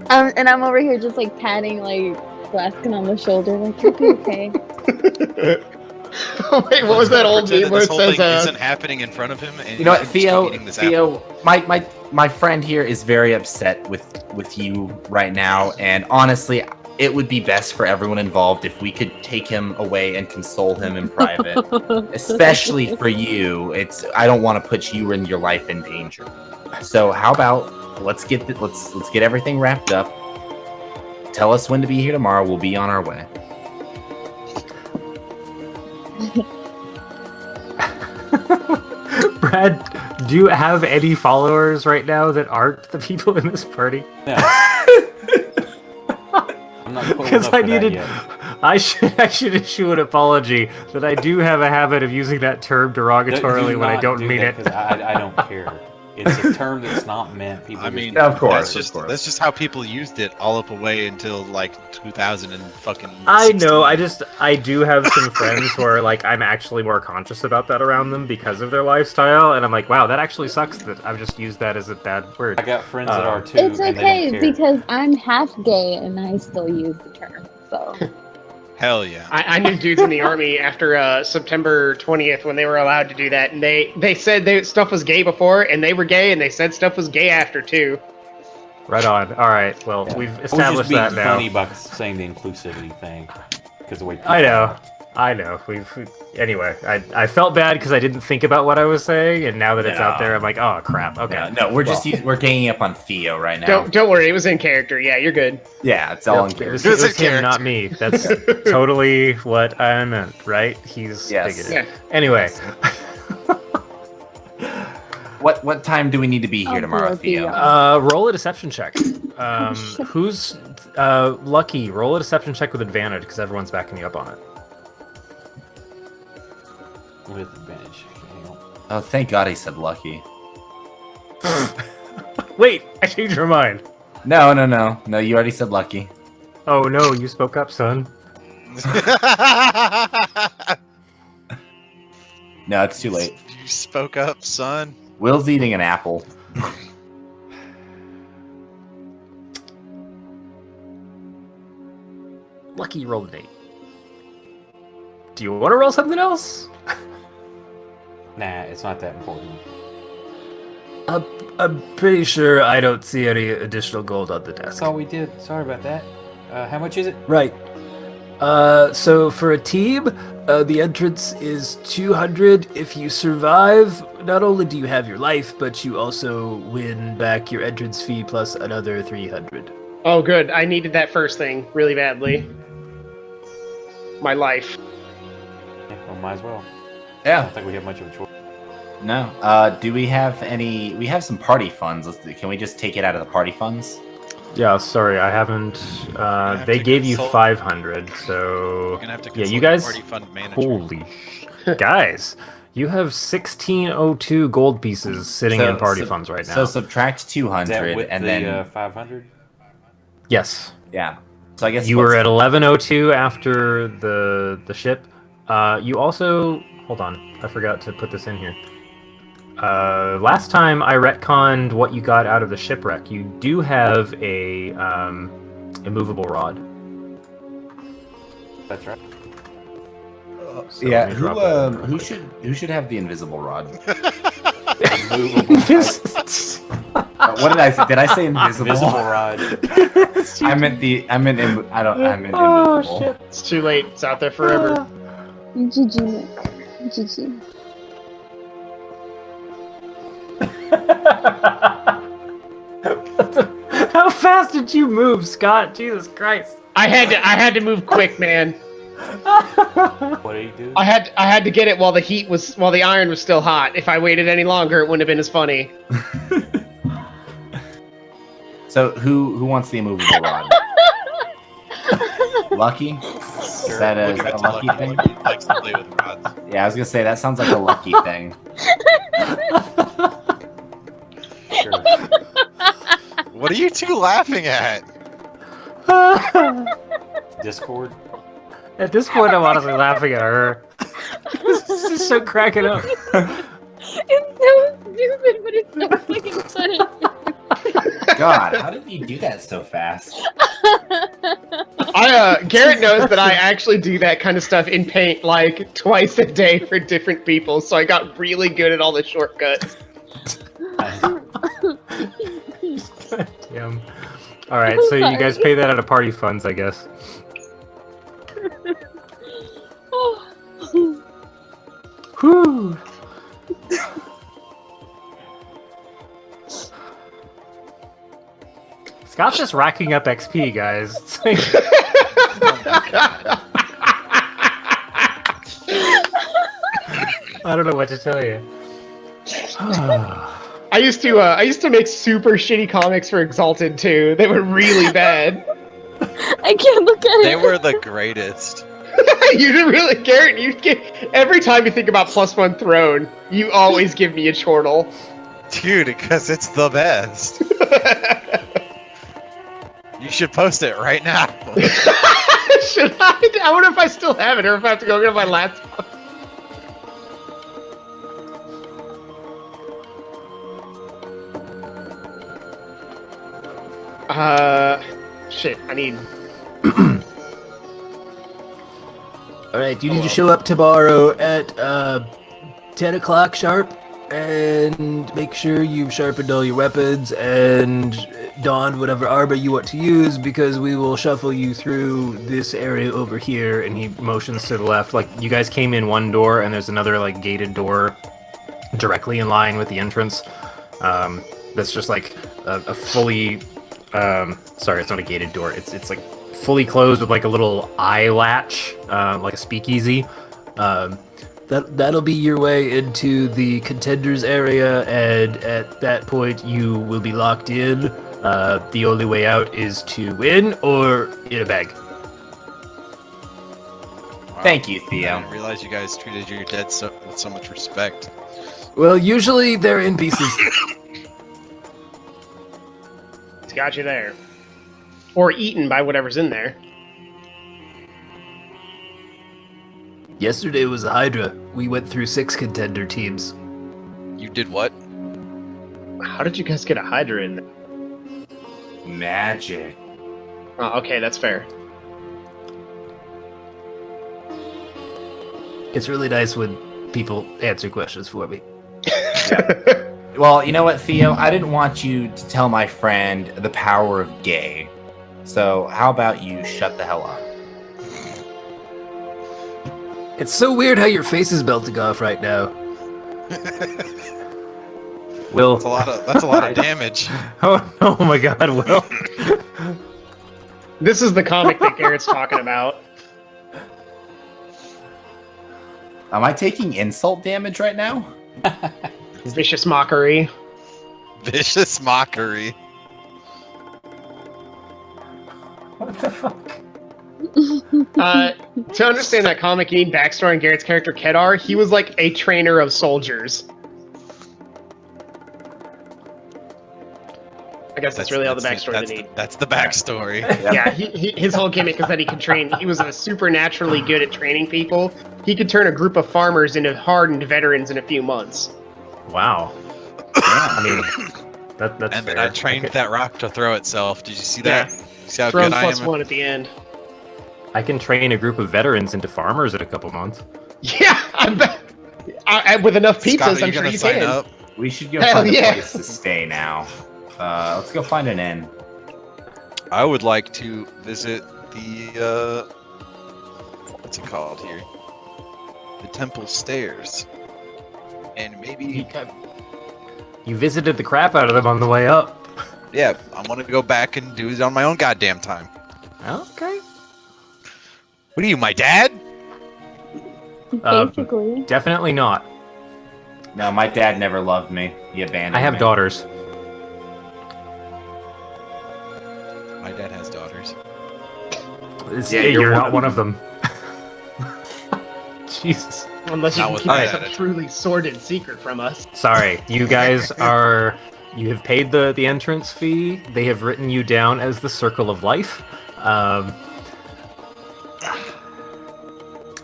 Speaker 5: And I'm over here just like patting like Blaskin on the shoulder, like you'll be okay.
Speaker 3: Oh, wait, what was that old
Speaker 4: Pretend
Speaker 3: meme where
Speaker 4: this
Speaker 3: it
Speaker 4: whole
Speaker 3: says,
Speaker 4: thing isn't happening in front of him, and
Speaker 6: You know what,
Speaker 4: he's just
Speaker 6: Theo?
Speaker 4: eating this apple.
Speaker 6: Theo, my friend here is very upset with you right now, and honestly, it would be best for everyone involved if we could take him away and console him in private. Especially for you, I don't want to put you and your life in danger. So how about let's get everything wrapped up. Tell us when to be here tomorrow. We'll be on our way.
Speaker 2: Brad, do you have any followers right now that aren't the people in this party?
Speaker 1: No. I'm not cool
Speaker 2: Because
Speaker 1: enough
Speaker 2: I
Speaker 1: for that
Speaker 2: needed,
Speaker 1: yet.
Speaker 2: I should issue an apology that I do have a habit of using that term derogatorily
Speaker 1: Do
Speaker 2: when I
Speaker 1: not
Speaker 2: don't
Speaker 1: do
Speaker 2: mean
Speaker 1: that,
Speaker 2: it.
Speaker 1: 'cause I don't care. It's a term that's not meant. People
Speaker 4: I
Speaker 1: just
Speaker 4: mean,
Speaker 6: Of course,
Speaker 4: that's
Speaker 6: of course.
Speaker 4: that's just how people used it all up away until like 2000 and fucking.
Speaker 2: I know.
Speaker 4: 16.
Speaker 2: I do have some friends where like I'm actually more conscious about that around them because of their lifestyle, and I'm like, wow, that actually sucks that I've just used that as a bad word.
Speaker 1: I got friends that are too.
Speaker 5: It's
Speaker 1: and they
Speaker 5: okay
Speaker 1: don't care.
Speaker 5: because I'm half gay and I still use the term. So
Speaker 4: Hell yeah.
Speaker 3: I knew dudes in the army after September 20th when they were allowed to do that, and they said stuff was gay before, and they were gay, and they said stuff was gay after too.
Speaker 2: Right on. All right. Well,
Speaker 1: Yeah.
Speaker 2: we've
Speaker 1: I was
Speaker 2: established
Speaker 1: just being
Speaker 2: that now.
Speaker 1: funny by saying the inclusivity thing, because the way
Speaker 2: I know. Anyway, I felt bad because I didn't think about what I was saying, and now that it's out
Speaker 6: No.
Speaker 2: there, I'm like, oh crap. Okay.
Speaker 6: No, we're just we're ganging up on Theo right now.
Speaker 3: Don't worry, it was in character. Yeah, you're good.
Speaker 6: Yeah, it's all in
Speaker 2: It
Speaker 6: character.
Speaker 2: was,
Speaker 3: It was
Speaker 2: it was
Speaker 3: in
Speaker 2: him, not me. That's totally what I meant, right? He's
Speaker 6: Yes.
Speaker 2: bigoted.
Speaker 3: Yeah.
Speaker 2: Anyway,
Speaker 6: What time do we need to be here
Speaker 5: Oh,
Speaker 6: tomorrow,
Speaker 5: poor
Speaker 6: Theo?
Speaker 5: Theo.
Speaker 2: roll a deception check. Who's lucky? Roll a deception check with advantage because everyone's backing you up on it.
Speaker 1: with advantage. Hang on.
Speaker 6: Oh, thank God he said lucky.
Speaker 2: Wait, I changed your mind.
Speaker 6: No, you already said lucky.
Speaker 2: Oh no, you spoke up, son.
Speaker 6: No, it's too late.
Speaker 4: You spoke up, son.
Speaker 6: Will's eating an apple.
Speaker 2: Lucky rolled an 8. Do you want to roll something else?
Speaker 1: Nah, it's not that important.
Speaker 2: I'm pretty sure I don't see any additional gold on the
Speaker 1: That's
Speaker 2: desk.
Speaker 1: all we did. Sorry about that. How much is it?
Speaker 2: Right. So for a team, the entrance is 200. If you survive, not only do you have your life, but you also win back your entrance fee plus another 300.
Speaker 3: Oh, good. I needed that first thing really badly. My life.
Speaker 1: Yeah, well, might as well. I
Speaker 6: Yeah.
Speaker 1: don't think we have much of a choice.
Speaker 6: No. Do we have any? We have some party funds. Can we just take it out of the party funds?
Speaker 2: Yeah, sorry, I haven't.
Speaker 4: have
Speaker 2: They
Speaker 4: to
Speaker 2: gave you
Speaker 4: consult-
Speaker 2: 500, so
Speaker 4: You're gonna have to
Speaker 2: yeah, you
Speaker 4: consult the
Speaker 2: guys.
Speaker 4: party fund manager.
Speaker 2: Holy guys, you have 1602 gold pieces sitting in party funds right now.
Speaker 6: So subtract
Speaker 1: Is
Speaker 6: 200,
Speaker 1: that with
Speaker 6: and
Speaker 1: the
Speaker 6: then
Speaker 1: 500?
Speaker 2: Yes.
Speaker 6: yeah. So I guess
Speaker 2: You were at 1102 after the ship. You also hold on. I forgot to put this in here. Last time I retconned what you got out of the shipwreck. You do have a immovable rod.
Speaker 1: That's right.
Speaker 2: So
Speaker 6: yeah.
Speaker 2: let me drop that in real
Speaker 6: Who
Speaker 2: quick.
Speaker 6: should have the invisible rod?
Speaker 1: Movable,
Speaker 6: What did I say? Did I say invisible?
Speaker 1: visible rod.
Speaker 6: I meant invisible.
Speaker 2: Oh shit!
Speaker 3: It's too late. It's out there forever.
Speaker 5: GG, Nick. GG.
Speaker 2: How fast did you move, Scott? Jesus Christ!
Speaker 3: I had to move quick, man.
Speaker 1: What do you do?
Speaker 3: I had to get it while the iron was still hot. If I waited any longer, it wouldn't have been as funny.
Speaker 6: So who wants the immovable rod? Lucky? Is that a
Speaker 4: We'll give it to
Speaker 6: lucky thing?
Speaker 4: Lucky likes to play with rods.
Speaker 6: Yeah, I was gonna say that sounds like a lucky thing.
Speaker 1: Sure.
Speaker 4: What are you two laughing at?
Speaker 1: Discord.
Speaker 2: At this point, I'm honestly laughing at her. This is so cracking up.
Speaker 5: It's so stupid, but it's so fucking funny.
Speaker 6: God, how did you do that so fast?
Speaker 3: Garrett knows that I actually do that kind of stuff in Paint like twice a day for different people, so I got really good at all the shortcuts.
Speaker 2: Damn. All right, so you guys pay that out of party funds, I guess. Whew. Scott's just racking up XP, guys. It's like- I don't know what to tell you.
Speaker 3: I used to make super shitty comics for Exalted too. They were really bad.
Speaker 5: I can't look at it.
Speaker 4: They were the greatest.
Speaker 3: You did really, Garrett. You get every time you think about +1 throne, you always give me a chortle.
Speaker 4: Dude, because it's the best. You should post it right now.
Speaker 3: Should I? I wonder if I still have it or if I have to go get my laptop. Shit. I need.
Speaker 8: Alright, you need to show up tomorrow at 10 o'clock sharp and make sure you've sharpened all your weapons and donned whatever armor you want to use because we will shuffle you through this area over here.
Speaker 2: and he motions to the left. Like, you guys came in one door, and there's another, like, gated door directly in line with the entrance. That's just, like, a fully... sorry, it's not a gated door. It's like, fully closed with, like, a little eye latch, like a speakeasy.
Speaker 8: That'll be your way into the contenders area, and at that point you will be locked in. The only way out is to win or in a bag.
Speaker 6: Thank you,
Speaker 4: I
Speaker 6: Theo.
Speaker 4: didn't realize you guys treated your dead with so much respect.
Speaker 8: Well, usually they're in pieces.
Speaker 3: It's got you there. Or eaten by whatever's in there.
Speaker 8: Yesterday was a Hydra. We went through 6 contender teams.
Speaker 4: You did what?
Speaker 3: How did you guys get a Hydra in there?
Speaker 6: Magic.
Speaker 3: Oh, okay, that's fair.
Speaker 8: It's really nice when people answer questions for me.
Speaker 6: Well, you know what, Theo? I didn't want you to tell my friend the power of gay. So how about you shut the hell up?
Speaker 8: It's so weird how your face is melting off right now.
Speaker 2: Will.
Speaker 4: That's a lot of damage.
Speaker 2: Oh my god, Will.
Speaker 3: This is the comic that Garrett's talking about.
Speaker 6: Am I taking insult damage right now?
Speaker 3: Vicious mockery.
Speaker 4: Vicious mockery.
Speaker 6: What the fuck?
Speaker 3: To understand that comic, you need backstory on Garrett's character Kedar. He was like a trainer of soldiers. I guess that's really all the backstory they need.
Speaker 4: That's the backstory.
Speaker 3: Yeah, his whole gimmick is that he could train. He was supernaturally good at training people. He could turn a group of farmers into hardened veterans in a few months.
Speaker 2: Wow. Yeah, I mean, that's
Speaker 4: And
Speaker 2: fair.
Speaker 4: then I trained that rock to throw itself. Did you see that?
Speaker 3: Yeah.
Speaker 4: See how
Speaker 3: Thrown
Speaker 4: good I am?
Speaker 3: +1 at the end.
Speaker 2: I can train a group of veterans into farmers in a couple months.
Speaker 3: Yeah, I bet. With enough pizzas,
Speaker 4: Scott, are
Speaker 3: I'm
Speaker 4: you
Speaker 3: sure
Speaker 4: gonna
Speaker 3: you
Speaker 4: sign
Speaker 3: can.
Speaker 4: up?
Speaker 6: We should go
Speaker 3: Hell
Speaker 6: find a
Speaker 3: yeah.
Speaker 6: place to stay now. Let's go find an inn.
Speaker 4: I would like to visit the what's it called here? The temple stairs. And maybe
Speaker 2: You visited the crap out of them on the way up.
Speaker 4: yeah, I want to go back and do it on my own goddamn time.
Speaker 2: Okay.
Speaker 4: What are you, my dad?
Speaker 5: Basically.
Speaker 2: Definitely not.
Speaker 6: No, my dad never loved me. He abandoned me.
Speaker 2: I have daughters.
Speaker 4: My dad has daughters.
Speaker 2: Yeah, you're not one of them. Jesus.
Speaker 3: Unless you
Speaker 4: Not
Speaker 3: can
Speaker 4: with
Speaker 3: keep
Speaker 4: my
Speaker 3: some
Speaker 4: attitude.
Speaker 3: truly sordid secret from us.
Speaker 2: Sorry, you guys are... You have paid the entrance fee. They have written you down as the Circle of Life. Um,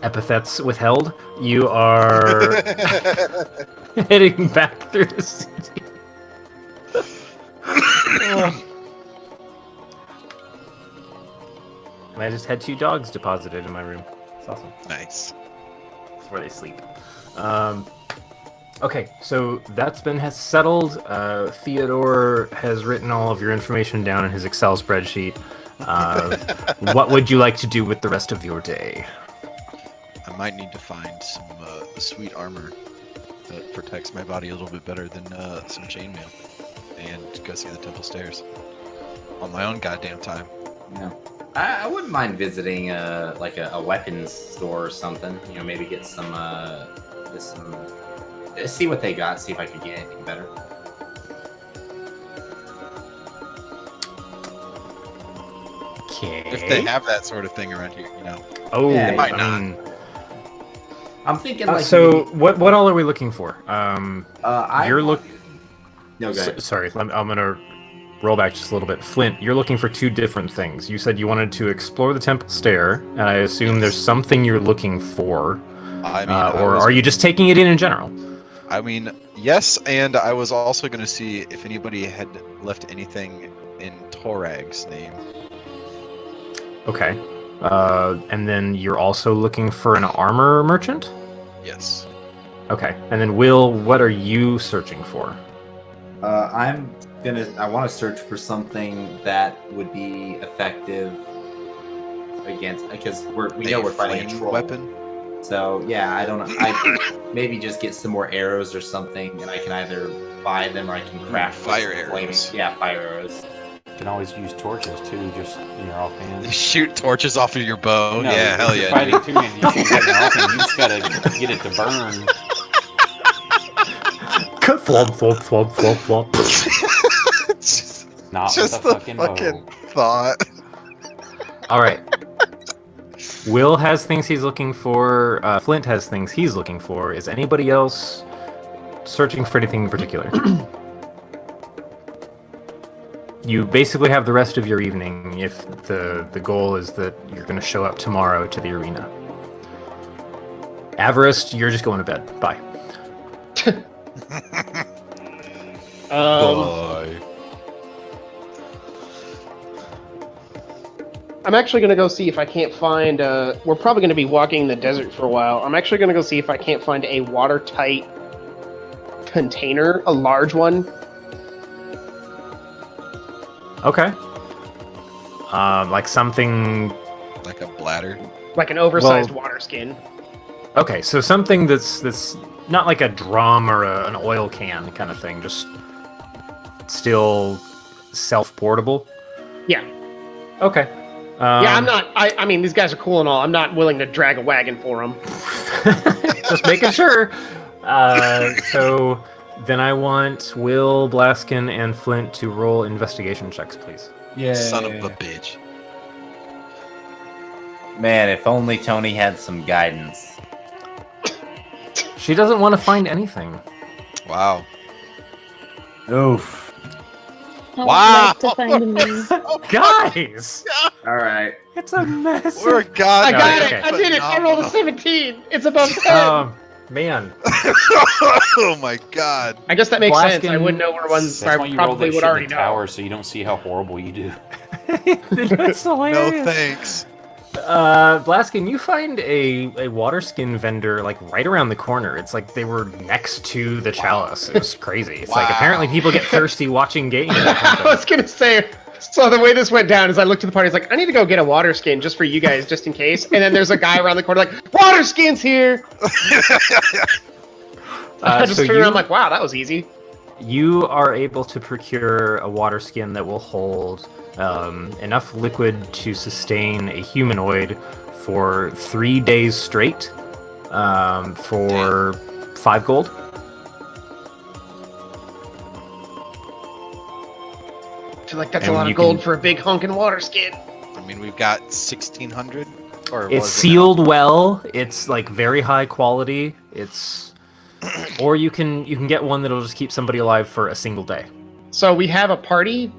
Speaker 2: epithets withheld. You are heading back through the city. And I just had 2 dogs deposited in my room. It's awesome.
Speaker 7: Nice.
Speaker 2: That's where they sleep. Okay, so that's been settled. Theodore has written all of your information down in his Excel spreadsheet. What would you like to do with the rest of your day?
Speaker 7: I might need to find some sweet armor that protects my body a little bit better than some chainmail, and go see the temple stairs on my own goddamn time.
Speaker 6: Yeah. I wouldn't mind visiting like a weapons store or something. You know, maybe get some see what they got. See if I could get anything better.
Speaker 2: Okay.
Speaker 7: If they have that sort of thing around here, you know.
Speaker 2: Oh,
Speaker 6: Yeah,
Speaker 7: they might
Speaker 2: I
Speaker 7: not.
Speaker 2: mean,
Speaker 6: I'm thinking like
Speaker 2: so
Speaker 6: maybe,
Speaker 2: what all are we looking for? You're
Speaker 6: No, go ahead.
Speaker 2: Sorry, I'm gonna roll back just a little bit. Flint, you're looking for 2 different things. You said you wanted to explore the temple stair, and I assume there's something you're looking for,
Speaker 7: I mean,
Speaker 2: or are you just taking it in general?
Speaker 7: I mean, yes, and I was also going to see if anybody had left anything in Torag's name.
Speaker 2: Okay. And then you're also looking for an armor merchant?
Speaker 7: Yes.
Speaker 2: Okay. And then Will, what are you searching for?
Speaker 6: I want to search for something that would be effective against, because we know we're fighting a
Speaker 7: flame
Speaker 6: troll.
Speaker 7: weapon.
Speaker 6: So yeah, I don't know. I maybe just get some more arrows or something, and I can either buy them or I can craft
Speaker 7: Fire
Speaker 6: some flaming-
Speaker 7: arrows.
Speaker 6: Yeah, fire arrows.
Speaker 1: You can always use torches too, just in your offhand.
Speaker 7: Shoot torches off of your bow.
Speaker 1: No,
Speaker 7: Yeah,
Speaker 1: if
Speaker 7: hell
Speaker 1: you're
Speaker 7: yeah.
Speaker 1: Fighting two man, you shoot that in your offhand. You just gotta get it to burn.
Speaker 2: Flop, flop, flop, flop, flop.
Speaker 1: Not
Speaker 7: Just
Speaker 1: with a
Speaker 7: the
Speaker 1: fucking
Speaker 7: fucking
Speaker 1: bow.
Speaker 7: thought.
Speaker 2: All right. Will has things he's looking for. Flint has things he's looking for. Is anybody else searching for anything in particular? You basically have the rest of your evening if the goal is that you're going to show up tomorrow to the arena. Avarice, you're just going to bed. Bye.
Speaker 7: Boy.
Speaker 3: I'm actually gonna go see if I can't find. We're probably gonna be walking in the desert for a while. I'm actually gonna go see if I can't find a watertight container, a large one.
Speaker 2: Okay. Like something.
Speaker 7: Like a bladder.
Speaker 3: Like an oversized water skin.
Speaker 2: Okay, so something that's not like a drum or an oil can kind of thing, just still self-portable.
Speaker 3: Yeah.
Speaker 2: Okay.
Speaker 3: Yeah, I'm not. I mean, these guys are cool and all. I'm not willing to drag a wagon for them.
Speaker 2: Just making sure. So then I want Will, Blaskin, and Flint to roll investigation checks, please.
Speaker 6: Yeah.
Speaker 7: Son of a bitch.
Speaker 6: Man, if only Tony had some guidance.
Speaker 2: She doesn't want to find anything.
Speaker 7: Wow.
Speaker 6: Oof.
Speaker 5: I
Speaker 7: Wow.
Speaker 5: would like to find me.
Speaker 2: Guys!
Speaker 6: All right.
Speaker 2: It's a mess.
Speaker 7: We're god.
Speaker 3: I got
Speaker 2: okay.
Speaker 3: it. I did it. I rolled a 17. It's above 10.
Speaker 2: Man.
Speaker 7: Oh my god.
Speaker 3: I guess that makes sense. I
Speaker 2: Blaskin-
Speaker 3: wouldn't know where ones
Speaker 1: That's
Speaker 3: I
Speaker 1: why you roll
Speaker 3: probably
Speaker 1: that
Speaker 3: would
Speaker 1: shit
Speaker 3: already
Speaker 1: in the
Speaker 3: know.
Speaker 1: tower, so you don't see how horrible you do.
Speaker 2: That's hilarious.
Speaker 7: No thanks.
Speaker 2: Blaskin, you find a water skin vendor like right around the corner. It's like they were next to the chalice. It was crazy. It's like
Speaker 7: Wow.
Speaker 2: apparently people get thirsty watching games. or
Speaker 3: I
Speaker 2: something.
Speaker 3: was gonna say. So the way this went down is I looked at the party. I was like, I need to go get a water skin just for you guys, just in case. And then there's a guy around the corner like, water skin's here. I just
Speaker 2: so
Speaker 3: turned around like, wow, that was easy.
Speaker 2: you are able to procure a water skin that will hold enough liquid to sustain a humanoid for 3 days straight for 5 gold.
Speaker 3: I feel like that's a
Speaker 2: And
Speaker 3: lot
Speaker 2: you
Speaker 3: of gold
Speaker 2: can-
Speaker 3: for a big honking water skin.
Speaker 7: I mean, we've got 1,600. Or
Speaker 2: It's
Speaker 7: was it
Speaker 2: sealed well. It's like very high quality. It's or you can get one that'll just keep somebody alive for a single day.
Speaker 3: So we have a party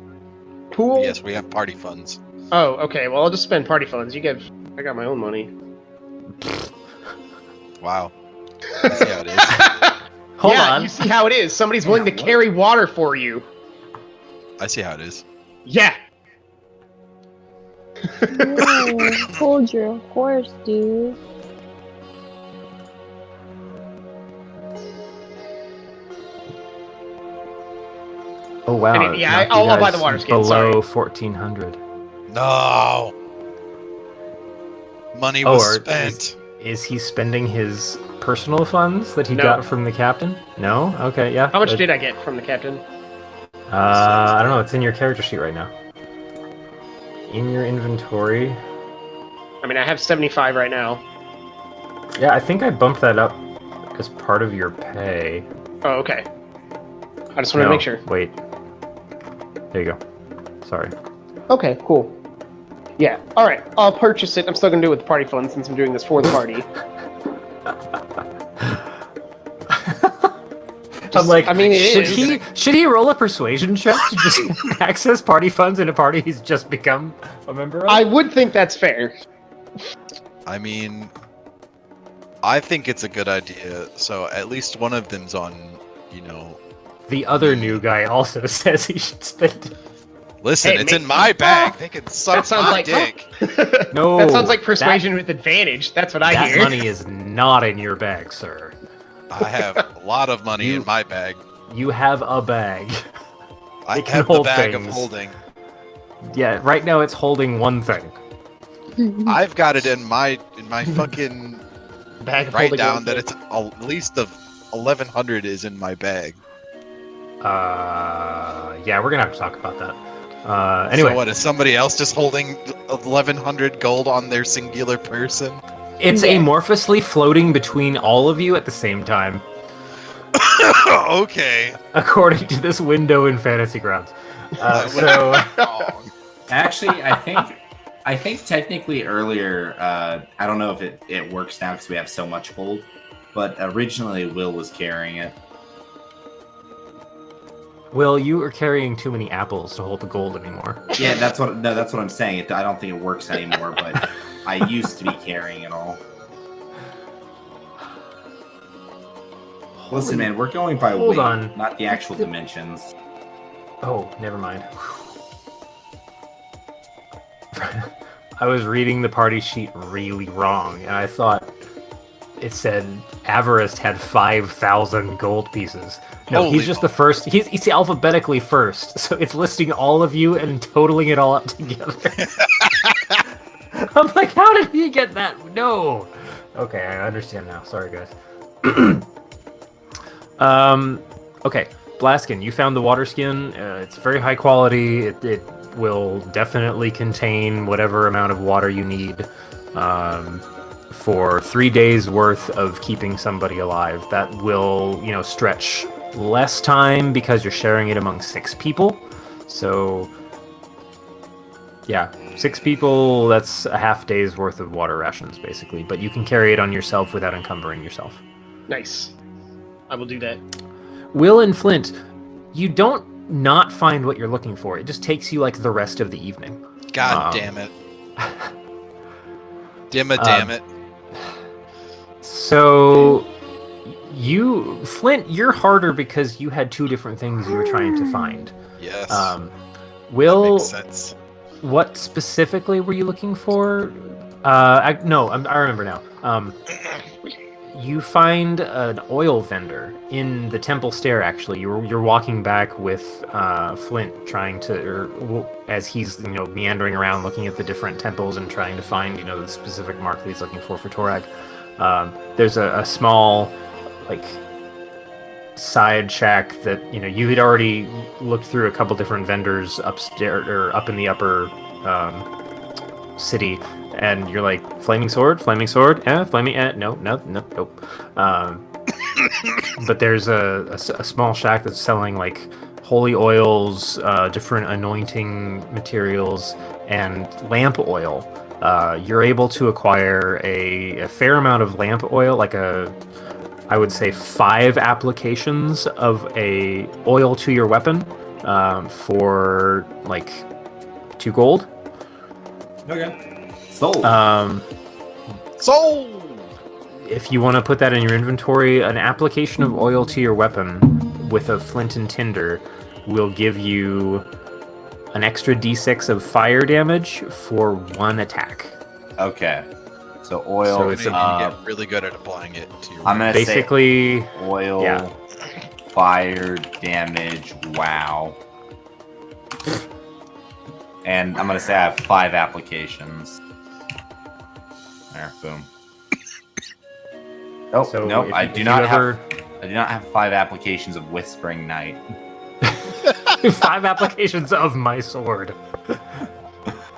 Speaker 3: pool.
Speaker 7: Yes, we have party funds.
Speaker 3: Oh, okay. Well, I'll just spend party funds. I got my own money.
Speaker 7: Wow. I see how it is.
Speaker 2: Hold
Speaker 3: yeah,
Speaker 2: on.
Speaker 3: you see how it is. Somebody's willing to carry water for you.
Speaker 7: I see how it is.
Speaker 3: Yeah.
Speaker 5: Whoa, hold your horse, dude.
Speaker 2: Oh wow!
Speaker 3: I mean, yeah,
Speaker 2: knocked you
Speaker 3: I'll buy
Speaker 2: guys
Speaker 3: the water skin,
Speaker 2: below
Speaker 3: sorry.
Speaker 2: 1400.
Speaker 7: No. Money
Speaker 2: Oh,
Speaker 7: was
Speaker 2: or
Speaker 7: spent.
Speaker 2: is he spending his personal funds that he
Speaker 3: No.
Speaker 2: got from the captain? No. Okay. Yeah.
Speaker 3: How much did I get from the captain?
Speaker 2: I don't know. It's in your character sheet right now. In your inventory.
Speaker 3: I mean, I have 75 right now.
Speaker 2: Yeah, I think I bumped that up as part of your pay.
Speaker 3: Oh, okay. I just wanted to make sure.
Speaker 2: Wait. There you go. Sorry.
Speaker 3: Okay, cool. Yeah, alright. I'll purchase it. I'm still gonna do it with the party fund since I'm doing this for the party.
Speaker 2: I'm like,
Speaker 3: I mean, it
Speaker 2: should he roll a persuasion check to just access party funds in a party he's just become a member of?
Speaker 3: I would think that's fair.
Speaker 7: I mean, I think it's a good idea. So at least one of them's on, you know.
Speaker 2: The other new guy also says he should spend.
Speaker 7: Listen,
Speaker 3: Hey,
Speaker 7: it's
Speaker 3: mate.
Speaker 7: in my bag. They can suck
Speaker 3: That sounds
Speaker 7: my
Speaker 3: like
Speaker 7: dick.
Speaker 2: No,
Speaker 3: that sounds like persuasion with advantage. That's what I
Speaker 2: That
Speaker 3: hear.
Speaker 2: money is not in your bag, sir.
Speaker 7: I have a lot of money in my bag.
Speaker 2: You have a bag.
Speaker 7: I
Speaker 2: It can
Speaker 7: have the
Speaker 2: hold
Speaker 7: bag of
Speaker 2: things.
Speaker 7: holding.
Speaker 2: Yeah, right now it's holding one thing.
Speaker 7: I've got it in my fucking
Speaker 3: Bag of
Speaker 7: write
Speaker 3: holding
Speaker 7: down
Speaker 3: one
Speaker 7: that
Speaker 3: thing.
Speaker 7: it's at least of 1100 is in my bag.
Speaker 2: Yeah, we're gonna have to talk about that. Anyway,
Speaker 7: So what, is somebody else just holding 1100 gold on their singular person?
Speaker 2: it's
Speaker 5: Yeah.
Speaker 2: amorphously floating between all of you at the same time,
Speaker 7: Okay.
Speaker 2: according to this window in Fantasy Grounds. So,
Speaker 7: Wrong.
Speaker 6: Actually, I think technically earlier, I don't know if it works now because we have so much gold, but originally Will was carrying it.
Speaker 2: Will, you are carrying too many apples to hold the gold anymore.
Speaker 6: Yeah, that's what I'm saying. I don't think it works anymore, but I used to be carrying it all. Listen, man, we're going by
Speaker 2: Hold
Speaker 6: weight,
Speaker 2: on.
Speaker 6: not the actual dimensions.
Speaker 2: Oh, never mind. I was reading the party sheet really wrong, and I thought it said Avarice had 5,000 gold pieces. No,
Speaker 7: Holy
Speaker 2: he's just the first. He's alphabetically first, so it's listing all of you and totaling it all up together. I'm like, how did he get that? No. Okay, I understand now. Sorry, guys. Okay, Blaskin, you found the water skin. It's very high quality. It will definitely contain whatever amount of water you need for 3 days worth of keeping somebody alive. That will, stretch less time because you're sharing it among 6 people. So, yeah, 6 people, that's a half day's worth of water rations, basically. But you can carry it on yourself without encumbering yourself.
Speaker 3: Nice. I will do that.
Speaker 2: Will and Flint, you don't not find what you're looking for. It just takes you like the rest of the evening.
Speaker 7: God damn it. Damn it.
Speaker 2: So Flint, you're harder because you had 2 different things you were trying to find.
Speaker 7: Yes.
Speaker 2: Will,
Speaker 7: that makes sense.
Speaker 2: what specifically were you looking for? I remember now. You find an oil vendor in the temple stair. Actually, you're walking back with Flint, trying to, as he's meandering around, looking at the different temples and trying to find the specific mark that he's looking for Torag. There's a small side shack that you had already looked through a couple different vendors upstairs or up in the upper city. And you're like, flaming sword, nope. But there's a small shack that's selling holy oils, different anointing materials, and lamp oil. You're able to acquire a fair amount of lamp oil, I would say 5 applications of a oil to your weapon for 2 gold.
Speaker 6: Okay. Sold.
Speaker 7: Sold!
Speaker 2: If you want to put that in your inventory, an application of oil to your weapon with a flint and tinder will give you an extra d6 of fire damage for 1 attack.
Speaker 6: Okay. So oil.
Speaker 2: So
Speaker 7: You
Speaker 2: it's
Speaker 7: need to get really good at applying it to your
Speaker 6: I'm gonna
Speaker 2: basically
Speaker 6: say oil,
Speaker 2: yeah.
Speaker 6: fire damage. Wow. And I'm gonna say I have 5 applications. There, boom. Oh
Speaker 2: So
Speaker 6: no,
Speaker 2: if-
Speaker 6: I
Speaker 2: if
Speaker 6: do
Speaker 2: you
Speaker 6: not
Speaker 2: ever-
Speaker 6: have. I do not have 5 applications of Whispering Night.
Speaker 2: 5 applications of my sword.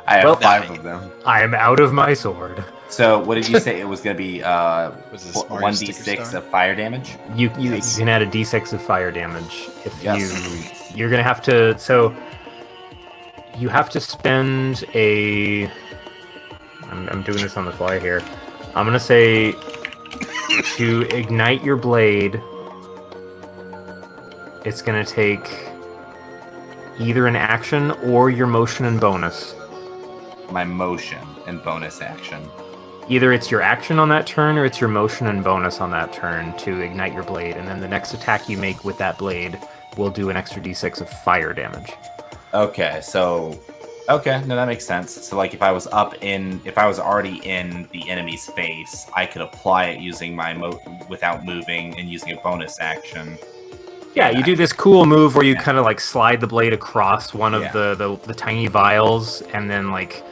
Speaker 6: I have
Speaker 2: Well,
Speaker 6: 5 of them.
Speaker 2: I am out of my sword.
Speaker 6: So what did you say it was gonna be?
Speaker 7: Was this Mario
Speaker 6: 1d6
Speaker 7: Sticker Star?
Speaker 6: of fire damage.
Speaker 2: You
Speaker 7: Yes.
Speaker 2: can add a d6 of fire damage if
Speaker 6: Yes.
Speaker 2: you're gonna have to. So you have to spend a. I'm doing this on the fly here. I'm gonna say to ignite your blade. It's gonna take either an action or your motion and bonus.
Speaker 6: My motion and bonus action.
Speaker 2: Either it's your action on that turn or it's your motion and bonus on that turn to ignite your blade, and then the next attack you make with that blade will do an extra d6 of fire damage.
Speaker 6: Okay, so okay, no, that makes sense. So like if I was already in the enemy's face, I could apply it using my without moving and using a bonus action.
Speaker 2: Yeah, you do this cool move where you
Speaker 6: Yeah.
Speaker 2: kind of like slide the blade across one of
Speaker 6: Yeah.
Speaker 2: the tiny vials, and then like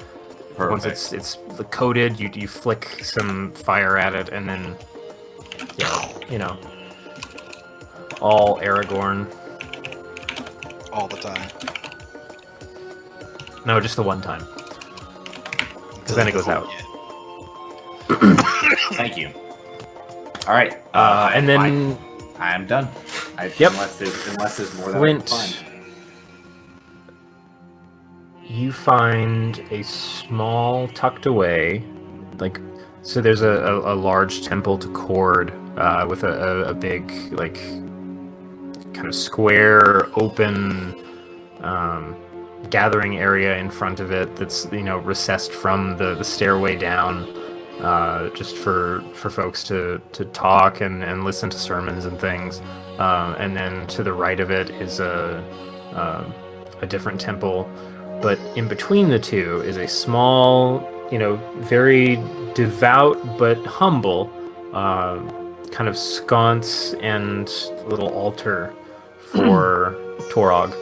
Speaker 2: once
Speaker 6: Perfect.
Speaker 2: it's coated, you flick some fire at it, and then yeah, you know, all Aragorn.
Speaker 7: All the time.
Speaker 2: No, just the one time, because then it goes out.
Speaker 6: Thank you. All right,
Speaker 2: And then
Speaker 6: I'm done.
Speaker 2: Yep.
Speaker 6: Unless there's more than
Speaker 2: Flint,
Speaker 6: I can find.
Speaker 2: you find a small tucked away, like, so there's a large temple to Cord with a big, like, kind of square, open gathering area in front of it that's, you know, recessed from the stairway down, just for folks to talk and listen to sermons and things. And then to the right of it is a different temple, but in between the two is a small, you know, very devout but humble kind of sconce and little altar for Torog.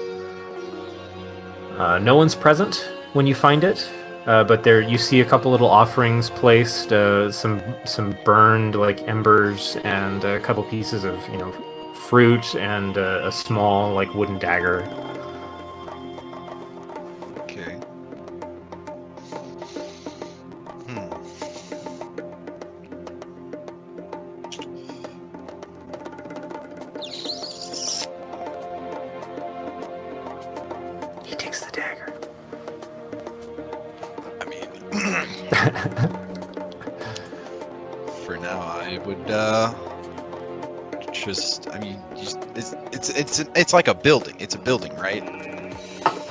Speaker 2: No one's present when you find it, but there you see a couple little offerings placed, some burned like embers, and a couple pieces of, you know, fruit, and a small like wooden dagger.
Speaker 7: Okay.
Speaker 2: He takes the dagger.
Speaker 7: I mean, for now, I would just. I mean, it's like a building. It's a building, right?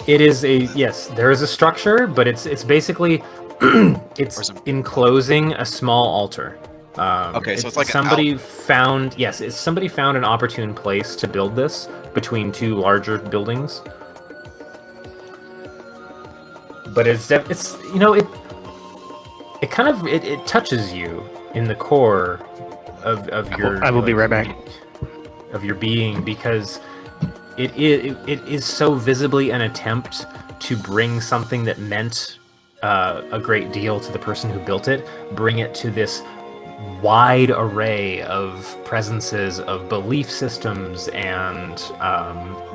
Speaker 2: It is a yes. There is a structure, but it's basically
Speaker 7: Or
Speaker 2: it's
Speaker 7: some-
Speaker 2: enclosing a small altar.
Speaker 7: Okay, so it's like an
Speaker 2: somebody found somebody found an opportune place to build this between two larger buildings. But it's you know, it kind of it touches you in the core of your.
Speaker 3: I will be right back.
Speaker 2: Of your being, because it is so visibly an attempt to bring something that meant a great deal to the person who built it, bring it to this wide array of presences of belief systems and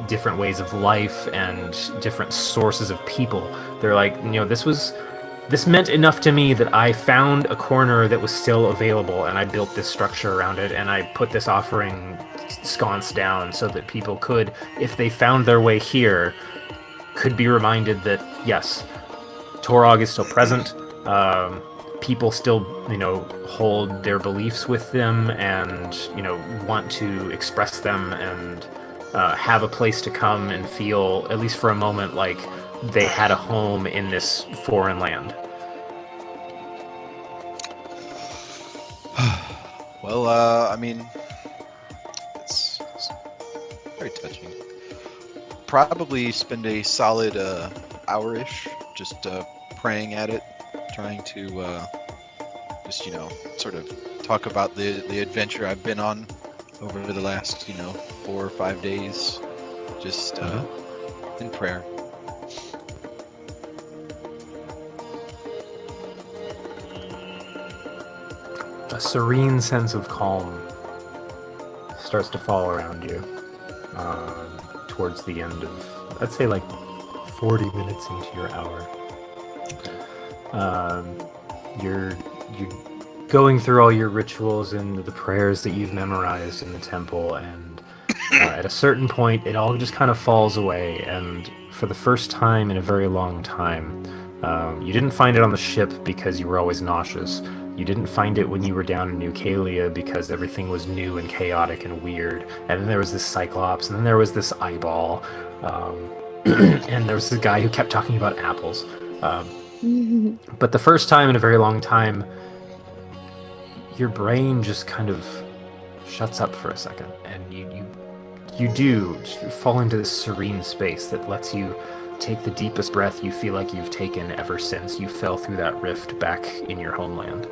Speaker 2: different ways of life and different sources of people. They're like, you know, this meant enough to me that I found a corner that was still available, and I built this structure around it, and I put this offering sconce down so that people could, if they found their way here, could be reminded that yes, Torog is still present. People still, you know, hold their beliefs with them, and, you know, want to express them, and have a place to come and feel, at least for a moment, like they had a home in this foreign land.
Speaker 7: Well, I mean, it's very touching. Probably spend a solid hour-ish just praying at it, trying to just sort of talk about the adventure I've been on over the last 4 or 5 days, just in prayer.
Speaker 2: A serene sense of calm starts to fall around you towards the end of, I'd say, like 40 minutes into your hour. You're going through all your rituals and the prayers that you've memorized in the temple, and at a certain point, it all just kind of falls away. And for the first time in a very long time, you didn't find it on the ship because you were always nauseous. You didn't find it when you were down in New Calia because everything was new and chaotic and weird. And then there was this Cyclops, and then there was this eyeball, and there was this guy who kept talking about apples. But the first time in a very long time, your brain just kind of shuts up for a second, and you do fall into this serene space that lets you take the deepest breath you feel like you've taken ever since you fell through that rift back in your homeland.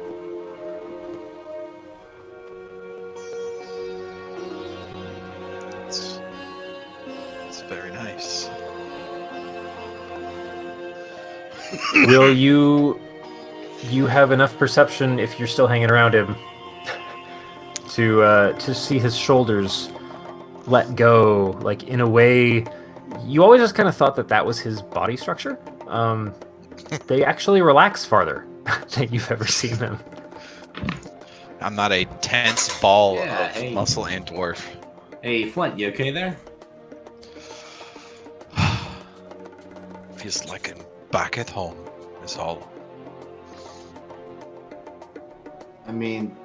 Speaker 7: It's very nice.
Speaker 2: Will you have enough perception, if you're still hanging around him, to see his shoulders let go, like in a way you always just kind of thought that was his body structure. They actually relax farther than you've ever seen them.
Speaker 7: I'm not a tense ball
Speaker 6: Yeah,
Speaker 7: of
Speaker 6: hey.
Speaker 7: muscle and dwarf.
Speaker 6: Hey, Flint, you okay there?
Speaker 7: Feels like I'm back at home, is all.
Speaker 6: I mean,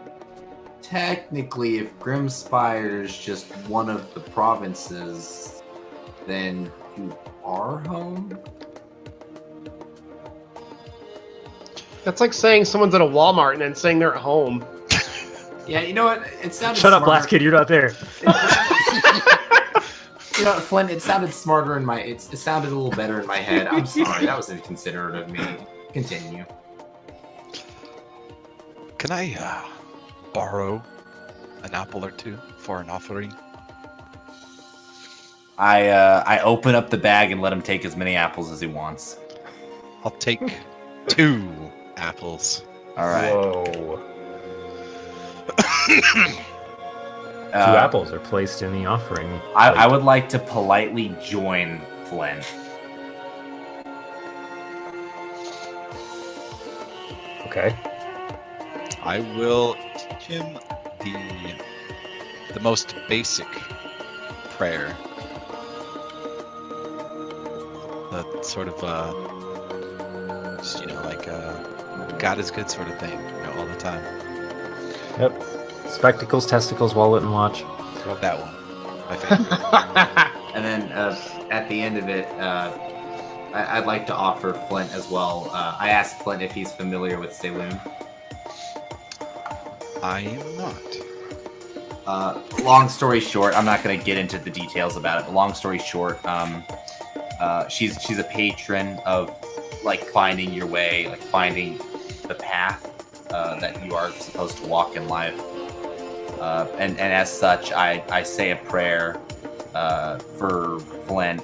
Speaker 6: technically, if Grimspire's just one of the provinces, then you are home?
Speaker 3: That's like saying someone's at a Walmart and then saying they're at home.
Speaker 6: Yeah, you know what? It sounded
Speaker 2: Shut up,
Speaker 6: smarter.
Speaker 2: last kid, you're not there.
Speaker 6: You know, Flint, it sounded smarter in my... It sounded a little better in my head. I'm sorry, that was inconsiderate of me. Continue.
Speaker 7: Can I borrow an apple or two for an offering?
Speaker 6: I open up the bag and let him take as many apples as he wants.
Speaker 7: I'll take 2 apples.
Speaker 6: All right.
Speaker 2: Whoa. 2 apples are placed in the offering.
Speaker 6: I would like to politely join Flint.
Speaker 2: Okay.
Speaker 7: I will teach him the most basic prayer. The sort of just, like God is good sort of thing, all the time.
Speaker 2: Yep. Spectacles, testicles, wallet, and watch.
Speaker 7: Love that one. My favorite.
Speaker 6: And then at the end of it, I'd like to offer Flint as well. I asked Flint if he's familiar with Saloon.
Speaker 7: I am not.
Speaker 6: Long story short, I'm not going to get into the details about it. But long story short, she's a patron of like finding your way, like finding the path that you are supposed to walk in life. And as such, I say a prayer for Flint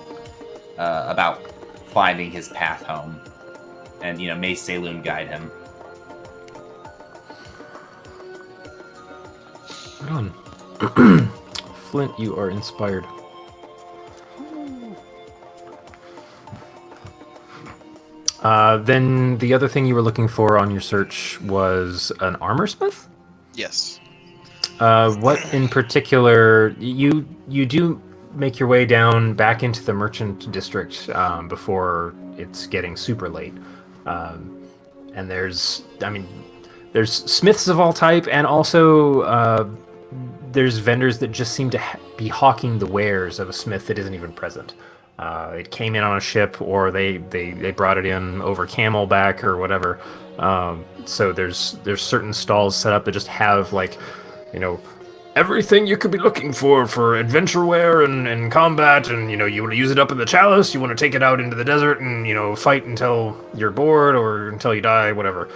Speaker 6: about finding his path home, and may Saloon guide him.
Speaker 2: Right on. Flint, you are inspired. Then the other thing you were looking for on your search was an armor smith?
Speaker 7: Yes.
Speaker 2: What in particular? You do make your way down back into the merchant district before it's getting super late, and there's smiths of all type, and also there's vendors that just seem to be hawking the wares of a smith that isn't even present. It came in on a ship, or they brought it in over camelback or whatever. So there's certain stalls set up that just have like everything you could be looking for adventure wear and combat, and you want to use it up in the chalice, you want to take it out into the desert and fight until you're bored or until you die, whatever.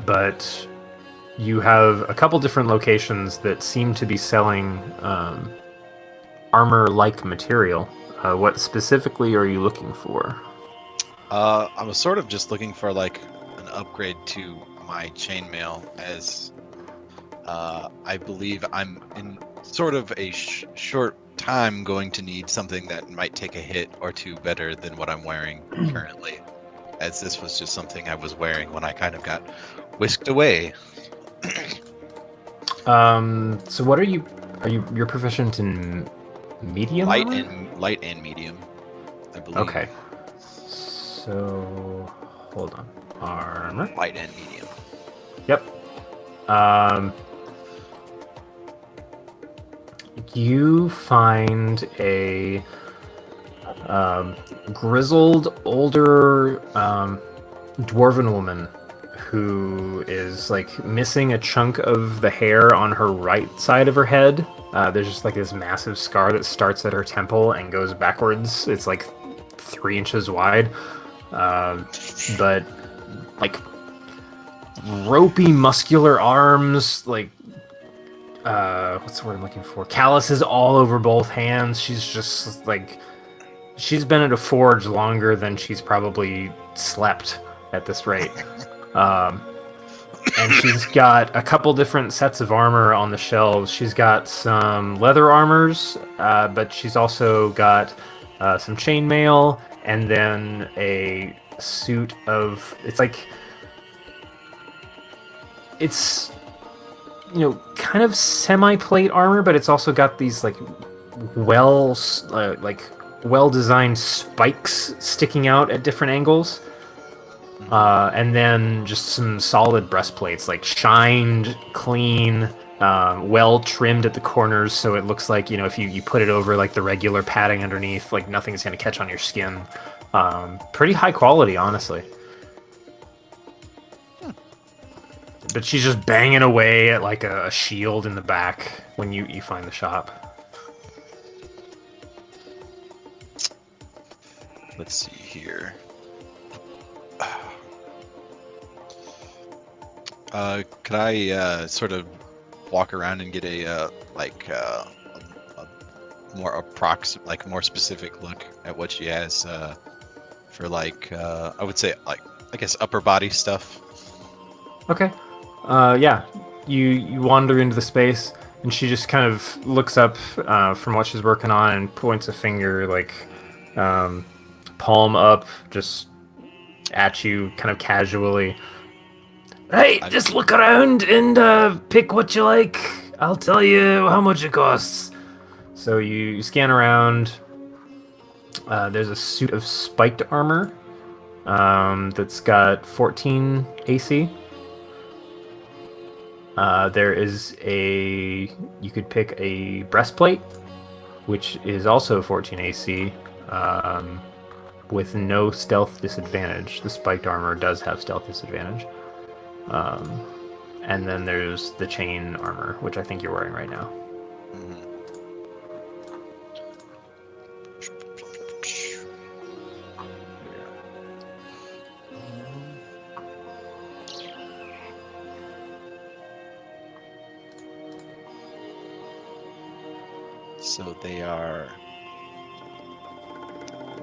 Speaker 2: But you have a couple different locations that seem to be selling armor-like material. What specifically are you looking for?
Speaker 7: I was sort of just looking for like an upgrade to my chainmail, as I believe I'm in sort of a short time going to need something that might take a hit or two better than what I'm wearing currently, as this was just something I was wearing when I kind of got whisked away.
Speaker 2: So what are you're proficient in medium armor?
Speaker 7: Light and medium, I believe.
Speaker 2: Okay. So hold on. Armor.
Speaker 7: Light and medium.
Speaker 2: Yep. You find a grizzled, older dwarven woman who is like missing a chunk of the hair on her right side of her head. There's just like this massive scar that starts at her temple and goes backwards. It's like 3 inches wide. But like ropey muscular arms, like what's the word I'm looking for? Calluses all over both hands. She's just like, she's been at a forge longer than she's probably slept at this rate. And she's got a couple different sets of armor on the shelves. She's got some leather armors, but she's also got some chainmail, and then a suit of, it's kind of semi-plate armor, but it's also got these like well-designed spikes sticking out at different angles. And then just some solid breastplates, like shined, clean, well trimmed at the corners, so it looks like, if you put it over like the regular padding underneath, like nothing's going to catch on your skin. Pretty high quality, honestly. But she's just banging away at like a shield in the back when you find the shop.
Speaker 7: Let's see here. Could I sort of walk around and get a more more specific look at what she has for I would say I guess upper body stuff?
Speaker 2: Okay. Yeah. You wander into the space, and she just kind of looks up from what she's working on and points a finger, like palm up, just at you, kind of casually. Hey, just look around and pick what you like. I'll tell you how much it costs. So you scan around. There's a suit of spiked armor that's got 14 AC. There is you could pick a breastplate, which is also 14 AC, with no stealth disadvantage. The spiked armor does have stealth disadvantage. And then there's the chain armor, which I think you're wearing right now.
Speaker 7: So they are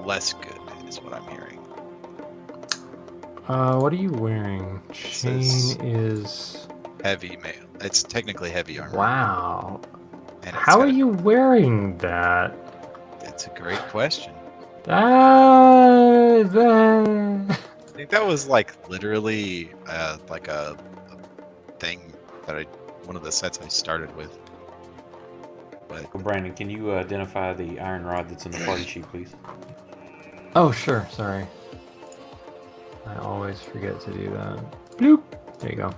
Speaker 7: less good, is what I'm hearing.
Speaker 2: What are you wearing? Chain is
Speaker 7: heavy mail. It's technically heavy armor.
Speaker 2: Wow.
Speaker 7: And
Speaker 2: how are you wearing that?
Speaker 7: That's a great question.
Speaker 2: I
Speaker 7: I think that was like literally like a thing that one of the sets I started with. But
Speaker 1: Brandon, can you identify the iron rod that's in the party sheet, please?
Speaker 2: Oh, sure. Sorry. I always forget to do that. Bloop. There you go.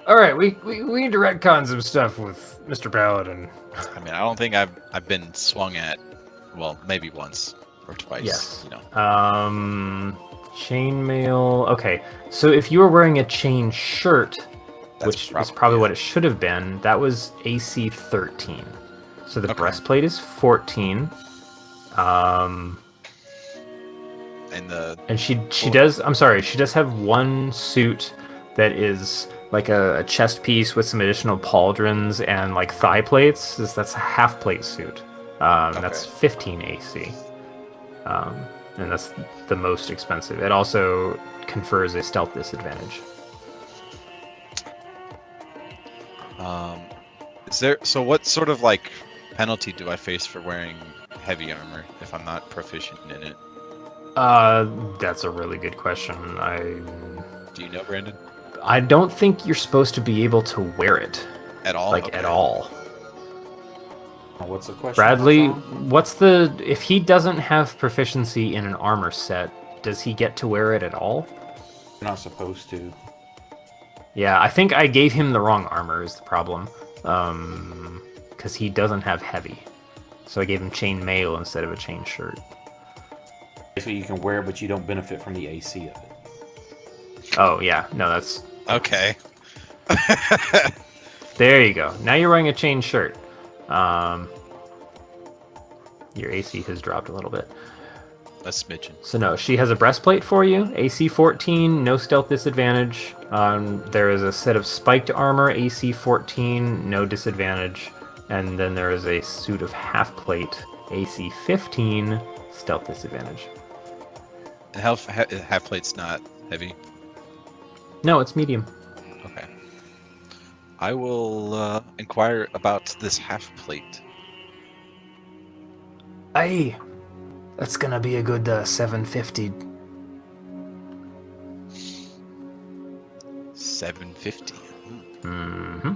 Speaker 2: All right, we need to retcon some stuff with Mr. Paladin.
Speaker 7: I mean, I don't think I've been swung at. Well, maybe once or twice.
Speaker 2: Yes. Chainmail. Okay, so if you were wearing a chain shirt,
Speaker 7: That's
Speaker 2: which is probably
Speaker 7: it.
Speaker 2: what it should have been, that was AC 13. So the
Speaker 7: Okay.
Speaker 2: breastplate is 14.
Speaker 7: And
Speaker 2: she does. I'm sorry. She does have one suit that is like a chest piece with some additional pauldrons and like thigh plates. That's a half plate suit. That's 15 AC. And that's the most expensive. It also confers a stealth disadvantage.
Speaker 7: Is there? So what sort of like penalty do I face for wearing heavy armor if I'm not proficient in it?
Speaker 2: That's a really good question.
Speaker 7: Do you know, Brandon?
Speaker 2: I don't think you're supposed to be able to wear it.
Speaker 7: At all?
Speaker 2: Like,
Speaker 7: Okay.
Speaker 2: at all.
Speaker 1: What's the question?
Speaker 2: Bradley,
Speaker 1: Hassan?
Speaker 2: if he doesn't have proficiency in an armor set, does he get to wear it at all?
Speaker 1: You're not supposed to.
Speaker 2: Yeah, I think I gave him the wrong armor is the problem. Because he doesn't have heavy. So I gave him chain mail instead of a chain shirt.
Speaker 1: So you can wear it, but you don't benefit from the AC of it.
Speaker 2: Oh, yeah. No, that's...
Speaker 7: Okay.
Speaker 2: There you go. Now you're wearing a chain shirt. Your AC has dropped a little bit.
Speaker 7: A smidgen.
Speaker 2: So no, she has a breastplate for you. AC 14, no stealth disadvantage. There is a set of spiked armor, AC 14, no disadvantage. And then there is a suit of half plate, AC 15, stealth disadvantage.
Speaker 7: And half plate's not heavy.
Speaker 2: No, it's medium.
Speaker 7: Okay. I will inquire about this half plate.
Speaker 8: Aye, that's gonna be a good 750.
Speaker 7: 750.
Speaker 2: Mm-hmm.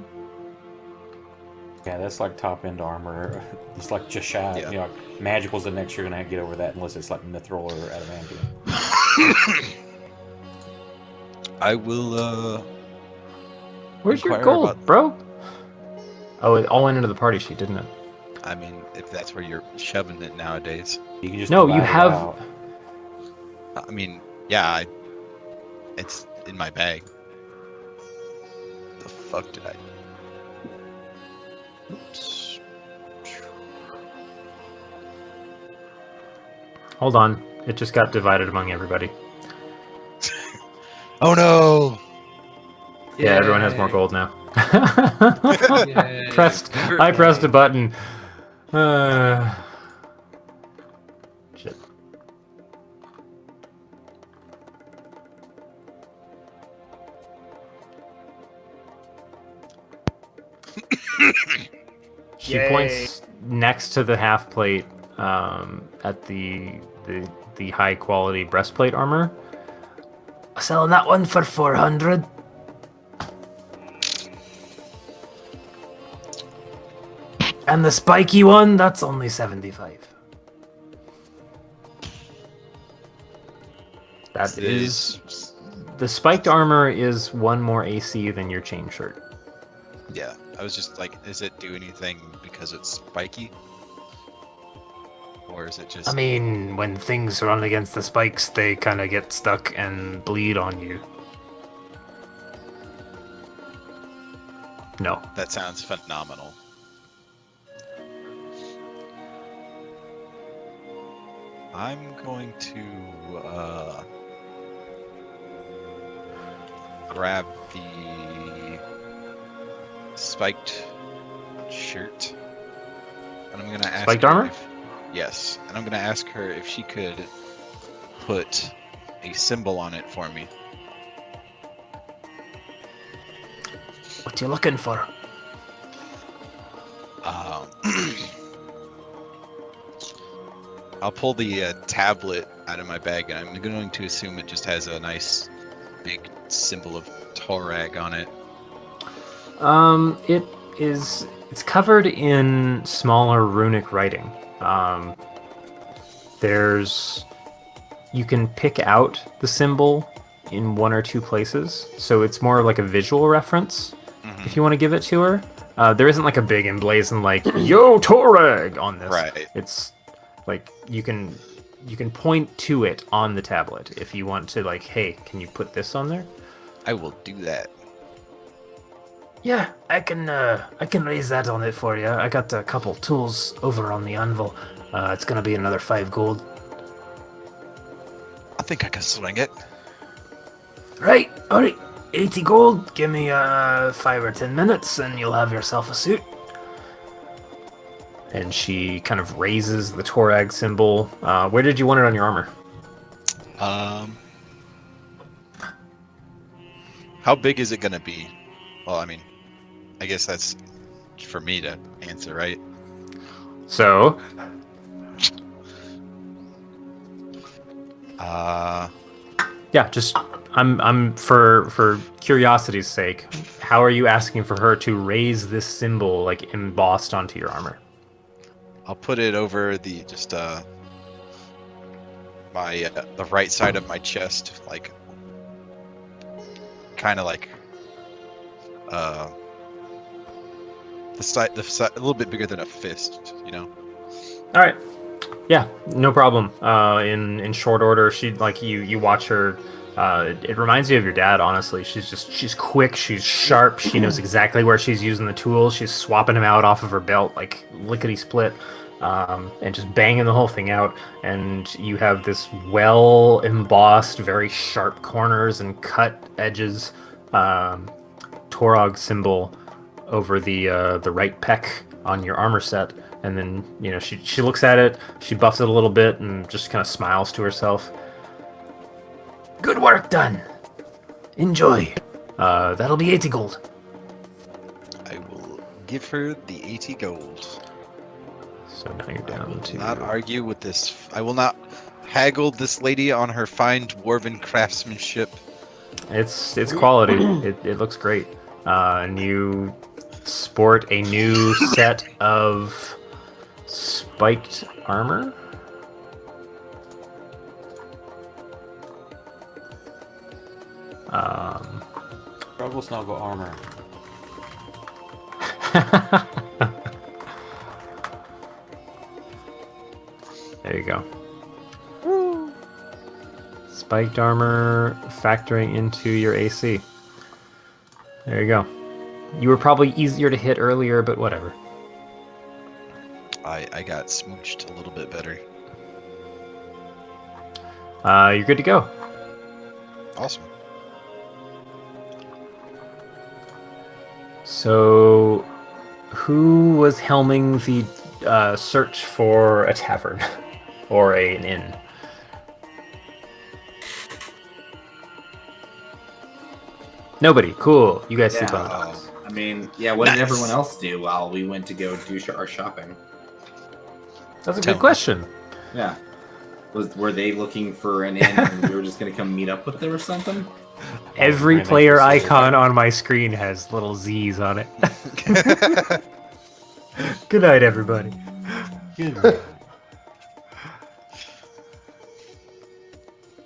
Speaker 1: Yeah, that's like top end armor. It's like just shy.
Speaker 7: Yeah.
Speaker 1: You know, magical's the next you're gonna get over that unless it's like mithril or adamantium.
Speaker 7: I will.
Speaker 2: Where's your
Speaker 7: Inquire
Speaker 2: gold,
Speaker 7: about-
Speaker 2: bro? Oh, it all went into the party sheet, didn't it?
Speaker 7: I mean, if that's where you're shoving it nowadays.
Speaker 1: You can just
Speaker 2: No, you
Speaker 1: divide it
Speaker 2: have-
Speaker 1: out.
Speaker 7: I mean, yeah, it's in my bag. The fuck did I? Oops.
Speaker 2: Hold on. It just got divided among everybody.
Speaker 7: Oh no!
Speaker 2: Yeah, everyone has more gold now.
Speaker 9: Yay.
Speaker 2: I pressed a button. Shit. She
Speaker 3: Yay.
Speaker 2: points next to the half plate at the high quality breastplate armor.
Speaker 8: Selling that one for 400. And the spiky one, that's only 75.
Speaker 2: That is the spiked armor is one more AC than your chain shirt.
Speaker 7: Yeah, I was just like, does it do anything because it's spiky? Or is it just...
Speaker 8: I mean, when things run against the spikes, they kind of get stuck and bleed on you.
Speaker 2: No.
Speaker 7: That sounds phenomenal. I'm going to grab the spiked shirt, and I'm going to ask
Speaker 2: Spiked
Speaker 7: her
Speaker 2: armor?
Speaker 7: Yes, and I'm going to ask her if she could put a symbol on it for me.
Speaker 8: What you looking for?
Speaker 7: I'll pull the tablet out of my bag, and I'm going to assume it just has a nice big symbol of Torag on it.
Speaker 2: It's covered in smaller runic writing. You can pick out the symbol in one or two places, so it's more like a visual reference if you want to give it to her. There isn't like a big emblazoned like "Yo Torag" on this.
Speaker 7: Right.
Speaker 2: It's like you can you can point to it on the tablet if you want to. Like, hey, can you put this on there?
Speaker 7: I will do that.
Speaker 8: Yeah, I can raise that on it for you. I got a couple tools over on the anvil. It's gonna be another 5 gold.
Speaker 7: I think I can swing it.
Speaker 8: Right, alright. 80 gold, give me 5 or 10 minutes and you'll have yourself a suit.
Speaker 2: And she kind of raises the Torag symbol. Where did you want it on your armor?
Speaker 7: How big is it gonna be? Well, I mean, I guess that's for me to answer, right?
Speaker 2: So, yeah, just I'm for curiosity's sake, how are you asking for her to raise this symbol like embossed onto your armor?
Speaker 7: I'll put it over the my the right side of my chest, like kind of like the side a little bit bigger than a fist, you know.
Speaker 2: All right. Yeah, no problem. In short order, she like you watch her. It reminds you of your dad, honestly. She's quick, she's sharp, she knows exactly where she's using the tools. She's swapping them out off of her belt like lickety split, and just banging the whole thing out. And you have this well embossed, very sharp corners and cut edges, Torog symbol over the right pec on your armor set. And then, you know, she looks at it, she buffs it a little bit, and just kind of smiles to herself.
Speaker 8: Good work done. Enjoy. That'll be 80 gold.
Speaker 7: I will give her the 80 gold.
Speaker 2: So now you're down to...
Speaker 7: Not argue with this. I will not haggle this lady on her fine dwarven craftsmanship.
Speaker 2: It's quality. It looks great. And you sport a new set of spiked armor.
Speaker 1: Trouble snuggle armor.
Speaker 2: There you go. Spiked armor factoring into your AC. There you go. You were probably easier to hit earlier, but whatever.
Speaker 7: I got smooched a little bit better.
Speaker 2: You're good to go.
Speaker 7: Awesome.
Speaker 2: So, who was helming the search for a tavern or an inn? Nobody. Cool. You guys sleep on the docks.
Speaker 6: I mean, yeah, what did everyone else do while we went to go do our shopping?
Speaker 2: That's a good question.
Speaker 6: Yeah. Were they looking for an inn and we were just going to come meet up with them or something?
Speaker 2: Every player icon on my screen has little Z's on it. Good night, everybody.
Speaker 1: Good night.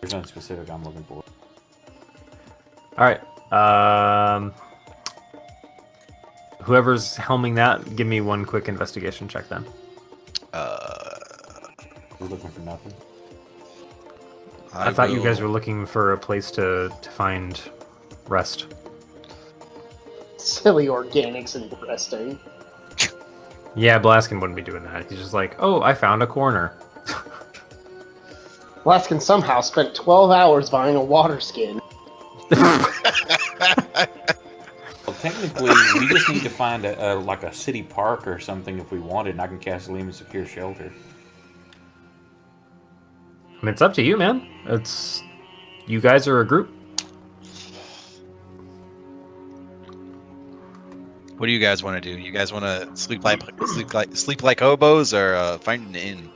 Speaker 1: There's nothing specific I'm looking for.
Speaker 2: All right. Whoever's helming that, give me one quick investigation check then.
Speaker 1: We're looking for nothing.
Speaker 2: I thought you guys were looking for a place to find rest.
Speaker 3: Silly organics and resting.
Speaker 2: Yeah, Blaskin wouldn't be doing that. He's just like, oh, I found a corner.
Speaker 3: Laskin somehow spent 12 hours buying a water skin.
Speaker 1: Well, technically, we just need to find a like a city park or something if we wanted, and I can cast Lehman Secure Shelter.
Speaker 2: I mean, it's up to you, man. It's you guys are a group.
Speaker 7: What do you guys want to do? You guys want to sleep like hobos or find an inn?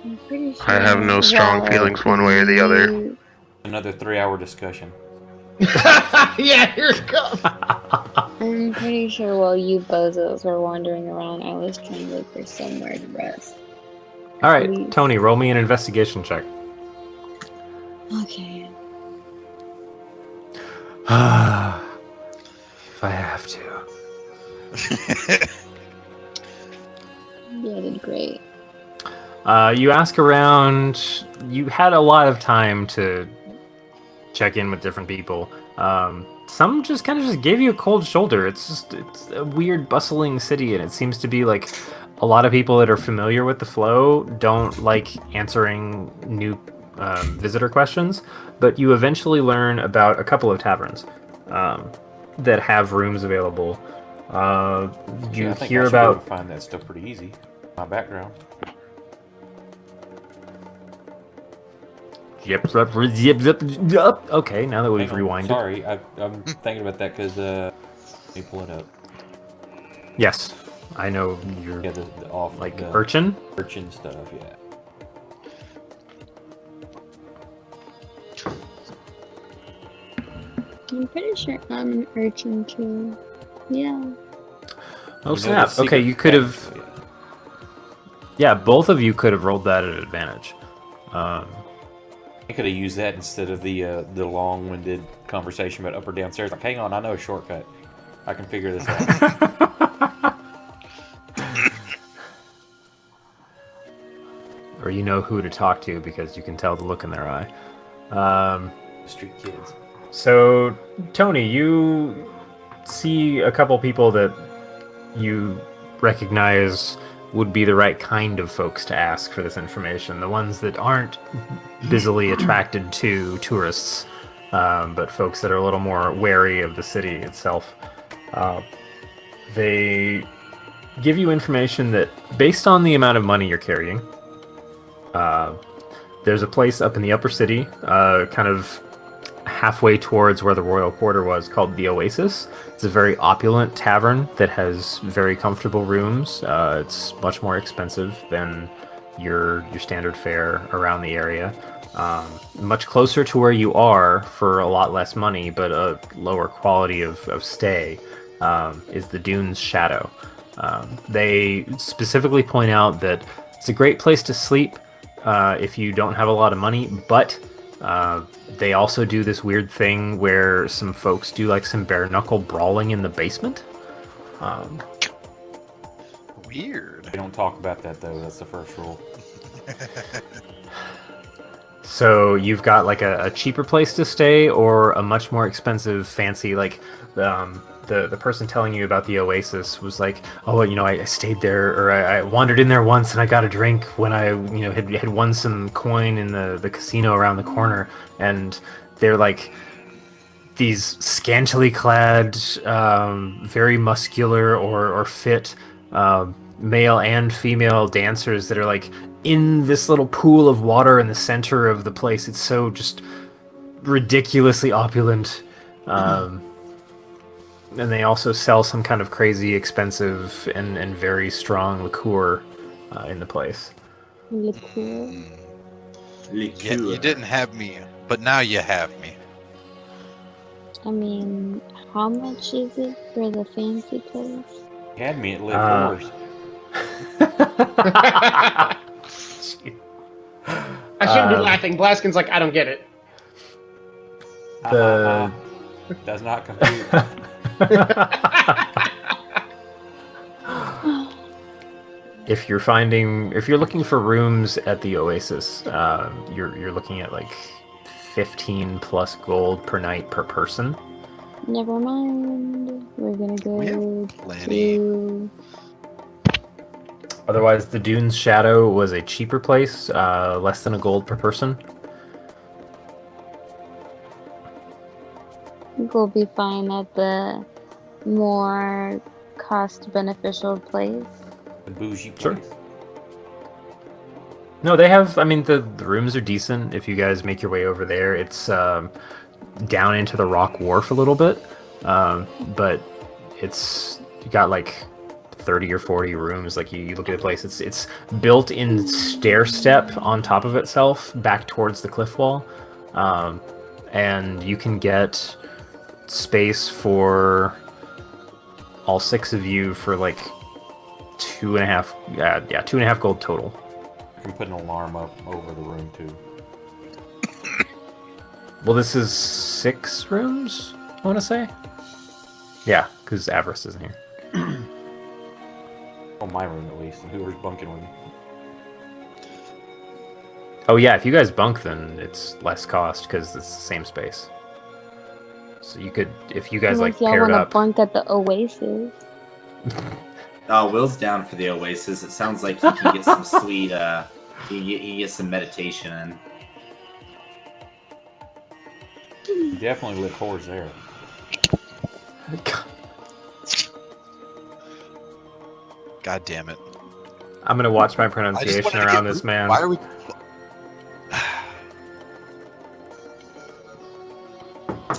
Speaker 5: I'm pretty sure
Speaker 10: I have no strong feelings one way or the other.
Speaker 1: Another 3-hour discussion.
Speaker 3: Yeah, here it comes.
Speaker 5: I'm pretty sure while you bozos were wandering around, I was trying to look for somewhere to rest.
Speaker 2: All right, Tony, roll me an investigation check.
Speaker 5: Okay.
Speaker 2: If I have to.
Speaker 5: Yeah, that'd be great.
Speaker 2: You ask around. You had a lot of time to check in with different people. Some just kind of just gave you a cold shoulder. It's a weird, bustling city, and it seems to be like a lot of people that are familiar with the flow don't like answering new visitor questions. But you eventually learn about a couple of taverns that have rooms available. You
Speaker 1: I think
Speaker 2: hear
Speaker 1: I should be able
Speaker 2: about
Speaker 1: to find that stuff pretty easy. My background.
Speaker 2: Yep. Okay, now that we've
Speaker 1: Hang on,
Speaker 2: rewinded.
Speaker 1: Sorry, I'm thinking about that because let me pull it up.
Speaker 2: Yes, I know you're
Speaker 1: Yeah, the off
Speaker 2: like
Speaker 1: the
Speaker 2: urchin.
Speaker 1: urchin stuff. Yeah.
Speaker 5: I'm pretty sure I'm an urchin too. Yeah.
Speaker 2: Oh
Speaker 1: You know
Speaker 2: snap!
Speaker 1: the
Speaker 2: Okay,
Speaker 1: secret
Speaker 2: you could have.
Speaker 1: passage-
Speaker 2: Yeah, both of you could have rolled that at advantage.
Speaker 1: I could have used that instead of the long-winded conversation about up or downstairs. Like, hang on, I know a shortcut. I can figure this out.
Speaker 2: Or you know who to talk to because you can tell the look in their eye.
Speaker 1: Street kids.
Speaker 2: So, Tony, you see a couple people that you recognize would be the right kind of folks to ask for this information. The ones that aren't busily attracted to tourists, but folks that are a little more wary of the city itself. They give you information that, based on the amount of money you're carrying, there's a place up in the upper city, kind of halfway towards where the royal quarter was, called the Oasis. It's a very opulent tavern that has very comfortable rooms. It's much more expensive than your standard fare around the area. Much closer to where you are for a lot less money, but a lower quality of stay, is the Dunes Shadow. They specifically point out that it's a great place to sleep if you don't have a lot of money, but they also do this weird thing where some folks do like some bare knuckle brawling in the basement.
Speaker 7: Weird.
Speaker 1: We don't talk about that though. That's the first rule.
Speaker 2: So you've got like a cheaper place to stay or a much more expensive, fancy, like the person telling you about the Oasis was like, oh, I stayed there, or I wandered in there once and I got a drink when I had won some coin in the casino around the corner, and they're like these scantily clad, very muscular or fit male and female dancers that are like in this little pool of water in the center of the place. It's so just ridiculously opulent. And they also sell some kind of crazy expensive and very strong liqueur in the place.
Speaker 5: Liqueur.
Speaker 7: Yeah, you didn't have me, but now you have me.
Speaker 5: I mean, how much is it for the fancy place?
Speaker 1: You had me at live fours.
Speaker 3: I shouldn't be laughing. Blaskin's like, I don't get it.
Speaker 1: Does not compute.
Speaker 2: If you're looking for rooms at the Oasis, you're looking at like 15 plus gold per night per person.
Speaker 5: Never mind. We're gonna go
Speaker 7: plenty.
Speaker 5: to...
Speaker 2: Otherwise, the Dunes Shadow was a cheaper place, less than a gold per person.
Speaker 5: I think we'll be fine at the more cost-beneficial place.
Speaker 1: The bougie place.
Speaker 2: Sure. No, they have. I mean, the rooms are decent. If you guys make your way over there, it's down into the Rock Wharf a little bit, but it's got like 30 or 40 rooms. Like you look at the place, it's built in stair step on top of itself back towards the cliff wall, and you can get space for all 6 of you for like 2.5 gold total.
Speaker 1: I can put an alarm up over the room too.
Speaker 2: Well, this is 6 rooms, I want to say. Yeah, because Avarice isn't here.
Speaker 1: On my room, at least. Whoever's bunking with me.
Speaker 2: Oh yeah, if you guys bunk, then it's less cost because it's the same space. So you could, if you guys
Speaker 5: Unless
Speaker 2: like
Speaker 5: y'all
Speaker 2: paired
Speaker 5: want to
Speaker 2: up.
Speaker 5: bunk at the Oasis.
Speaker 6: Will's down for the Oasis. It sounds like he can get some sweet, he gets some meditation in.
Speaker 1: Definitely live whores there.
Speaker 7: God damn it.
Speaker 2: I'm gonna watch my
Speaker 7: I just
Speaker 2: pronunciation
Speaker 7: wanted to
Speaker 2: around
Speaker 7: get
Speaker 2: this man.
Speaker 7: Why are we?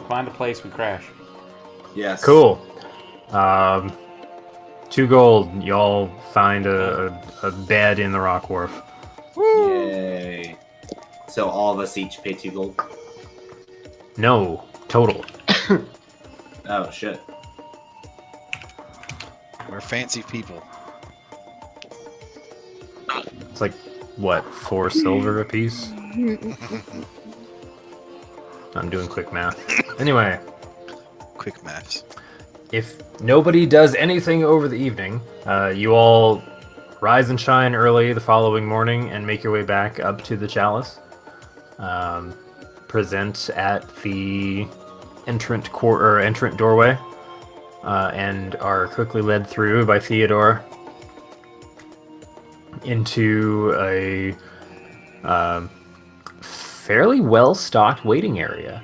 Speaker 1: Find a place we crash.
Speaker 6: Yes.
Speaker 2: Cool. 2 gold. Y'all find a bed in the Rock Wharf.
Speaker 6: Yay. So all of us each pay 2 gold?
Speaker 2: No, total.
Speaker 6: Oh, shit.
Speaker 7: We're fancy people.
Speaker 2: It's like what, 4 silver apiece? I'm doing quick math. Anyway,
Speaker 7: Quick maths.
Speaker 2: if nobody does anything over the evening, you all rise and shine early the following morning and make your way back up to the chalice. Present at the entrant doorway, and are quickly led through by Theodore into a fairly well-stocked waiting area.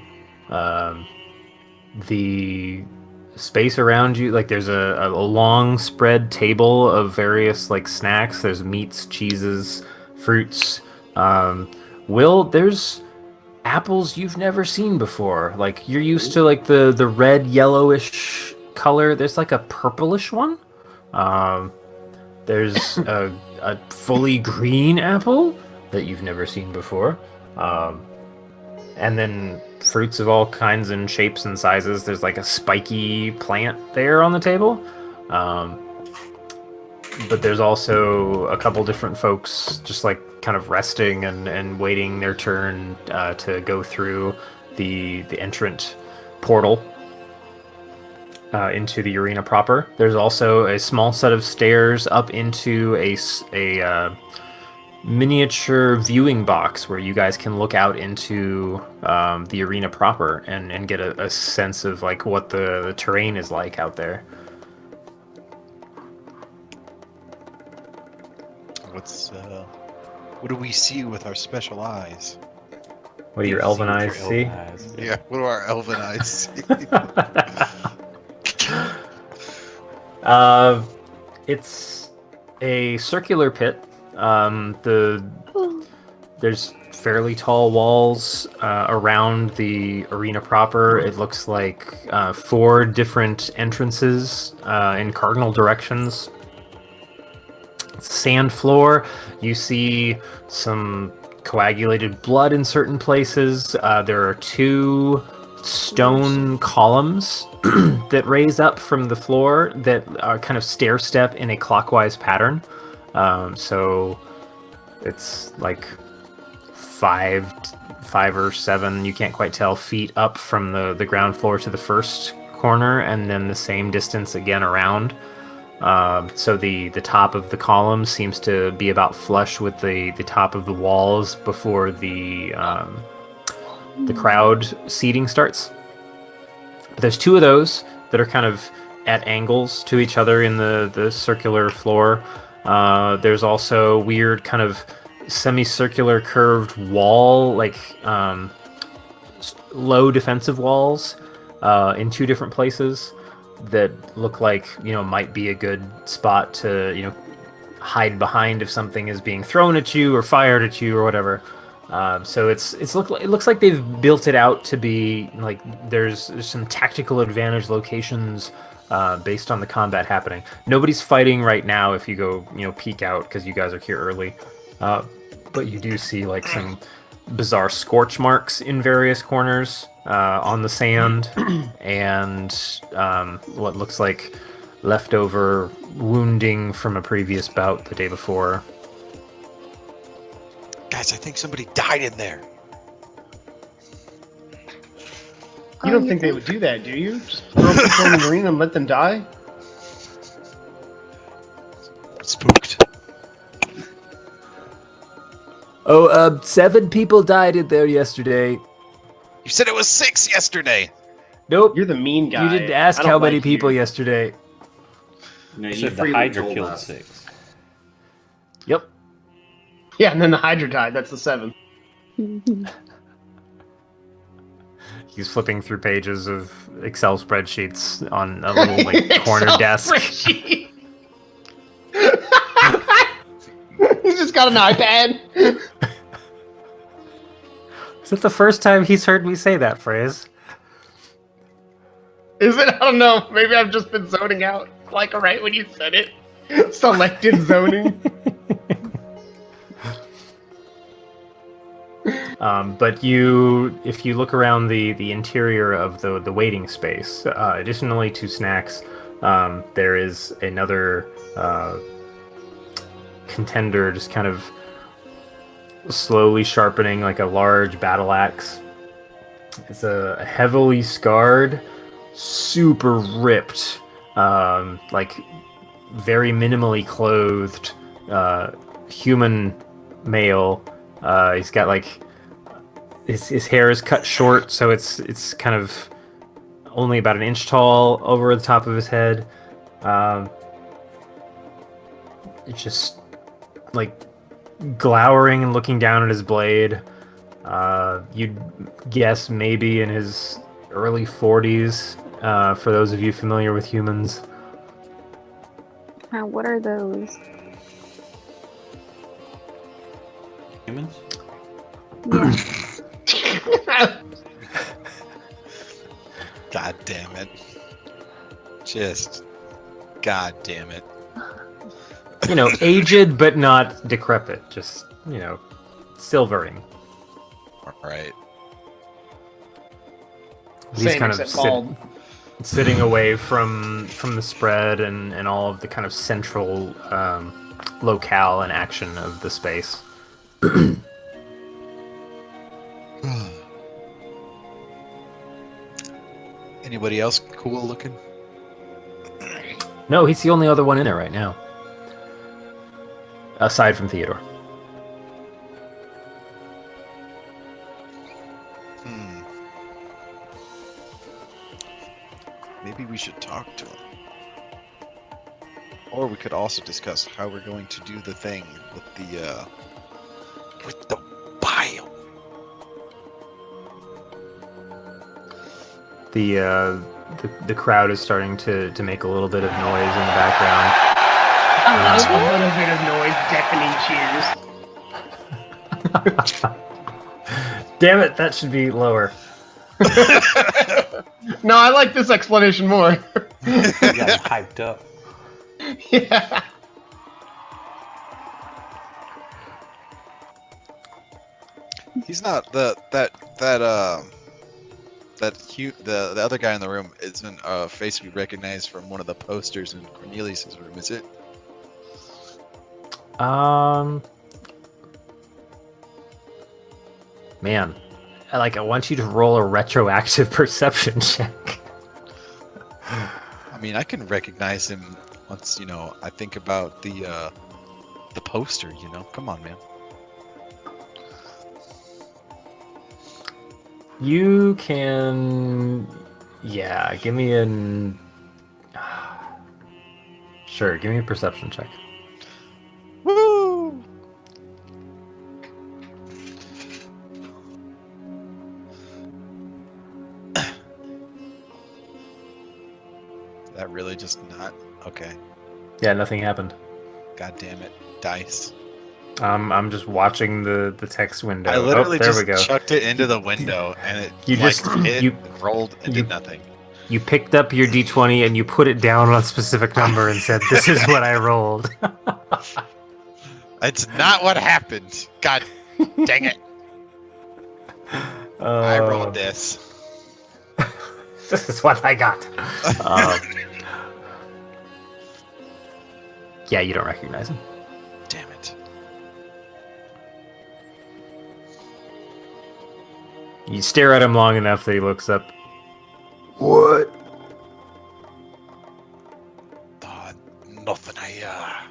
Speaker 2: The space around you, like there's a long spread table of various like snacks. There's meats, cheeses, fruits. There's apples you've never seen before. Like you're used to like the red yellowish color. There's like a purplish one. There's a fully green apple that you've never seen before. And then fruits of all kinds and shapes and sizes. There's like a spiky plant there on the table. But there's also a couple different folks just like kind of resting and waiting their turn to go through the entrant portal into the arena proper. There's also a small set of stairs up into a miniature viewing box where you guys can look out into the arena proper and get a sense of like what the terrain is like out there.
Speaker 7: What do we see with our special eyes?
Speaker 2: What do your elven eyes see?
Speaker 7: Yeah, what do our elven eyes see?
Speaker 2: It's a circular pit. There's fairly tall walls around the arena proper. It looks like 4 different entrances in cardinal directions. Sand floor. You see some coagulated blood in certain places. There are 2 stone columns that raise up from the floor that are kind of stair step in a clockwise pattern. So it's like 5 or 7, you can't quite tell, feet up from the ground floor to the first corner, and then the same distance again around. So the top of the column seems to be about flush with the top of the walls before the crowd seating starts. But there's 2 of those that are kind of at angles to each other in the circular floor. There's also weird kind of semicircular curved wall, like low defensive walls in 2 different places that look like, might be a good spot to, hide behind if something is being thrown at you or fired at you or whatever. So it looks like they've built it out to be like there's some tactical advantage locations based on the combat happening. Nobody's fighting right now if you go, peek out because you guys are here early. But you do see like some bizarre scorch marks in various corners on the sand, and what looks like leftover wounding from a previous bout the day before.
Speaker 7: Guys, I think somebody died in there.
Speaker 3: You don't think they would do that, do you? Just throw people in the arena and let them die?
Speaker 7: It's
Speaker 8: 7 people died in there yesterday.
Speaker 7: You said it was 6 yesterday.
Speaker 8: Nope.
Speaker 3: You're the mean guy.
Speaker 8: You didn't ask
Speaker 3: I don't
Speaker 8: how many
Speaker 3: like
Speaker 8: people
Speaker 3: you.
Speaker 8: yesterday.
Speaker 1: No,
Speaker 9: Should've
Speaker 1: you, the
Speaker 9: freely
Speaker 1: Hydra
Speaker 9: told
Speaker 1: killed
Speaker 9: us.
Speaker 1: 6.
Speaker 8: Yep.
Speaker 3: Yeah, and then the Hydra died. That's the 7th.
Speaker 2: He's flipping through pages of Excel spreadsheets on a little corner
Speaker 3: Excel
Speaker 2: desk.
Speaker 3: spreadsheet. He's just got an iPad.
Speaker 2: Is it the first time he's heard me say that phrase?
Speaker 3: Is it? I don't know. Maybe I've just been zoning out, like right when you said it. Selective zoning.
Speaker 2: But if you look around the interior of the waiting space, additionally to snacks, there is another contender just kind of slowly sharpening like a large battle axe. It's a heavily scarred, super ripped, like very minimally clothed human male. He's got like his hair is cut short, so it's kind of only about an inch tall over the top of his head. It's just like glowering and looking down at his blade. You'd guess maybe in his early 40s, for those of you familiar with humans.
Speaker 5: What are those?
Speaker 1: Humans?
Speaker 5: Yeah.
Speaker 7: God damn it. Just. God damn it.
Speaker 2: You know, aged but not decrepit. Just, silvering.
Speaker 7: Alright.
Speaker 2: He's
Speaker 3: Same
Speaker 2: kind of
Speaker 3: except bald.
Speaker 2: sitting away from the spread and all of the kind of central locale and action of the space.
Speaker 7: Anybody else cool looking?
Speaker 2: No, he's the only other one in there right now. Aside from Theodore.
Speaker 7: Maybe we should talk to him. Or we could also discuss how we're going to do the thing with the bio.
Speaker 2: The crowd is starting to make a little bit of noise in the background.
Speaker 3: A little bit of noise, deafening cheers.
Speaker 2: Damn it, that should be lower.
Speaker 3: No, I like this explanation more.
Speaker 1: You got it hyped up.
Speaker 3: Yeah.
Speaker 7: He's not the other guy in the room isn't a face we recognize from one of the posters in Cornelius's room, is it?
Speaker 2: Man, I want you to roll a retroactive perception check.
Speaker 7: I mean, I can recognize him once, I think about the poster, Come on, man.
Speaker 2: You can... Yeah, give me an... Sure, give me a perception check.
Speaker 7: Woo! That really just not... Okay.
Speaker 2: Yeah, nothing happened.
Speaker 7: God damn it. Dice.
Speaker 2: I'm just watching the text window.
Speaker 7: I literally
Speaker 2: there
Speaker 7: just
Speaker 2: we go.
Speaker 7: chucked it into the window and it
Speaker 2: You just-
Speaker 7: hit
Speaker 2: you-
Speaker 7: and rolled and
Speaker 2: you-
Speaker 7: did nothing.
Speaker 2: You picked up your d20 and you put it down on a specific number and said, "This is what I rolled."
Speaker 7: It's not what happened. God dang it. I rolled this.
Speaker 2: This is what I got. Yeah, you don't recognize him.
Speaker 7: Damn it.
Speaker 2: You stare at him long enough that he looks up.
Speaker 8: What?
Speaker 7: Nothing. I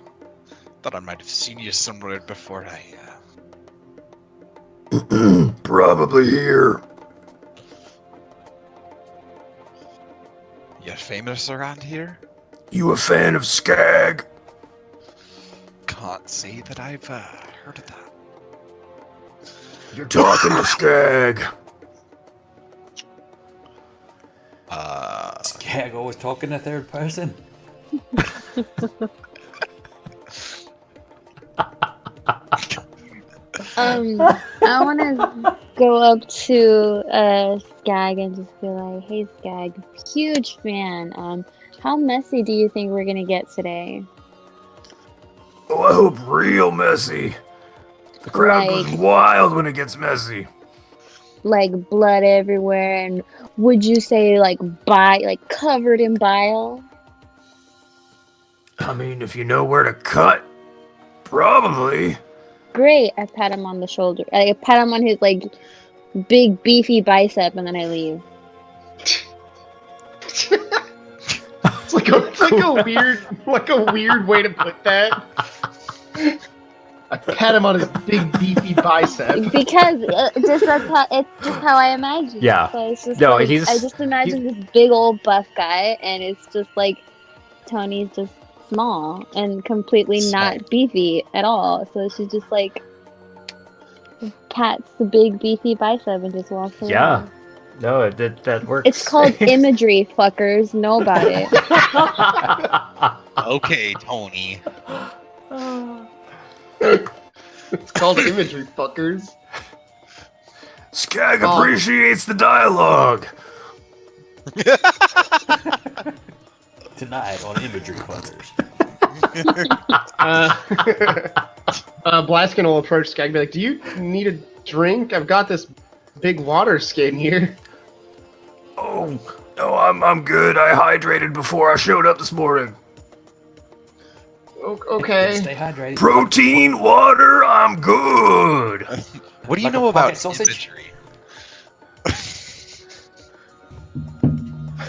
Speaker 7: thought I might have seen you somewhere before.
Speaker 8: Probably here.
Speaker 7: You famous around here?
Speaker 8: You a fan of Skag?
Speaker 7: Can't say that I've heard of that.
Speaker 8: You're talking to Skag.
Speaker 1: Skag always talking to third person.
Speaker 5: I want to go up to Skag and just be like, "Hey, Skag, huge fan. How messy do you think we're gonna get today?
Speaker 8: Oh, I hope real messy. The crowd goes wild when it gets messy.
Speaker 5: Like blood everywhere, and would you say like covered in bile?"
Speaker 8: I mean, if you know where to cut, probably.
Speaker 5: Great. I pat him on the shoulder. I pat him on his like big beefy bicep, and then I leave.
Speaker 3: It's like a weird way to put that. I pat him on his big beefy bicep.
Speaker 5: Because it's just how I imagine.
Speaker 2: Yeah.
Speaker 5: It. So it's just
Speaker 2: No,
Speaker 5: I
Speaker 2: he's-
Speaker 5: just imagine this big old buff guy, and it's just like Tony's just small and completely not beefy at all. So she's just like pats the big beefy bicep and just walks away.
Speaker 2: Yeah. No, that works.
Speaker 5: It's called imagery, fuckers. Know about it.
Speaker 4: Okay, Tony.
Speaker 3: It's called imagery, fuckers.
Speaker 8: Skag appreciates the dialogue.
Speaker 1: Tonight on Imagery Fuckers.
Speaker 3: Blaskin will approach Skag and be like, "Do you need a drink? I've got this big water skin here."
Speaker 8: Oh, no, I'm good. I hydrated before I showed up this morning.
Speaker 3: Okay.
Speaker 1: Stay hydrated.
Speaker 8: Protein, water, I'm good.
Speaker 7: What do you
Speaker 1: Like
Speaker 7: know
Speaker 1: a
Speaker 7: about
Speaker 1: pocket sausage?
Speaker 7: imagery?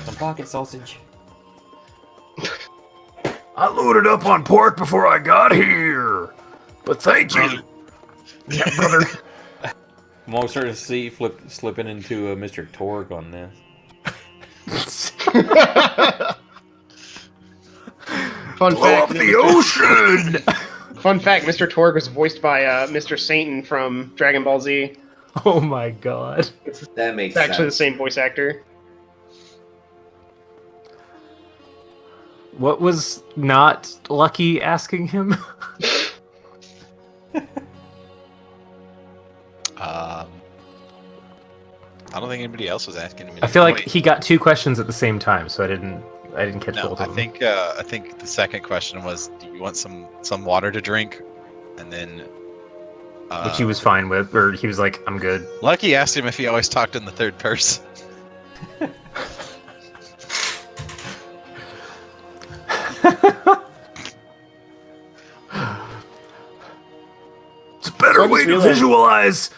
Speaker 1: Some pocket sausage.
Speaker 8: I loaded up on pork before I got here. But thank you.
Speaker 3: Yeah, brother.
Speaker 1: I'm almost starting to see slipping into Mr. Torg on this.
Speaker 3: Fun
Speaker 8: Blow
Speaker 3: fact:
Speaker 8: up the ocean.
Speaker 3: Fun fact: Mr. Torg was voiced by Mr. Satan from Dragon Ball Z.
Speaker 2: Oh my god.
Speaker 6: That makes
Speaker 3: It's actually the
Speaker 6: sense.
Speaker 3: same voice actor.
Speaker 2: What was not Lucky asking him?
Speaker 7: I don't think anybody else was asking him.
Speaker 2: I feel like
Speaker 7: Wait,
Speaker 2: he got two questions at the same time, so I didn't catch
Speaker 7: no,
Speaker 2: both
Speaker 7: I
Speaker 2: of them.
Speaker 7: think I think the second question was, "Do you want some water to drink?" And then
Speaker 2: Which he was fine with, or he was like, "I'm good."
Speaker 7: Lucky asked him if he always talked in the third person.
Speaker 8: It's a better
Speaker 3: So I just
Speaker 8: way to
Speaker 3: realized-
Speaker 8: visualize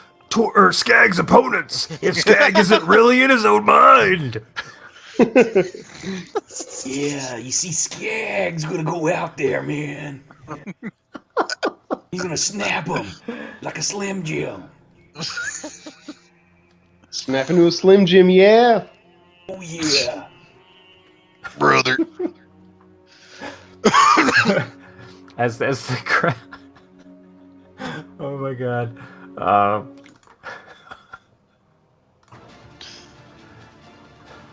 Speaker 8: Skag's opponents if Skag isn't really in his own mind.
Speaker 1: Yeah, you see, Skag's gonna go out there, man. He's gonna snap him like a Slim Jim.
Speaker 3: Snap into a Slim Jim, yeah.
Speaker 1: Oh yeah.
Speaker 7: Brother.
Speaker 2: As the crowd. Oh my god.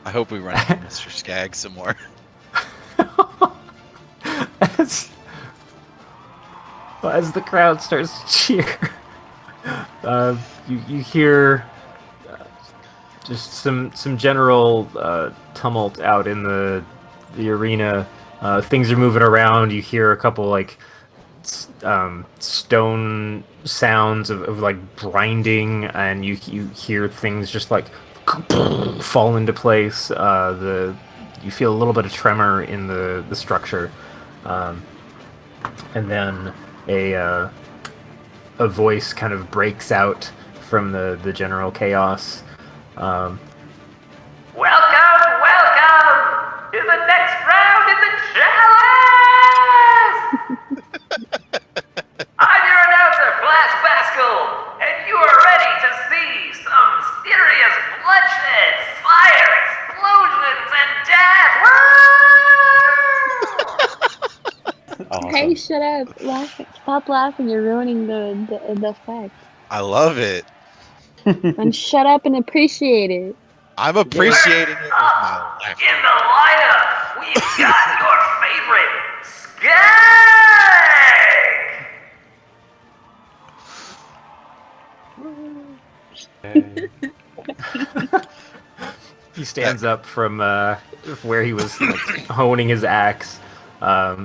Speaker 7: I hope we run into Mr. Skag some more.
Speaker 2: As the crowd starts to cheer, you hear just some general tumult out in the arena. Things are moving around. You hear a couple like stone sounds of like grinding, and you hear things just like fall into place. You feel a little bit of tremor in the structure, and then a voice kind of breaks out from the general chaos.
Speaker 11: Welcome to the next round in the challenge! I'm your announcer, Blas Baskel, and you are ready to see some serious bloodshed, fire, explosions, and death.
Speaker 1: Awesome.
Speaker 5: Hey, shut up! Stop laughing. You're ruining the effect.
Speaker 7: I love it.
Speaker 5: And shut up and appreciate it.
Speaker 7: I'm appreciating it with my life.
Speaker 11: In the lineup, we've got your favorite Skag!
Speaker 2: He stands up from where he was like, honing his axe,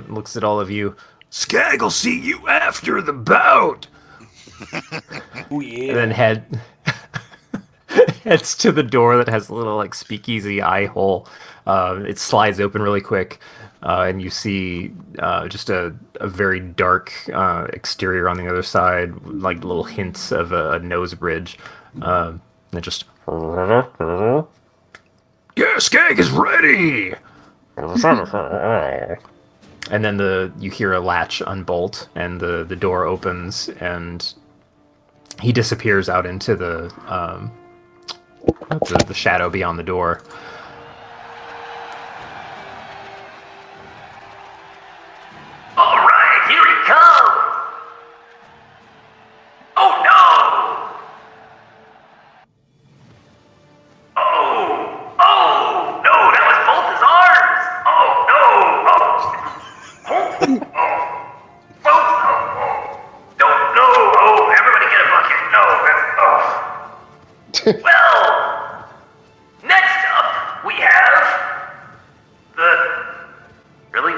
Speaker 2: looks at all of you. Skag will see you after the bout!
Speaker 1: Oh, yeah.
Speaker 2: And then heads to the door that has a little like speakeasy eye hole. It slides open really quick, and you see just a very dark exterior on the other side, like little hints of a nose bridge. And it just... Yeah, Skag is ready! And then you hear a latch unbolt, and the door opens, and he disappears out into the shadow beyond the door.
Speaker 11: All right, here he comes. Oh no! Oh no, that was both his arms. Oh no! Folks, don't no. Oh, everybody get a bucket. No, that's Well, next up we have the really.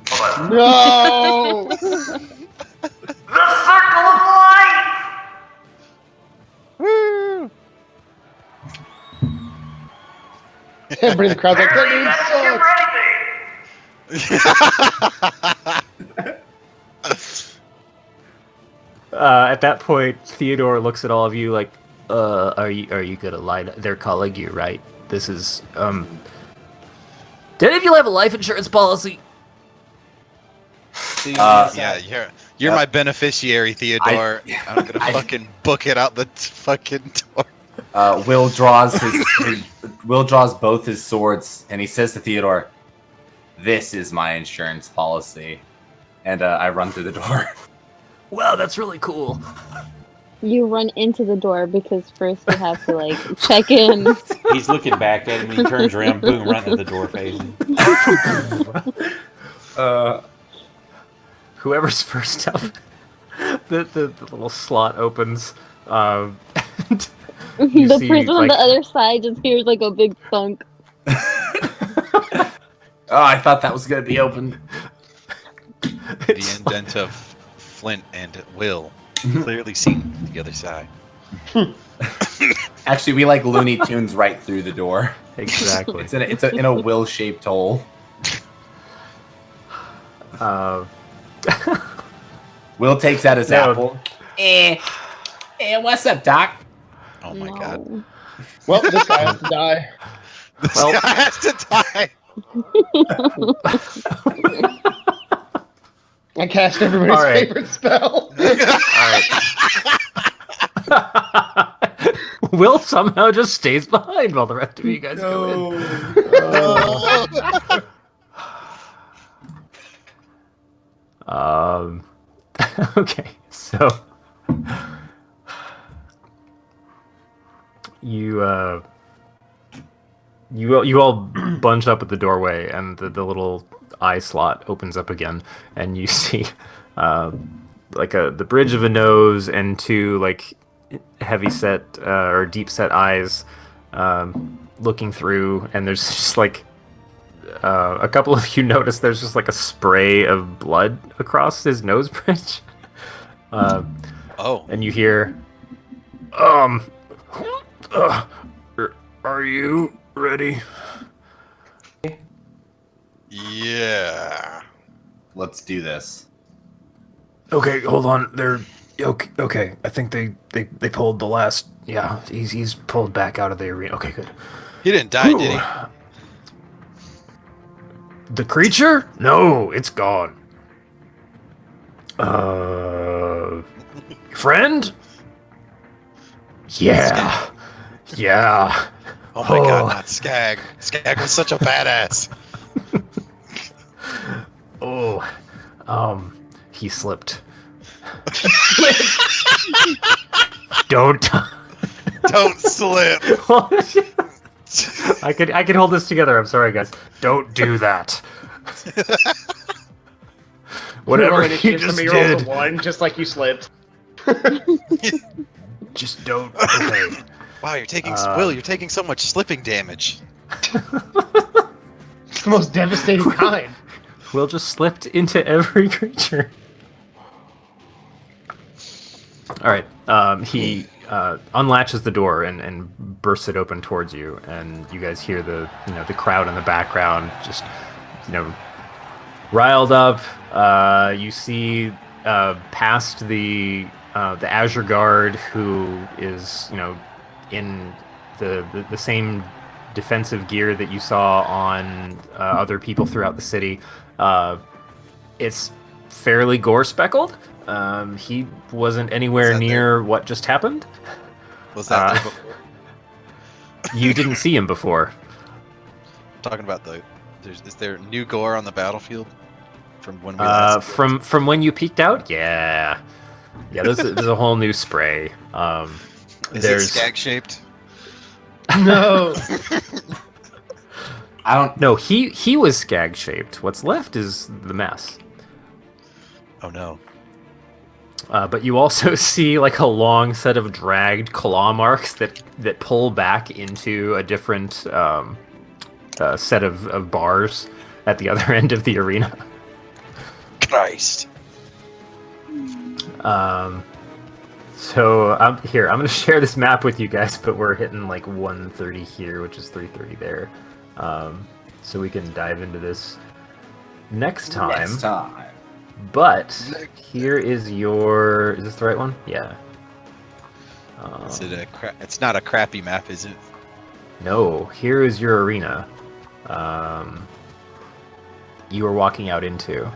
Speaker 11: Hold on.
Speaker 3: No!
Speaker 11: The Circle of Life!
Speaker 3: Everybody in the crowd's like, that
Speaker 11: Barely
Speaker 3: name
Speaker 11: better skip anything!
Speaker 2: At that point, Theodore looks at all of you like, are you gonna lie? They're calling you, right? This is, Did any of you have a life insurance policy?
Speaker 7: Yeah, you're my beneficiary, Theodore. I'm gonna fucking book it out the fucking door.
Speaker 6: Will draws Will draws both his swords, and he says to Theodore, "This is my insurance policy," and I run through the door.
Speaker 2: Wow, that's really cool.
Speaker 5: You run into the door because first you have to like check in.
Speaker 1: He's looking back at him, and he turns around, boom, right into the door facing.
Speaker 2: Whoever's first up, the little slot opens. And you
Speaker 5: The
Speaker 2: see,
Speaker 5: person on
Speaker 2: like-
Speaker 5: the other side just hears like a big thunk.
Speaker 6: Oh, I thought that was gonna be open.
Speaker 7: The indent of Flint and Will clearly seen the other side.
Speaker 6: Actually, we like Looney Tunes right through the door.
Speaker 2: Exactly.
Speaker 6: It's in a Will-shaped hole. Will takes out his
Speaker 2: No.
Speaker 6: apple. What's up, Doc?
Speaker 7: Oh my god.
Speaker 3: Well, this guy has to die.
Speaker 7: This
Speaker 2: Well-
Speaker 7: guy has to die.
Speaker 3: I cast everybody's
Speaker 2: All right.
Speaker 3: favorite spell.
Speaker 2: Alright. Will somehow just stays behind while the rest of you guys go in. Okay, so you all bunch up at the doorway, and the little eye slot opens up again, and you see like the bridge of a nose and two like heavy set or deep set eyes looking through, and there's just like a couple of you notice there's just like a spray of blood across his nose bridge.
Speaker 7: Oh.
Speaker 2: And you hear, are you ready?
Speaker 7: Yeah.
Speaker 6: Let's do this.
Speaker 8: Okay, hold on. They're okay. I think they pulled the last. Yeah, he's pulled back out of the arena. Okay, good.
Speaker 7: He didn't die, did he?
Speaker 8: The creature?
Speaker 2: No, it's gone.
Speaker 8: Friend?
Speaker 2: Yeah. Yeah.
Speaker 7: Oh my god, not Skag. Skag was such a badass.
Speaker 2: Oh. He slipped. Don't.
Speaker 7: Don't slip.
Speaker 2: I could hold this together. I'm sorry, guys. Don't do that. Whatever you just
Speaker 3: from a
Speaker 2: did.
Speaker 3: 1, just like you slipped.
Speaker 2: Just don't. Okay.
Speaker 7: Wow, you're taking Will. You're taking so much slipping damage.
Speaker 3: It's the most devastating kind.
Speaker 2: Will just slipped into every creature. All right. He unlatches the door and bursts it open towards you, and you guys hear the crowd in the background just riled up. You see past the Azure Guard, who is in the same defensive gear that you saw on other people throughout the city. It's fairly gore speckled. He wasn't anywhere near what just happened.
Speaker 7: Was that there before?
Speaker 2: You didn't see him before.
Speaker 7: Talking about is there new gore on the battlefield from when we last?
Speaker 2: From when you peeked out? Yeah. There's a whole new spray.
Speaker 7: Is it skag shaped?
Speaker 3: No.
Speaker 6: I don't.
Speaker 2: No, he was skag shaped. What's left is the mess.
Speaker 7: Oh no.
Speaker 2: But you also see like a long set of dragged claw marks that pull back into a different set of bars at the other end of the arena.
Speaker 7: Christ.
Speaker 2: So I'm going to share this map with you guys, but we're hitting like 1:30 here, which is 3:30 there. So we can dive into this next time. But here is your... Is this the right one? Yeah.
Speaker 7: Is it it's not a crappy map, is it?
Speaker 2: No. Here is your arena. You are walking out into.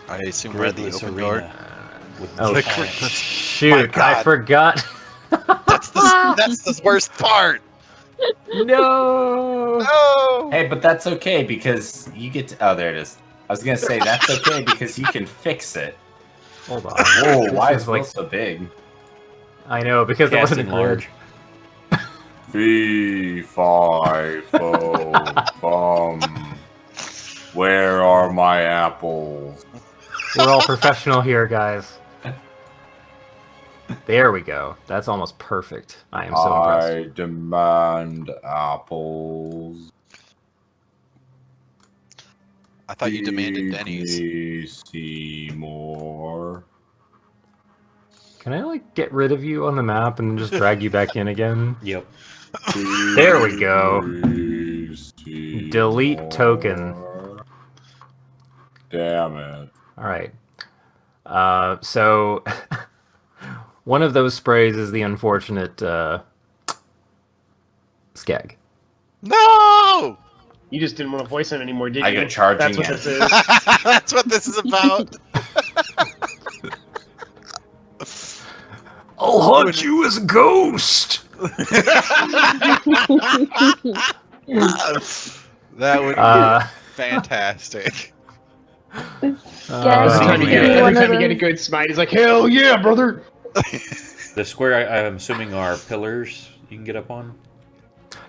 Speaker 7: I assume we're at the open door.
Speaker 2: Oh, shoot. I forgot.
Speaker 7: That's the worst part.
Speaker 2: No.
Speaker 7: No.
Speaker 6: Hey, but that's okay because you get to... Oh, there it is. I was going to say, that's okay because you can fix it.
Speaker 2: Hold on.
Speaker 6: Whoa, why is Will so big?
Speaker 2: I know, because it wasn't
Speaker 1: large.
Speaker 6: Fee, fi, fo, fum. Where are my apples?
Speaker 2: We're all professional here, guys. There we go. That's almost perfect. I am so impressed.
Speaker 6: I demand apples.
Speaker 7: I thought you demanded Denny's.
Speaker 6: Seymour.
Speaker 2: Can I like get rid of you on the map and just drag you back in again?
Speaker 1: Yep.
Speaker 2: There we go. Delete token.
Speaker 6: Damn it.
Speaker 2: All right. So one of those sprays is the unfortunate Skag.
Speaker 7: No!
Speaker 3: You just didn't want to voice him anymore, did you?
Speaker 6: I got charging
Speaker 3: That's what
Speaker 6: in.
Speaker 3: this is.
Speaker 7: That's what this is about.
Speaker 2: I'll hunt you as a ghost.
Speaker 7: That would be fantastic.
Speaker 3: Every time you get a good smite, he's like, "Hell yeah, brother!"
Speaker 1: The square, I'm assuming, are pillars you can get up on.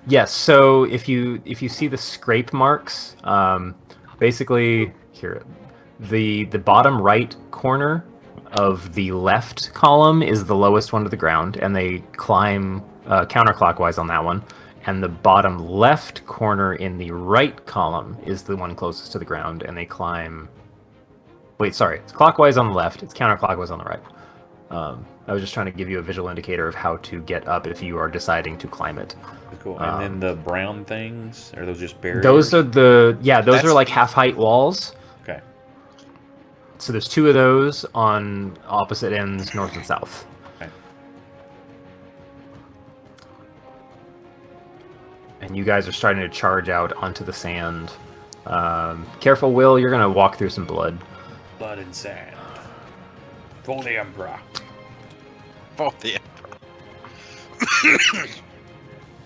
Speaker 2: Yes. So if you see the scrape marks, basically here, the bottom right corner of the left column is the lowest one to the ground, and they climb counterclockwise on that one. And the bottom left corner in the right column is the one closest to the ground, and they climb... Wait, sorry. It's clockwise on the left. It's counterclockwise on the right. I was just trying to give you a visual indicator of how to get up if you are deciding to climb it.
Speaker 1: Cool. And then the brown things, are those just barriers?
Speaker 2: Those are the... Yeah, those are like half-height walls.
Speaker 1: Okay.
Speaker 2: So there's two of those on opposite ends, north and south.
Speaker 1: Okay.
Speaker 2: And you guys are starting to charge out onto the sand. Careful, Will, you're going to walk through some blood.
Speaker 1: Blood and sand. For the Emperor.
Speaker 7: For the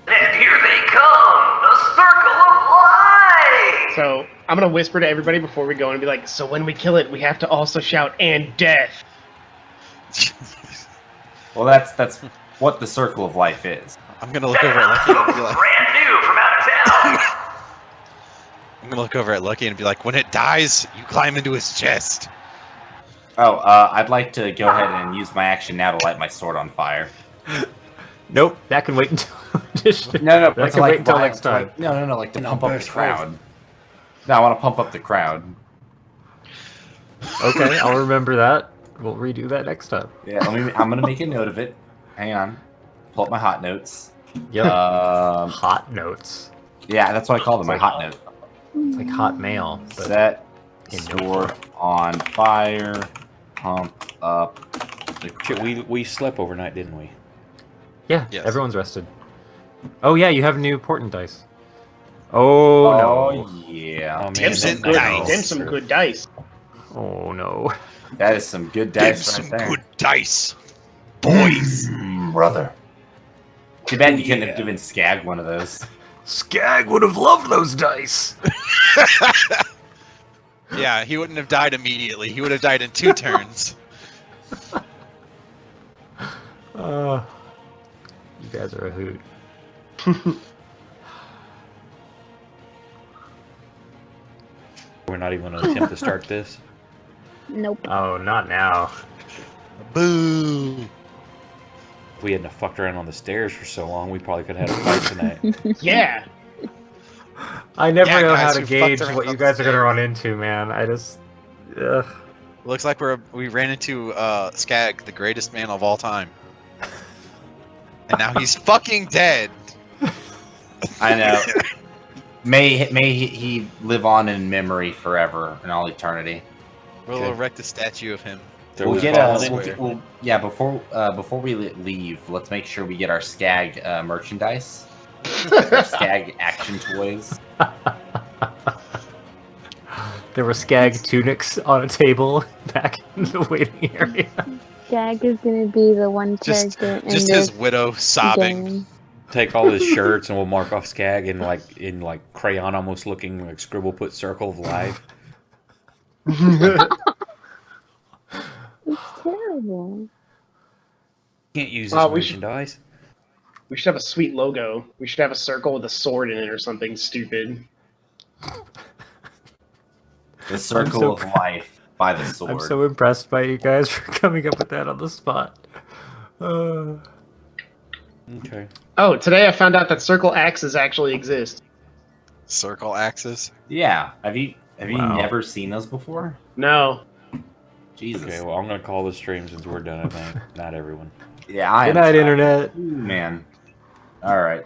Speaker 11: And here they come, the circle of life!
Speaker 3: So I'm gonna whisper to everybody before we go and be like, so when we kill it, we have to also shout "and death."
Speaker 6: Well, that's what the circle of life is.
Speaker 7: I'm gonna look over at Lucky and be like,
Speaker 11: Brand new from out of town!
Speaker 7: I'm gonna look over at Lucky and be like, when it dies, you climb into his chest.
Speaker 6: Oh, I'd like to go ahead and use my action now to light my sword on fire.
Speaker 2: Nope, that can wait until.
Speaker 6: No,
Speaker 2: that can wait until next time.
Speaker 6: No, like to pump up the crowd. No, I want to pump up the crowd.
Speaker 2: Okay, I'll remember that. We'll redo that next time.
Speaker 6: Yeah, I'm gonna make a note of it. Hang on, pull up my hot notes.
Speaker 2: Yep.
Speaker 6: Hot
Speaker 2: notes.
Speaker 6: Yeah, that's what I call them. My hot note.
Speaker 2: It's like hot mail. But
Speaker 6: Set
Speaker 2: in
Speaker 6: sword on fire. Pump up the
Speaker 1: Shit,
Speaker 6: crowd.
Speaker 1: we slept overnight, didn't we?
Speaker 2: Yeah,
Speaker 7: Yes.
Speaker 2: everyone's rested. Oh yeah, you have new portent dice. Oh no.
Speaker 6: Yeah.
Speaker 1: Oh, man,
Speaker 3: Dim's some
Speaker 1: no,
Speaker 3: good,
Speaker 1: no.
Speaker 3: Dim's some good dice.
Speaker 2: Oh no.
Speaker 6: That is some good
Speaker 7: Give
Speaker 6: dice
Speaker 7: some
Speaker 6: right there.
Speaker 7: good dice, boys.
Speaker 6: Brother. Too bad you couldn't have given Skag one of those.
Speaker 2: Skag would have loved those dice.
Speaker 7: Yeah, he wouldn't have died immediately. He would have died in 2 turns.
Speaker 2: You guys are a hoot.
Speaker 1: We're not even going to attempt to start this.
Speaker 5: Nope.
Speaker 2: Oh, not now.
Speaker 7: Boo.
Speaker 1: If we hadn't have fucked around on the stairs for so long, we probably could have had a fight tonight.
Speaker 3: Yeah.
Speaker 2: I never
Speaker 7: Yeah,
Speaker 2: know
Speaker 7: guys,
Speaker 2: how to
Speaker 7: who fucked
Speaker 2: gauge
Speaker 7: around
Speaker 2: what you
Speaker 7: on the
Speaker 2: guys are gonna
Speaker 7: stairs.
Speaker 2: run into, man. I just. Ugh.
Speaker 7: Looks like we ran into Skag, the greatest man of all time. And now he's fucking dead.
Speaker 6: I know. May he live on in memory forever in all eternity.
Speaker 7: We'll
Speaker 1: Okay.
Speaker 7: erect a statue of him.
Speaker 1: So
Speaker 6: We'll
Speaker 1: we
Speaker 6: get
Speaker 1: followed it.
Speaker 6: yeah. Before we leave, let's make sure we get our Skag merchandise, our Skag action toys.
Speaker 2: There were Skag tunics on a table back in the waiting area.
Speaker 5: Skag is gonna be the one
Speaker 7: Just,
Speaker 5: character in
Speaker 7: just
Speaker 5: this
Speaker 7: his widow sobbing.
Speaker 5: game.
Speaker 1: Take all his shirts and we'll mark off Skag in like crayon, almost looking like scribble put circle of life.
Speaker 5: It's terrible.
Speaker 1: Can't use this
Speaker 3: Wow, we should-
Speaker 1: merchandise.
Speaker 3: We should have a sweet logo. We should have a circle with a sword in it or something stupid.
Speaker 6: The circle
Speaker 2: so
Speaker 6: of life by the sword.
Speaker 2: I'm so impressed by you guys for coming up with that on the spot.
Speaker 1: Okay.
Speaker 3: Oh, today I found out that circle axes actually exist.
Speaker 7: Circle axis.
Speaker 6: Yeah. Have you
Speaker 2: Wow.
Speaker 6: never seen those before?
Speaker 3: No.
Speaker 6: Jesus.
Speaker 1: Okay, well, I'm going to call this stream since we're done, I think. Not everyone.
Speaker 6: Yeah. I
Speaker 2: Good
Speaker 6: am
Speaker 2: night,
Speaker 6: tired.
Speaker 2: Internet.
Speaker 6: Ooh, man. All right.